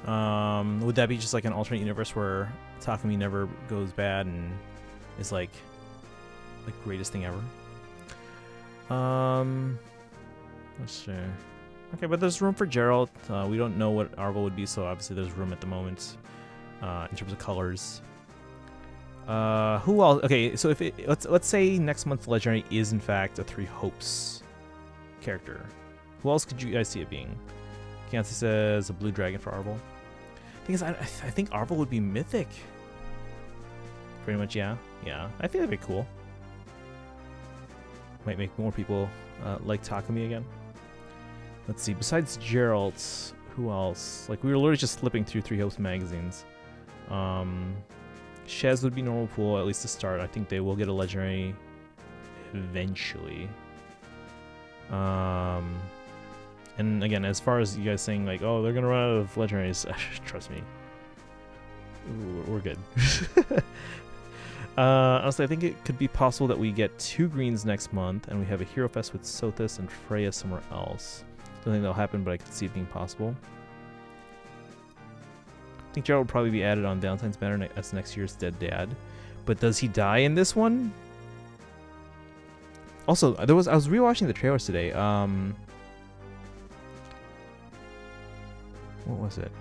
A: Would that be just like an alternate universe where Takumi never goes bad and is like the greatest thing ever? Let's see. Okay, but there's room for Geralt. We don't know what Arvel would be, so obviously there's room at the moment in terms of colors. Who else? Okay, so if let's say next month's legendary is in fact a Three Hopes character, who else could you guys see it being? Kianci says a blue dragon for Arvel. Thing is, I think Arvel would be mythic. Pretty much, yeah. I think that'd be cool. Might make more people like Takumi again. Let's see. Besides Geralt, who else? Like, we were literally just flipping through Three Hopes magazines. Shez would be normal pool, at least to start. I think they will get a legendary eventually. And again, as far as you guys saying, like, oh, they're gonna run out of legendaries, trust me. Ooh, we're good. Honestly, I think it could be possible that we get 2 greens next month, and we have a Hero Fest with Sothis and Freya somewhere else. Don't think that'll happen, but I could see it being possible. I think Gerald will probably be added on Valentine's banner as next year's dead dad. But does he die in this one? Also, I was rewatching the trailers today. What was it?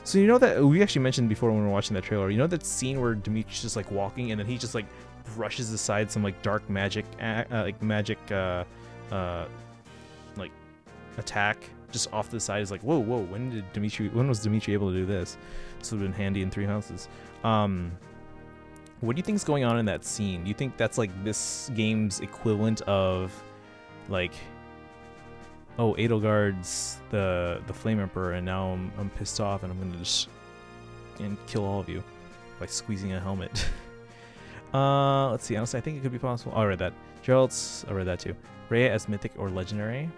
A: So you know that we actually mentioned before when we were watching that trailer. You know that scene where Dimitri's just like walking and then he just like brushes aside some like dark magic, attack just off to the side. Is like, whoa. When was Dimitri able to do this? This would have been handy in 3 houses. What do you think is going on in that scene? Do you think that's like this game's equivalent of like, oh, Edelgard's the Flame Emperor, and now I'm pissed off, and I'm gonna just kill all of you by squeezing a helmet. Let's see. Honestly, I think it could be possible. Oh, I read that. Gerald's, I read that too. Rhea as mythic or legendary.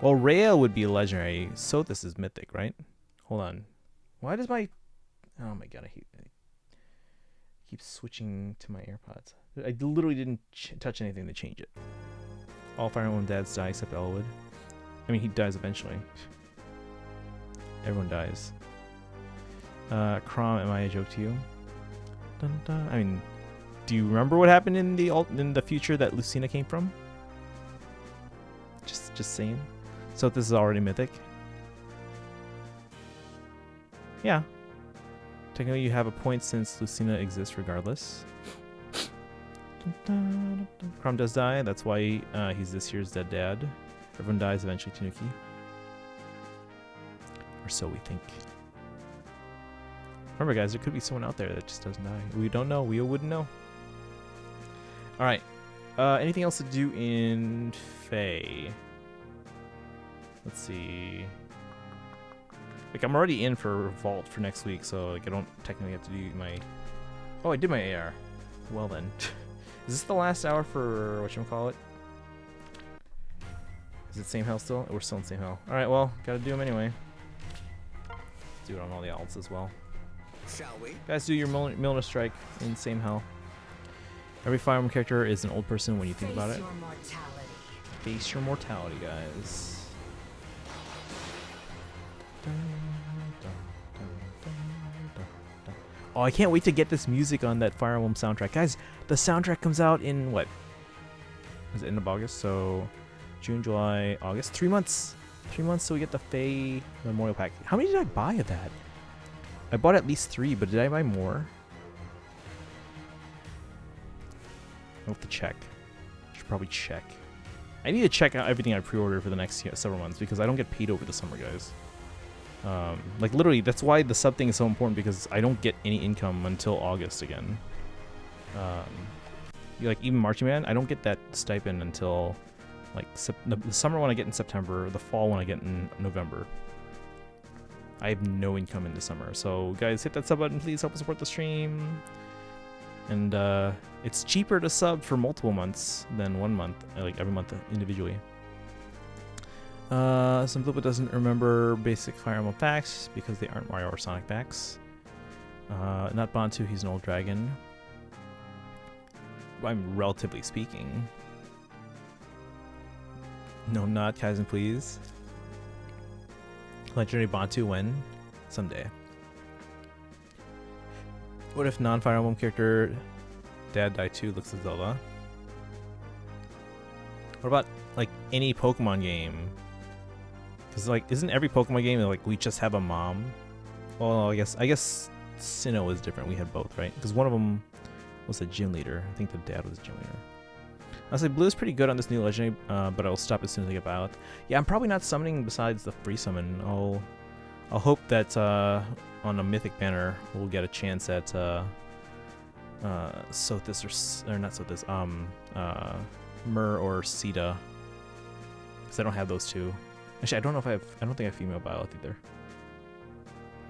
A: Well, Rhea would be legendary. So this is mythic, right? Hold on. Why does my? Oh my god, I keep switching to my AirPods. I literally didn't touch anything to change it. All Fire Emblem dads die except Elwood. I mean, he dies eventually. Everyone dies. Crom, am I a joke to you? Dun, dun. I mean, do you remember what happened in the future that Lucina came from? Just saying. So this is already mythic. Yeah. Technically, you have a point since Lucina exists regardless. Crom does die. That's why he's this year's dead dad. Everyone dies eventually, Tanuki. Or so we think. Remember, guys, there could be someone out there that just doesn't die. We don't know. We wouldn't know. Alright. Anything else to do in Fae? Let's see. Like, I'm already in for Vault for next week, so like I don't technically have to do my... Oh, I did my AR. Well then. Is this the last hour for whatchamacallit? Is it same hell still? We're still in same hell. Alright, well, gotta do them anyway. Do it on all the alts as well.
B: Shall we?
A: Guys, do your Milner Strike in same hell. Every Fire Emblem character is an old person when you think about it. Face your mortality, guys. Oh, I can't wait to get this music on that Fire Emblem soundtrack. Guys, the soundtrack comes out in what? Is it end of August? So June, July, August. 3 months. 3 months so we get the Fae Memorial Pack. How many did I buy of that? I bought at least 3, but did I buy more? I'll have to check. Should probably check. I need to check out everything I pre-ordered for the next several months because I don't get paid over the summer, guys. Like literally, that's why the sub thing is so important because I don't get any income until August again. Like even Marching Band, I don't get that stipend until like the summer one I get in September, the fall one I get in November. I have no income in the summer, so guys, hit that sub button, please help us support the stream. And it's cheaper to sub for multiple months than 1 month, like every month individually. Some Flippa doesn't remember basic Fire Emblem facts because they aren't Mario or Sonic facts. Not Bantu, he's an old dragon. I'm relatively speaking. No, not Kaizen, please. Legendary Bantu when? Someday. What if non-Fire Emblem character Dad Die 2 looks like Zelda? What about like any Pokemon game? Because like, isn't every Pokemon game like we just have a mom? Well, I guess Sinnoh is different. We had both, right? Because one of them was a gym leader. I think the dad was a gym leader. Honestly, Blue is pretty good on this new legendary, but I'll stop as soon as I get Violet. Yeah, I'm probably not summoning besides the free summon. I'll hope that on a mythic banner we'll get a chance at Sothis or not Sothis, Myrrh or Sita, because I don't have those two. Actually, I don't think I have female Violet either.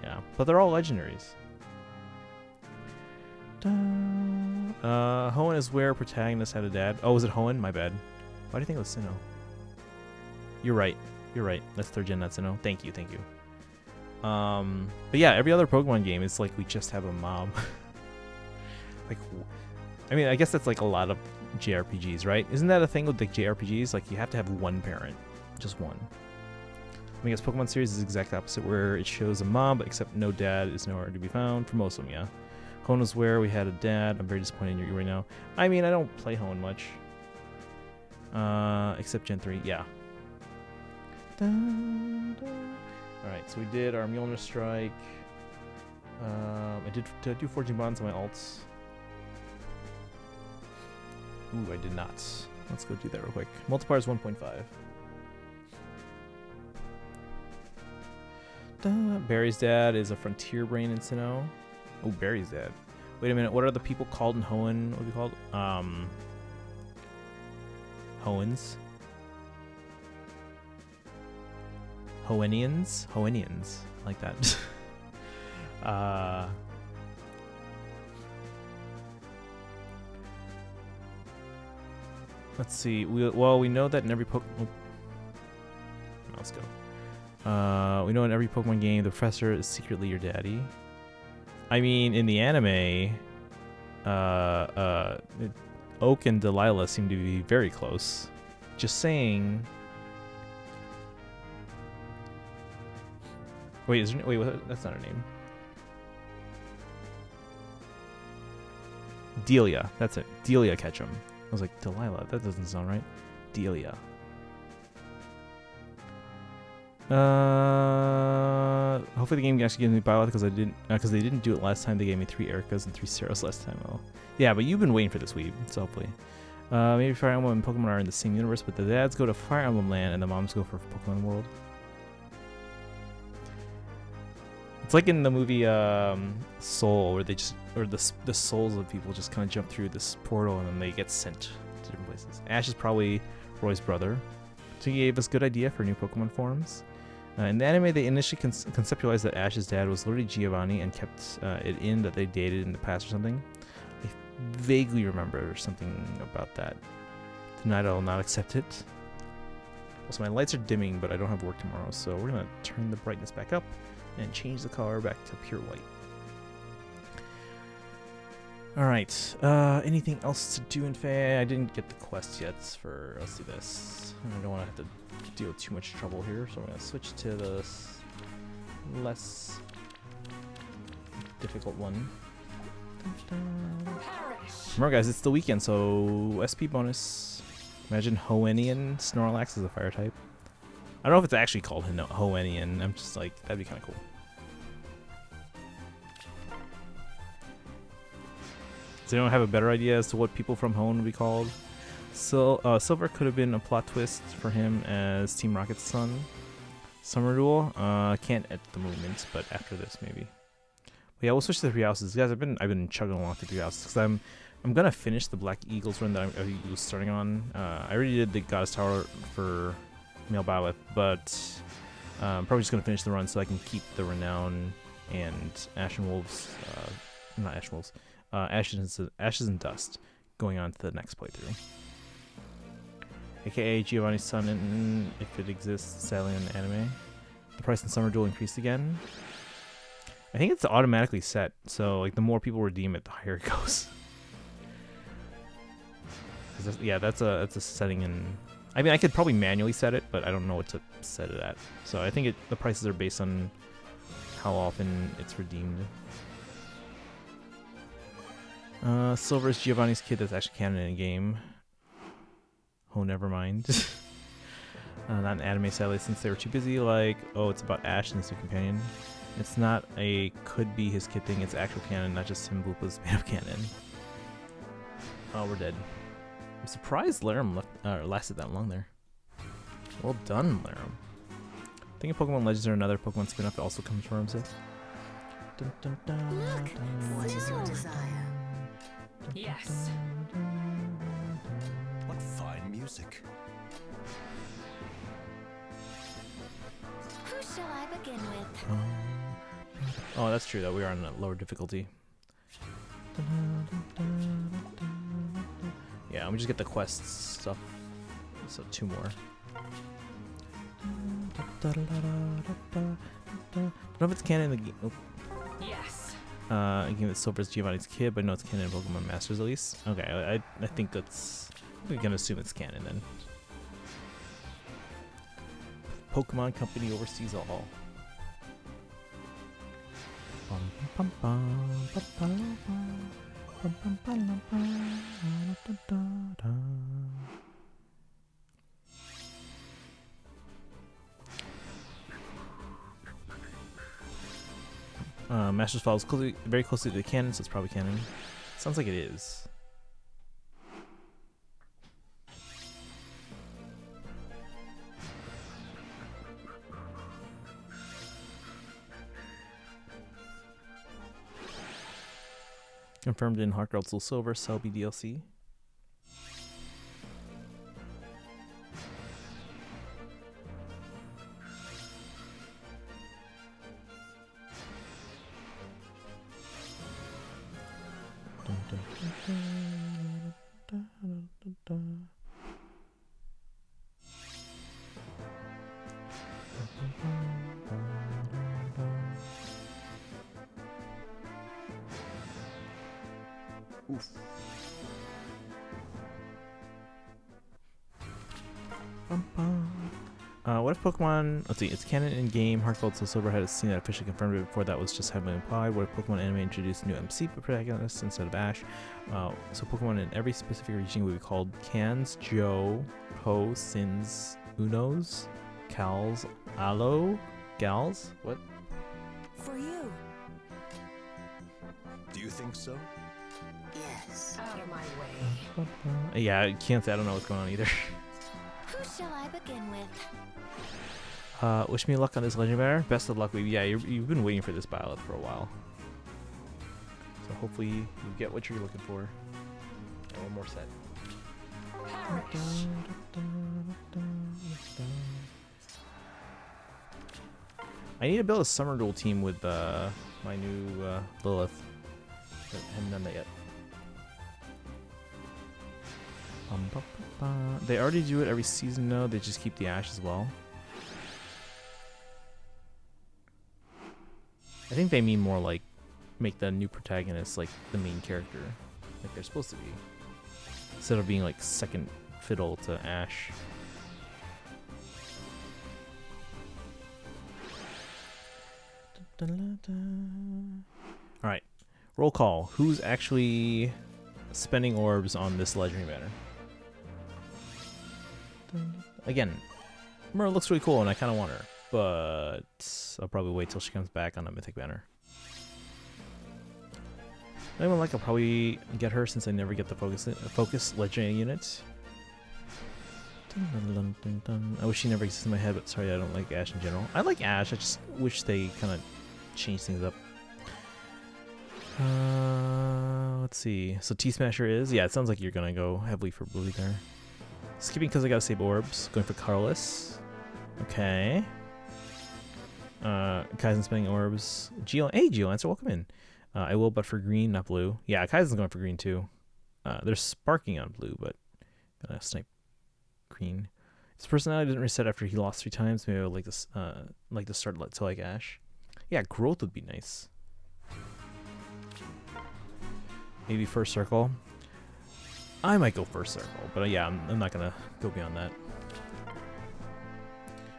A: Yeah, but they're all legendaries. Hoenn is where protagonist had a dad. Oh, was it Hoenn? My bad. Why do you think it was Sinnoh? You're right. You're right. That's third gen, not Sinnoh. Thank you, thank you. But yeah, every other Pokemon game is like we just have a mom. Like, I mean, I guess that's like a lot of JRPGs, right? Isn't that a thing with like JRPGs? Like you have to have one parent, just one. I guess Pokemon series is the exact opposite, where it shows a mom, but except no dad is nowhere to be found for most of them. Yeah, Hoenn was where we had a dad. I'm very disappointed in you right now. I mean, I don't play Hoenn much, except Gen 3. Yeah. All right, so we did our Mjolnir Strike. Did I do 14 bonds on my alts? Ooh, I did not. Let's go do that real quick. Multiplier is 1.5. Barry's dad is a frontier brain in Sinnoh. Oh, Barry's dad. Wait a minute. What are the people called in Hoenn? What are they called? Hoenns. Hoennians. Hoennians. I like that. Let's see. We know that in every Pokemon. Let's go. We know in every Pokemon game, the professor is secretly your daddy. I mean, in the anime, Oak and Delilah seem to be very close. Just saying. Wait, that's not her name. Delia, that's it. Delia Ketchum. I was like, Delilah, that doesn't sound right. Delia. Hopefully the game actually gives me Byleth because they didn't do it last time. They gave me 3 Ericas and 3 Ceros last time. Oh, yeah, but you've been waiting for this week, so hopefully. Maybe Fire Emblem and Pokemon are in the same universe, but the dads go to Fire Emblem Land and the moms go for Pokemon World. It's like in the movie Soul, where the souls of people just kind of jump through this portal and then they get sent to different places. Ash is probably Roy's brother, so he gave us good idea for new Pokemon forms. In the anime, they initially conceptualized that Ash's dad was literally Giovanni and kept it in that they dated in the past or something. I vaguely remember something about that. Tonight I will not accept it. Also, my lights are dimming, but I don't have work tomorrow, so we're gonna turn the brightness back up and change the color back to pure white. Alright, anything else to do in Fae? I didn't get the quest yet for, let's do this. I don't want to have to deal with too much trouble here, so I'm going to switch to the less difficult one. Remember guys, it's the weekend, so SP bonus. Imagine Hoennian Snorlax as a fire type. I don't know if it's actually called Hoennian. I'm just like, that'd be kind of cool. Does anyone have a better idea as to what people from Hoenn would be called? So, Silver could have been a plot twist for him as Team Rocket's son. Summer Duel, can't at the moment, but after this maybe. But yeah, we'll switch to the 3 houses, guys. I've been chugging along through 3 houses because I'm gonna finish the Black Eagles run that I was starting on. I already did the Goddess Tower for Male Byleth, but I'm probably just gonna finish the run so I can keep the Renown and Ashen Wolves, not Ashen Wolves. Ashes and Dust going on to the next playthrough. AKA Giovanni's son, if it exists, sadly in the anime. The price in Summer Duel increased again. I think it's automatically set, so like the more people redeem it, the higher it goes. Yeah, that's a setting in. I mean, I could probably manually set it, but I don't know what to set it at. So I think the prices are based on how often it's redeemed. Silver is Giovanni's kid that's actually canon in a game. Oh, never mind. Not an anime, sadly, since they were too busy. Like, oh, it's about Ash and his new companion. It's not a could be his kid thing. It's actual canon, not just him Bloopa's made of canon. Oh, we're dead. I'm surprised Larum lasted that long there. Well done, Larum. I think Pokemon Legends or another Pokemon spin-off that also comes from Ramsey. Dun, dun, dun,
C: Look,
A: dun,
C: what is your desire?
B: Yes.
D: What fine music.
C: Who shall I begin with?
A: Oh, that's true, though. We are on a lower difficulty. Yeah, let me just get the quests stuff. So 2 more. I don't know if it's canon in the game. Oh.
B: Yes.
A: A game that Silver's Giovanni's kid, but no, it's canon in Pokemon Masters at least. Okay, I think that's... We can assume it's canon then. Pokemon Company oversees all. Masters follows very closely to the canon, so it's probably canon. Sounds like it is. Confirmed in Heart Gold Soul Silver, Selby DLC. Oof. What if Pokemon... Let's see, it's canon in-game. Heart Gold Soul Silver had seen that officially confirmed it before that was just heavily implied. What if Pokemon anime introduced new MC protagonists instead of Ash? So Pokemon in every specific region would be called Cans, Joe, Ho, Sins, Unos, Cals, Aloe, Gals? What?
C: For you.
D: Do you think so?
C: Yes.
B: Out of my way.
A: Yeah, I can't say I don't know what's going on either.
C: Who shall I begin with?
A: Wish me luck on this Legend Banner. Best of luck, baby. Yeah, you've been waiting for this ballot for a while. So hopefully you get what you're looking for. And one more set.
B: Perish.
A: I need to build a Summer Duel team with my new Lilith. But I haven't done that yet. They already do it every season, though. They just keep the Ash as well. I think they mean more like make the new protagonist like the main character, like they're supposed to be, instead of being like second fiddle to Ash. Alright, roll call. Who's actually spending orbs on this legendary banner? Again, Mer looks really cool and I kind of want her, but I'll probably wait till she comes back on a mythic banner. Anyone like, I'll probably get her since I never get the focus legendary unit. I wish she never existed in my head, but sorry, I don't like Ash in general. I like Ash, I just wish they kind of change things up. Let's see. So T-Smasher is? Yeah, it sounds like you're gonna go heavily for blue there. Skipping because I gotta save orbs. Going for Carlos. Okay. Kaizen spending orbs. Hey, Geolancer, welcome in. I will, but for green, not blue. Yeah, Kaizen's going for green too. They're sparking on blue, but gonna snipe green. His personality didn't reset after he lost 3 times. Maybe I would like this, like to start to like Ash. Yeah, growth would be nice. Maybe first circle. I might go first circle, but yeah, I'm not gonna go beyond that. I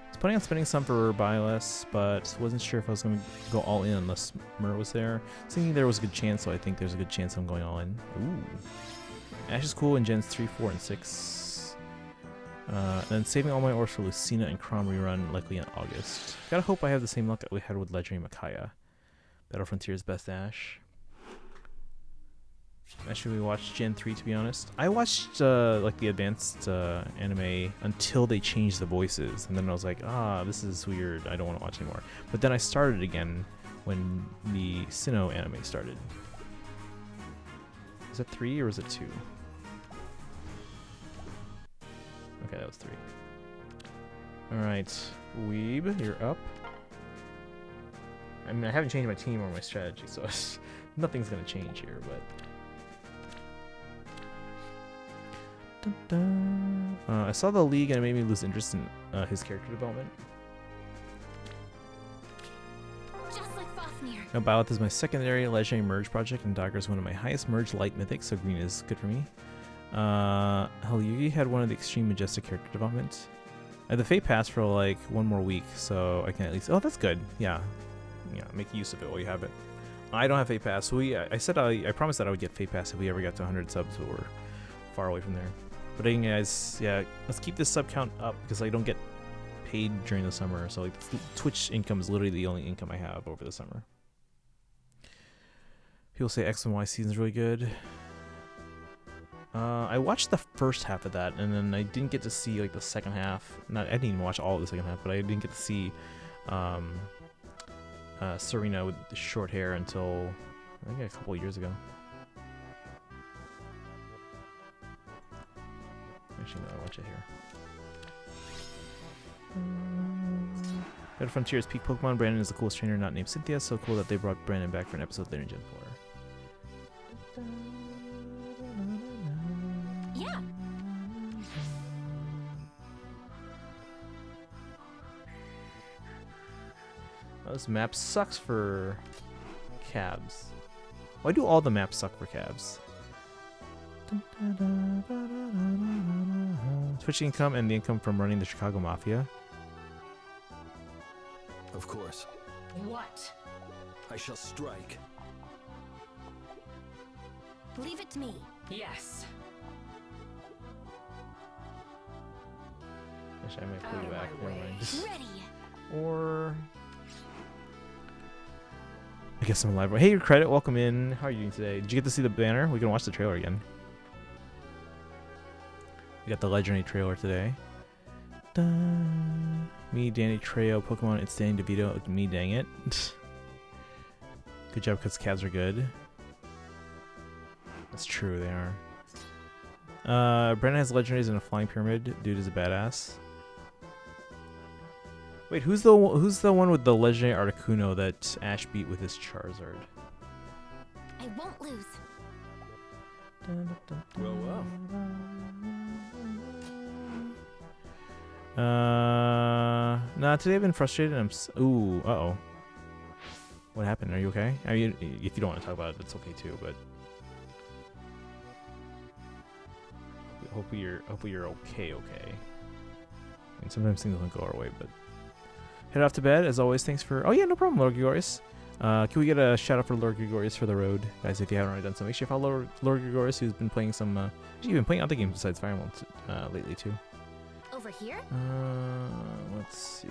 A: was planning on spending some for Byless, but wasn't sure if I was gonna go all in unless Mer was there. I was thinking there was a good chance, so I think there's a good chance I'm going all in. Ooh. Ash is cool in Gens 3, 4, and 6. Then saving all my orbs for Lucina and Chrom rerun, likely in August. Gotta hope I have the same luck that we had with Legendary Micaiah. Battle Frontier's best Ash. Actually, we watched Gen 3, to be honest. I watched like the advanced anime until they changed the voices, and then I was like, this is weird, I don't want to watch anymore. But then I started again when the Sinnoh anime started. Is it 3 or is it 2? Okay, that was 3. Alright, Weeb, you're up. I mean, I haven't changed my team or my strategy, so nothing's gonna change here. But I saw the league and it made me lose interest in his character development.
C: Just like Fafnir.
A: Now, Byleth is my secondary legendary merge project, and Dagger is one of my highest merge light mythics, so green is good for me. Hell, Yugi had one of the extreme majestic character development. I have the Fate Pass for like one more week, so I can at least. Oh, that's good. Yeah, make use of it while you have it. I don't have Fate Pass, so I said I promised that I would get Fate Pass if we ever got to 100 subs, but we're far away from there. But again, guys, yeah, let's keep this sub count up because I don't get paid during the summer, so like Twitch income is literally the only income I have over the summer. People say X and Y season's really good. I watched the first half of that, and then I didn't get to see like the second half. I didn't even watch all of the second half, but I didn't get to see Serena with the short hair until I think a couple of years ago. Actually, no, I watch it here. Red Frontier's peak Pokemon. Brandon is the coolest trainer not named Cynthia. So cool that they brought Brandon back for an episode later in Gen 4.
C: Yeah.
A: Oh, this map sucks for cabs. Why do all the maps suck for cabs? Twitch income and the income from running the Chicago Mafia.
D: Of course.
B: What?
D: I shall strike.
C: Leave it to me.
B: Yes.
A: Actually, I might pull
B: Out
A: you
B: of
A: back.
B: my
A: Never
B: way.
A: mind.
C: Ready.
A: Or I guess I'm live. Hey, your credit. Welcome in. How are you doing today? Did you get to see the banner? We can watch the trailer again. We got the legendary trailer today. Me, Danny Trejo, Pokemon, it's Danny DeVito. Me, dang it. Good job, because cabs are good. That's true, they are. Brennan has legendaries in a flying pyramid. Dude is a badass. Wait, who's the one with the legendary Articuno that Ash beat with his Charizard?
C: I won't lose.
D: Well.
A: Nah, today I've been frustrated. Ooh, uh-oh. What happened? Are you okay? I mean, if you don't want to talk about it, it's okay too, but hopefully you're okay. And sometimes things don't go our way, but head off to bed. As always, thanks for... Oh yeah, no problem, Lord Gregorius. Can we get a shout out for Lord Gregorius for the road? Guys, if you haven't already done so, make sure you follow Lord Gregorius, who's been playing some... Actually, been playing other games besides Fire Emblem lately, too.
C: Over here?
A: Let's see.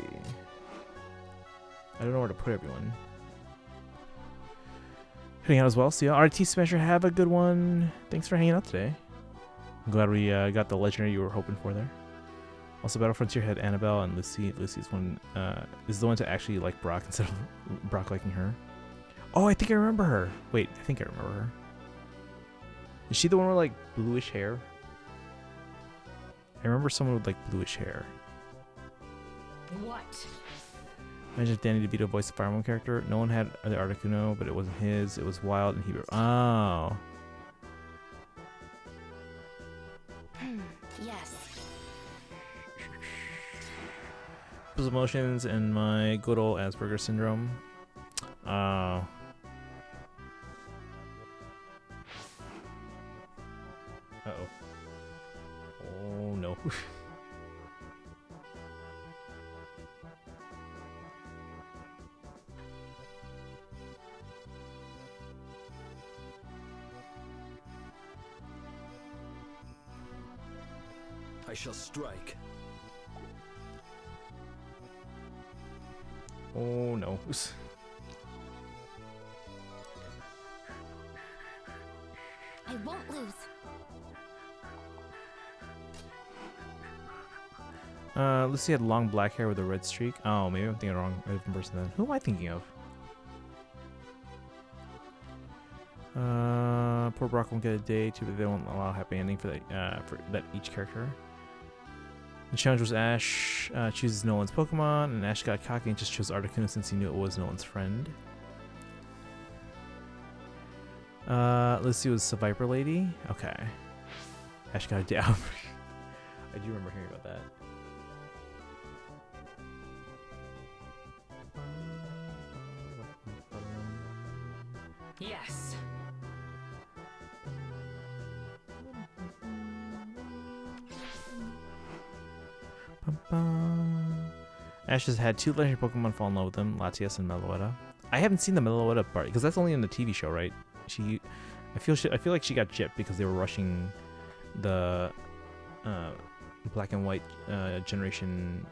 A: I don't know where to put everyone. Heading out as well. See ya. RT Smasher, have a good one. Thanks for hanging out today. I'm glad we got the legendary you were hoping for there. Also, Battle Frontier had Annabelle and Lucy. Lucy's one is the one to actually like Brock instead of Brock liking her. Oh, I think I remember her. Wait, I think I remember her. Is she the one with like bluish hair? I remember someone with like bluish hair.
B: What?
A: Imagine if Danny DeVito voiced the Fire Emblem character. No one had the Articuno, but it wasn't his. It was Wild and he... Oh.
C: Yes.
A: Emotions and my good old Asperger's syndrome. Uh-oh. Oh no.
D: I shall strike.
A: Oh no.
C: I won't lose.
A: Lucy had long black hair with a red streak. Oh, maybe I'm thinking wrong. A different person then. Who am I thinking of? Poor Brock won't get a day. Too bad they won't allow a happy ending for that each character. The challenge was Ash chooses Nolan's Pokemon, and Ash got cocky and just chose Articuno since he knew it was Nolan's friend. Lucy was the Viper Lady. Okay. Ash got it down. I do remember hearing about that.
B: Yes.
A: Ash has had 2 legendary Pokemon fall in love with him, Latias and Meloetta. I haven't seen the Meloetta part because that's only in the TV show, right? I feel like she got gypped because they were rushing the black and white generation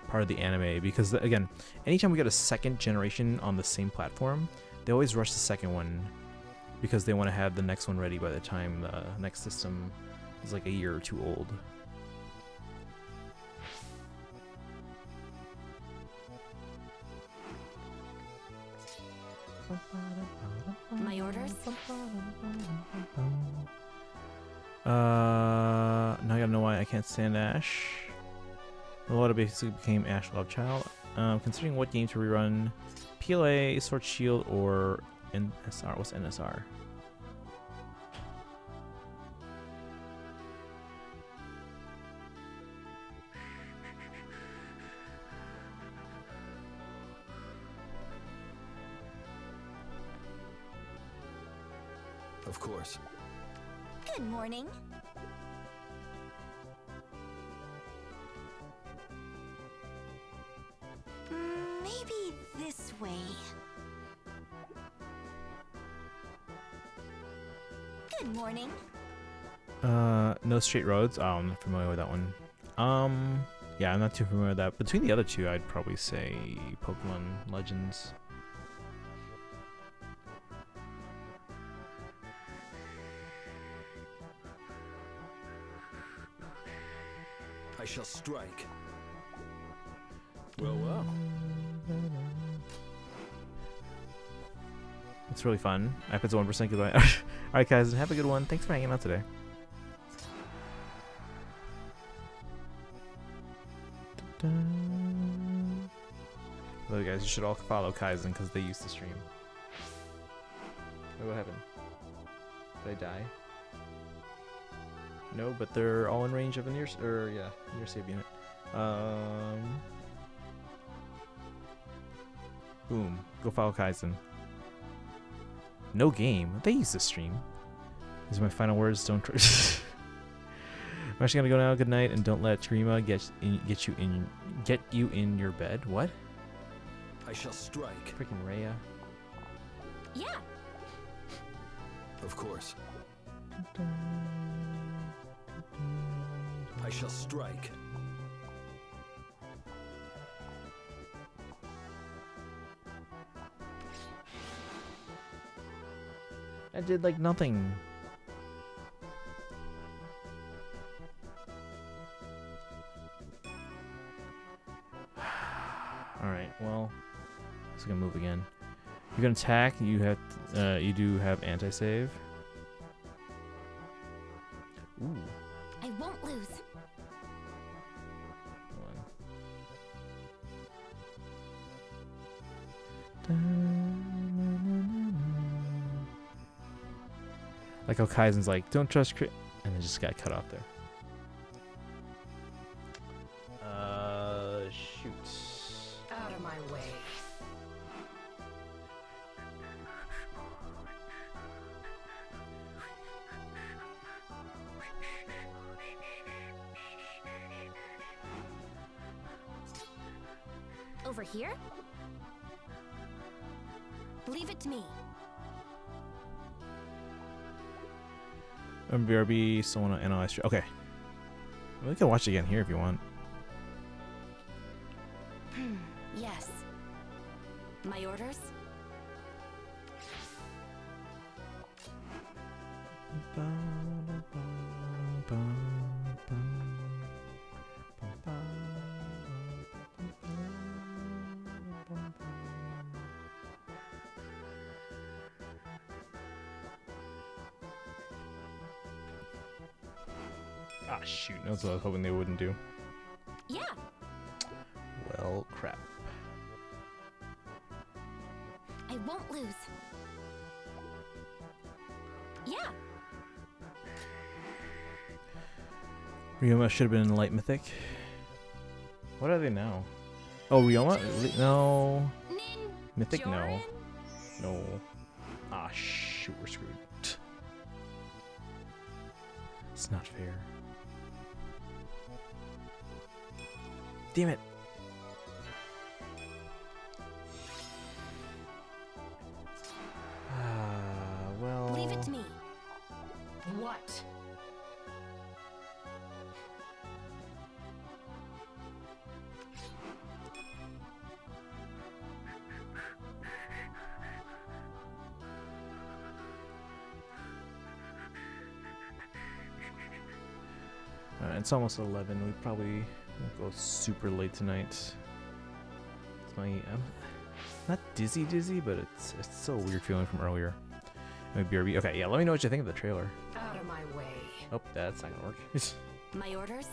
A: part of the anime. Because again, anytime we get a second generation on the same platform, they always rush the second one because they want to have the next one ready by the time the next system is like a year or 2 old.
C: My orders?
A: Now I gotta know why I can't stand Ash. Meloetta basically became Ash Love Child. Considering what game to rerun, PLA, Sword Shield, or NSR. What's NSR?
D: Of course.
C: Good morning. Maybe this way. Good morning.
A: No Straight Roads. Oh, I'm not familiar with that one. Yeah, I'm not too familiar with that. Between the other two, I'd probably say Pokemon Legends.
D: I shall strike. Well, well.
A: It's really fun. iPad's 1% goodbye. Alright, guys, have a good one. Thanks for hanging out today. Hello, guys. You should all follow Kaizen because they used to stream. Oh, what happened? Did I die? No, but they're all in range of a near save unit. Boom. Go follow Kaizen. No game. They used to stream. These are my final words. Don't. I'm actually gonna go now. Good night, and don't let Tarima get you in your bed. What?
D: I shall strike.
A: Freaking Rhea.
C: Yeah.
D: Of course. I shall strike.
A: I did like nothing. Alright, well, it's gonna move again. You're gonna attack, you do have anti-save. Ooh.
C: I won't lose. Like how Kaizen's like, don't trust crit, and then just got cut off there. Shoot.
B: Out of my way.
C: Over here? Leave it to me.
A: BRB, someone to analyze. Okay. We can watch it again here if you want.
C: Yes. My orders?
A: Ah, shoot. That's what I was hoping they wouldn't do.
C: Yeah.
A: Well, crap.
C: I won't lose. Yeah.
A: Ryoma should have been in Light Mythic. What are they now? Oh, Ryoma? No. Mythic? No. No. Ah, shoot, we're screwed. It's not fair. Damn it. Well.
C: Leave it to me.
B: What?
A: It's almost 11. We probably won't go super late tonight. It's I'm not dizzy, but it's still a weird feeling from earlier. BRB. Okay, yeah. Let me know what you think of the trailer.
B: Out of my way.
A: Oh, that's not gonna work.
C: My orders?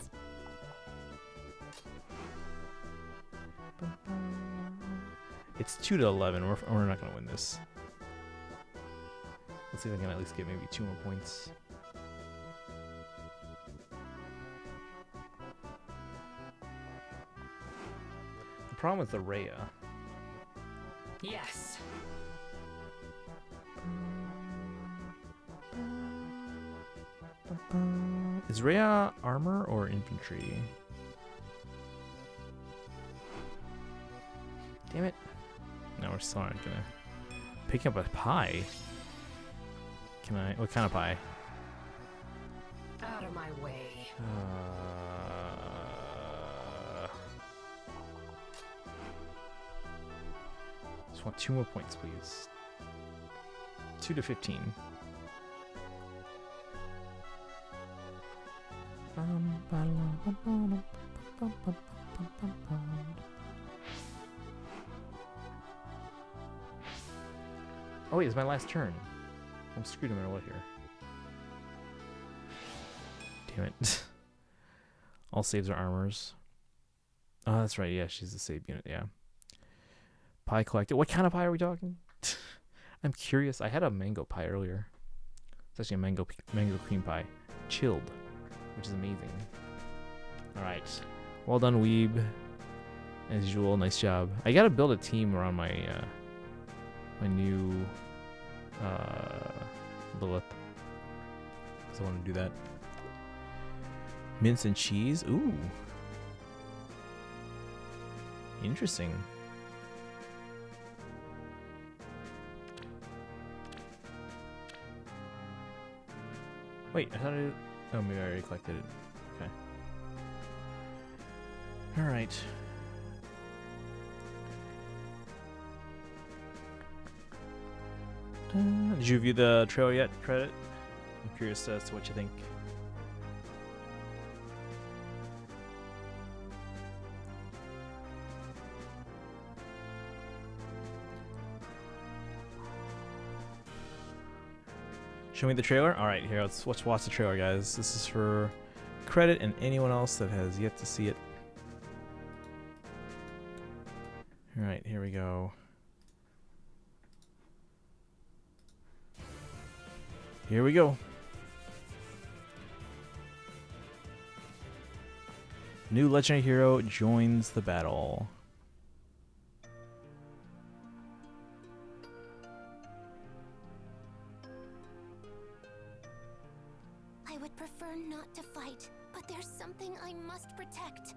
A: It's 2 to 11. We're not gonna win this. Let's see if I can at least get maybe 2 more points. The problem with the Rhea.
B: Yes.
A: Is Rhea armor or infantry? Damn it. No, we're still not gonna pick up a pie. Can I? What kind of pie?
B: Out of my way.
A: Just want 2 more points, please. 2 to 15. Oh wait, it's my last turn. I'm screwed no matter what here. Damn it. All saves are armors. Oh, that's right. Yeah, she's the save unit. Yeah. Pie collected. What kind of pie are we talking? I'm curious. I had a mango pie earlier. It's actually a mango cream pie. Chilled, which is amazing. All right. Well done, Weeb. As usual, nice job. I gotta build a team around my my new Lilith. So I want to do that. Mince and cheese. Ooh. Interesting. Wait, I thought it... Oh, maybe I already collected it. Okay. Alright. Did you view the trailer yet, Credit? I'm curious as to what you think. Show me the trailer? Alright, here, let's watch the trailer, guys. This is for Credit and anyone else that has yet to see it. Alright, here we go. Here we go. New legendary hero joins the battle.
C: I would prefer not to fight, but there's something I must protect.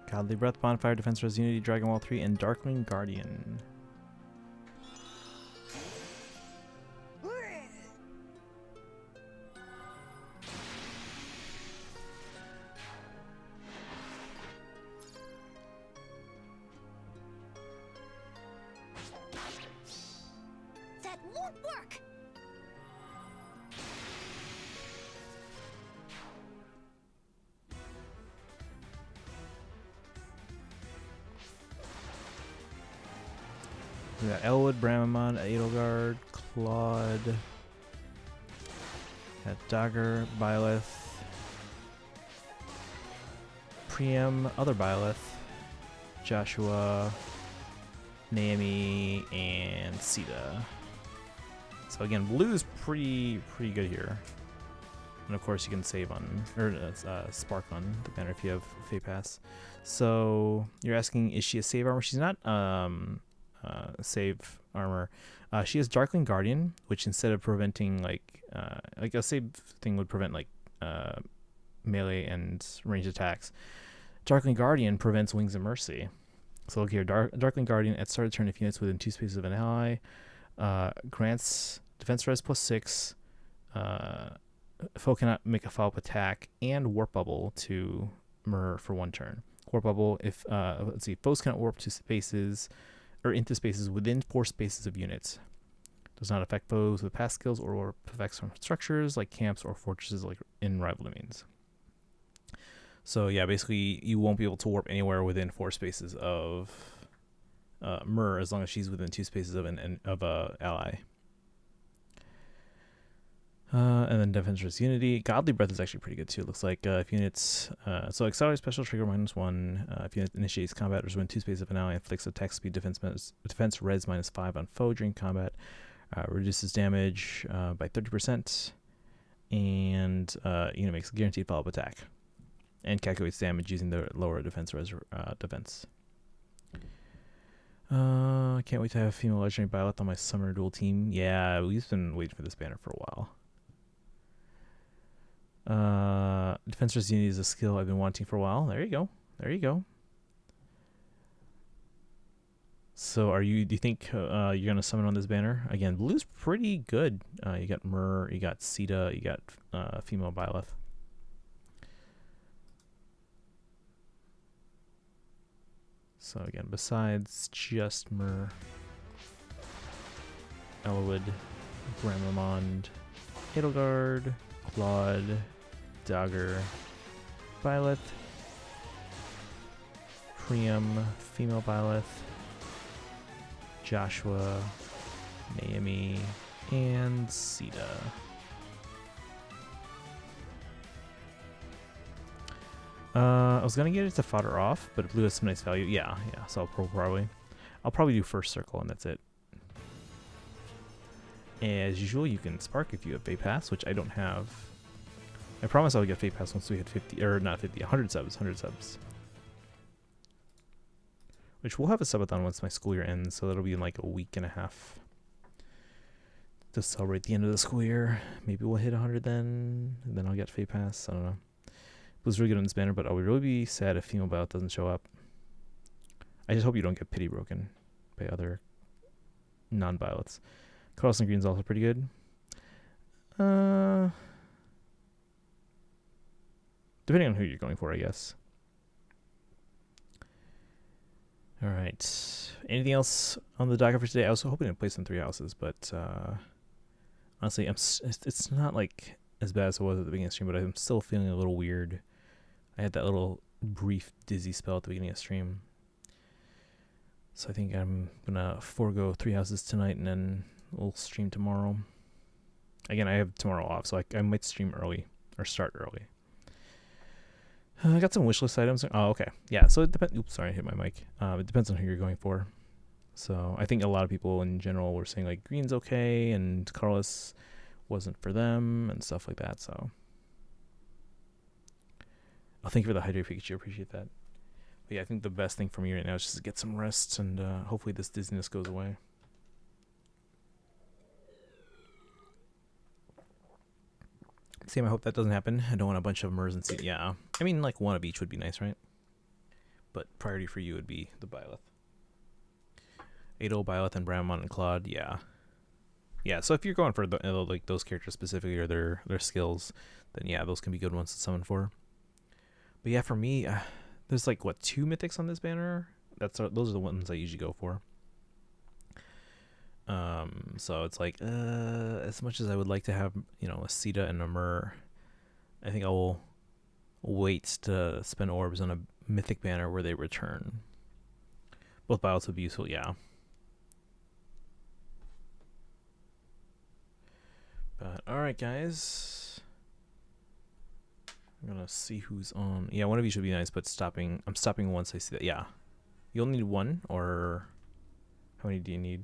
A: Godly Breath, Bonfire, Defense Res Unity, Dragon Ball 3, and Darkling Guardian.
C: That won't work!
A: We got Elwood, Bramamon, Edelgard, Claude, got Dagger, Byleth, Priam, other Byleth, Joshua, Naomi, and Sita. So again, blue is pretty good here. And of course you can save on, or spark on the banner if you have Fate Pass. So you're asking, is she a save armor? She's not save armor. She has Darkling Guardian, which instead of preventing like a save thing would prevent like melee and ranged attacks, Darkling Guardian prevents Wings of Mercy. So look here, Darkling Guardian at start of turn, if units within 2 spaces of an ally, grants defense res +6. Foe cannot make a follow-up attack, and Warp Bubble to Myrrh for 1 turn. Warp Bubble, if let's see, foes cannot warp to spaces or into spaces within 4 spaces of units. Does not affect foes with past skills or warp effects from structures like camps or fortresses like in rival domains. So yeah, basically you won't be able to warp anywhere within 4 spaces of Myrrh as long as she's within 2 spaces of a ally. And then Defense Resist Unity. Godly Breath is actually pretty good too. It looks like if units, so Accelerate Special Trigger -1. If unit initiates combat or is within 2 spaces of an ally, inflicts attack speed defense res -5 on foe during combat. Reduces damage by 30%, and unit makes a guaranteed follow-up attack, and calculates damage using the lower defense res defense. I can't wait to have female legendary Byleth on my summer duel team. Yeah, we've been waiting for this banner for a while. Defense Resist Unity is a skill I've been wanting for a while. There you go. There you go. So do you think you're going to summon on this banner? Again, blue's pretty good. You got Myrrh, you got Sita, you got female Byleth. So again, besides just Myrrh, Elwood, Bramamond, Edelgard, Claude, Dagger, Byleth, Priam, female Byleth, Joshua, Naomi, and Sita. I was gonna get it to fodder off, but blue has some nice value. Yeah. So I'll probably do first circle and that's it. As usual, you can spark if you have Fate Pass, which I don't have. I promise I'll get Fate Pass once we hit 50, or not 50, 100 subs. Which we'll have a subathon once my school year ends, so that'll be in like a week and a half to celebrate the end of the school year. Maybe we'll hit 100 then, and then I'll get Fate Pass. I don't know. It was really good on this banner, but I would really be sad if female Byleth doesn't show up. I just hope you don't get pity broken by other non-Byleths. Carlson Green's also pretty good. Depending on who you're going for, I guess. All right. Anything else on the docket for today? I was hoping to play some 3 houses, but honestly, it's not like as bad as it was at the beginning of the stream, but I'm still feeling a little weird. I had that little brief dizzy spell at the beginning of the stream. So I think I'm going to forego 3 houses tonight and then we'll stream tomorrow. Again, I have tomorrow off, so I might stream early or start early. I got some wishlist items. Oh, okay. Yeah, so it depends. Oops, sorry, I hit my mic. It depends on who you're going for. So I think a lot of people in general were saying like green's okay and Carlos wasn't for them and stuff like that. So I'll thank you for the hydrate Pikachu. Appreciate that. But yeah, I think the best thing for me right now is just to get some rest and hopefully this dizziness goes away. Same, I hope that doesn't happen. I don't want a bunch of Murs and C. Yeah, I mean, like 1 of each would be nice, right? But priority for you would be the Byleth. Adol, Byleth, and Bramamon and Claude. Yeah. So if you're going for like those characters specifically or their skills, then yeah, those can be good ones to summon for. But yeah, for me, there's like 2 mythics on this banner. Those are the ones I usually go for. So it's like, as much as I would like to have, a Sita and a Myrrh, I think I will wait to spend orbs on a mythic banner where they return. Both Byleths would be useful, yeah. But alright, guys. I'm gonna see who's on. Yeah, 1 of you should be nice, but I'm stopping once I see that. Yeah. You'll need 1 or How many do you need?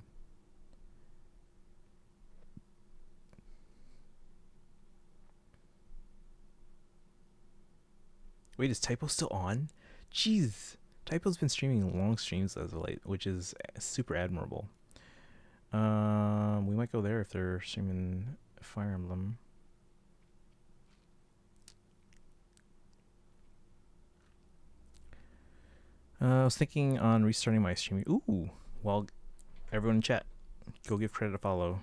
A: Wait, is Typo still on? Jeez. Typo's been streaming long streams as of late, which is super admirable. We might go there if they're streaming Fire Emblem. I was thinking on restarting my streaming. Ooh, well, everyone in chat, go give credit a follow.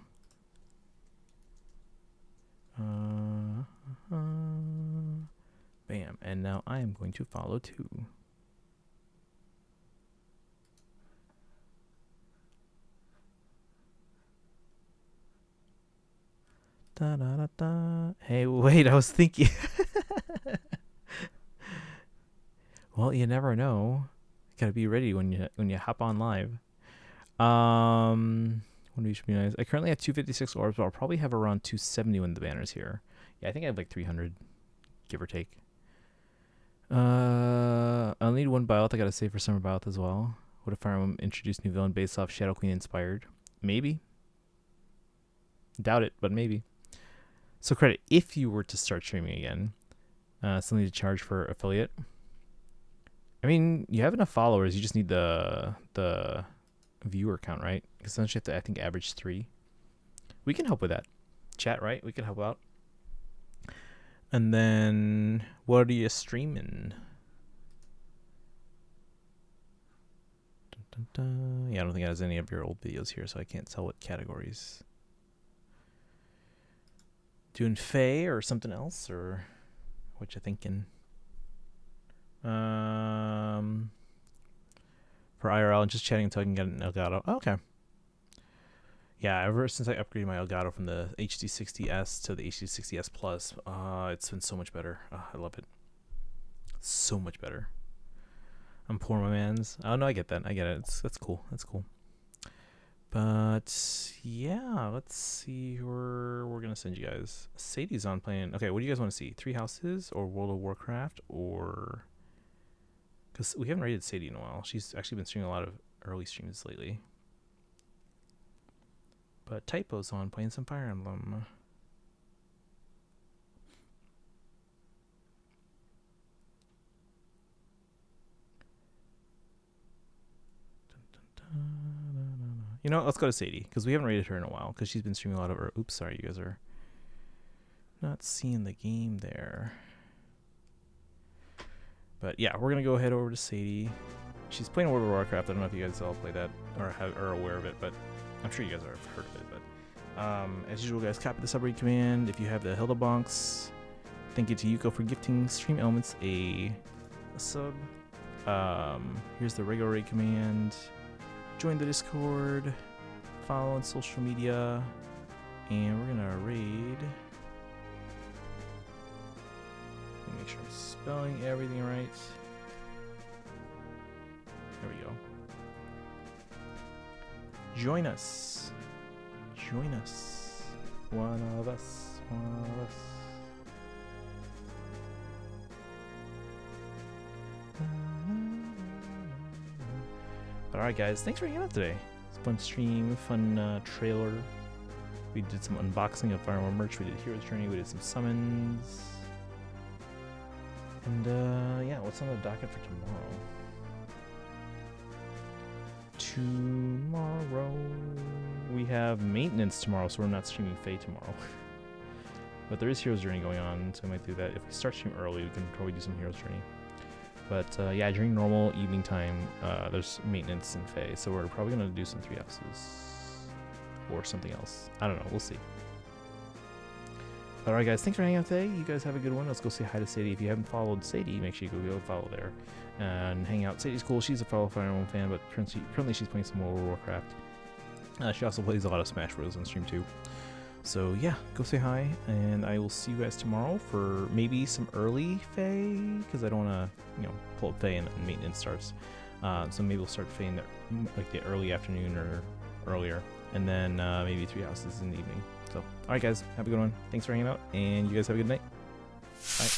A: Bam, and now I am going to follow too. Da, da, da, da. Hey, wait, I was thinking. Well, you never know. Gotta be ready when you hop on live. What do you should be nice? I currently have 256 orbs, but I'll probably have around 270 when the banner's here. Yeah, I think I have like 300, give or take. I'll need one bioth. I gotta save for summer bioth as well. What if Fire Emblem introduced new villain based off Shadow Queen inspired? Maybe. Doubt it, but maybe. So credit, if you were to start streaming again, still need to charge for affiliate. I mean, you have enough followers. You just need the viewer count, right? Because essentially you have to, I think, average 3. We can help with that. Chat, right? We can help out. And then, what are you streaming? Dun, dun, dun. Yeah, I don't think it has any of your old videos here, so I can't tell what categories. Doing Fae or something else, or what you thinking? For IRL and just chatting until I can get an Elgato. Oh, okay. Yeah, ever since I upgraded my Elgato from the HD60S to the HD60S Plus, it's been so much better. I love it. So much better. I'm poor, my mans. Oh no, I get that. I get it. That's cool. That's cool. But yeah, let's see where we're gonna send you guys. Sadie's on playing. Okay, what do you guys want to see? 3 Houses or World of Warcraft, or because we haven't rated Sadie in a while. She's actually been streaming a lot of early streams lately. But Typo's on playing some Fire Emblem. You know what? Let's go to Sadie, because we haven't rated her in a while, because she's been streaming a lot of her. Oops, sorry, you guys are not seeing the game there. But yeah, we're going to go head over to Sadie. She's playing World of Warcraft. I don't know if you guys all play that or are aware of it, but I'm sure you guys have heard of it. But as usual, guys, copy the subread command. If you have the Hilda Bonks, thank you to Yuko for gifting Stream Elements a sub. Here's the regular raid command. Join the Discord, follow on social media, and we're gonna raid. Let me make sure I'm spelling everything right. There we go. Join us. Join us. One of us. One of us. But alright guys, thanks for hanging out today. It's a fun stream, fun trailer. We did some unboxing of Fire Emblem merch, we did Hero's Journey, we did some summons. And yeah, what's on the docket for tomorrow? Tomorrow we have maintenance tomorrow, so we're not streaming Fae tomorrow. But there is Hero's Journey going on, so we might do that. If we start streaming early, we can probably do some Hero's Journey. But yeah, during normal evening time, there's maintenance in Fae, so we're probably going to do some 3 Houses or something else. I don't know, we'll see. Alright guys, thanks for hanging out today. You guys have a good one. Let's go say hi to Sadie. If you haven't followed Sadie, make sure you go follow there and hang out. Sadie's cool. She's a fellow Fire Emblem fan, but currently she's playing some World of Warcraft. She also plays a lot of Smash Bros. On stream too. So yeah, go say hi, and I will see you guys tomorrow for maybe some early Fae, because I don't want to, pull up Fae and maintenance starts. So maybe we'll start Fae in the early afternoon or earlier, and then maybe 3 Houses in the evening. So, alright guys, have a good one. Thanks for hanging out, and you guys have a good night. Bye.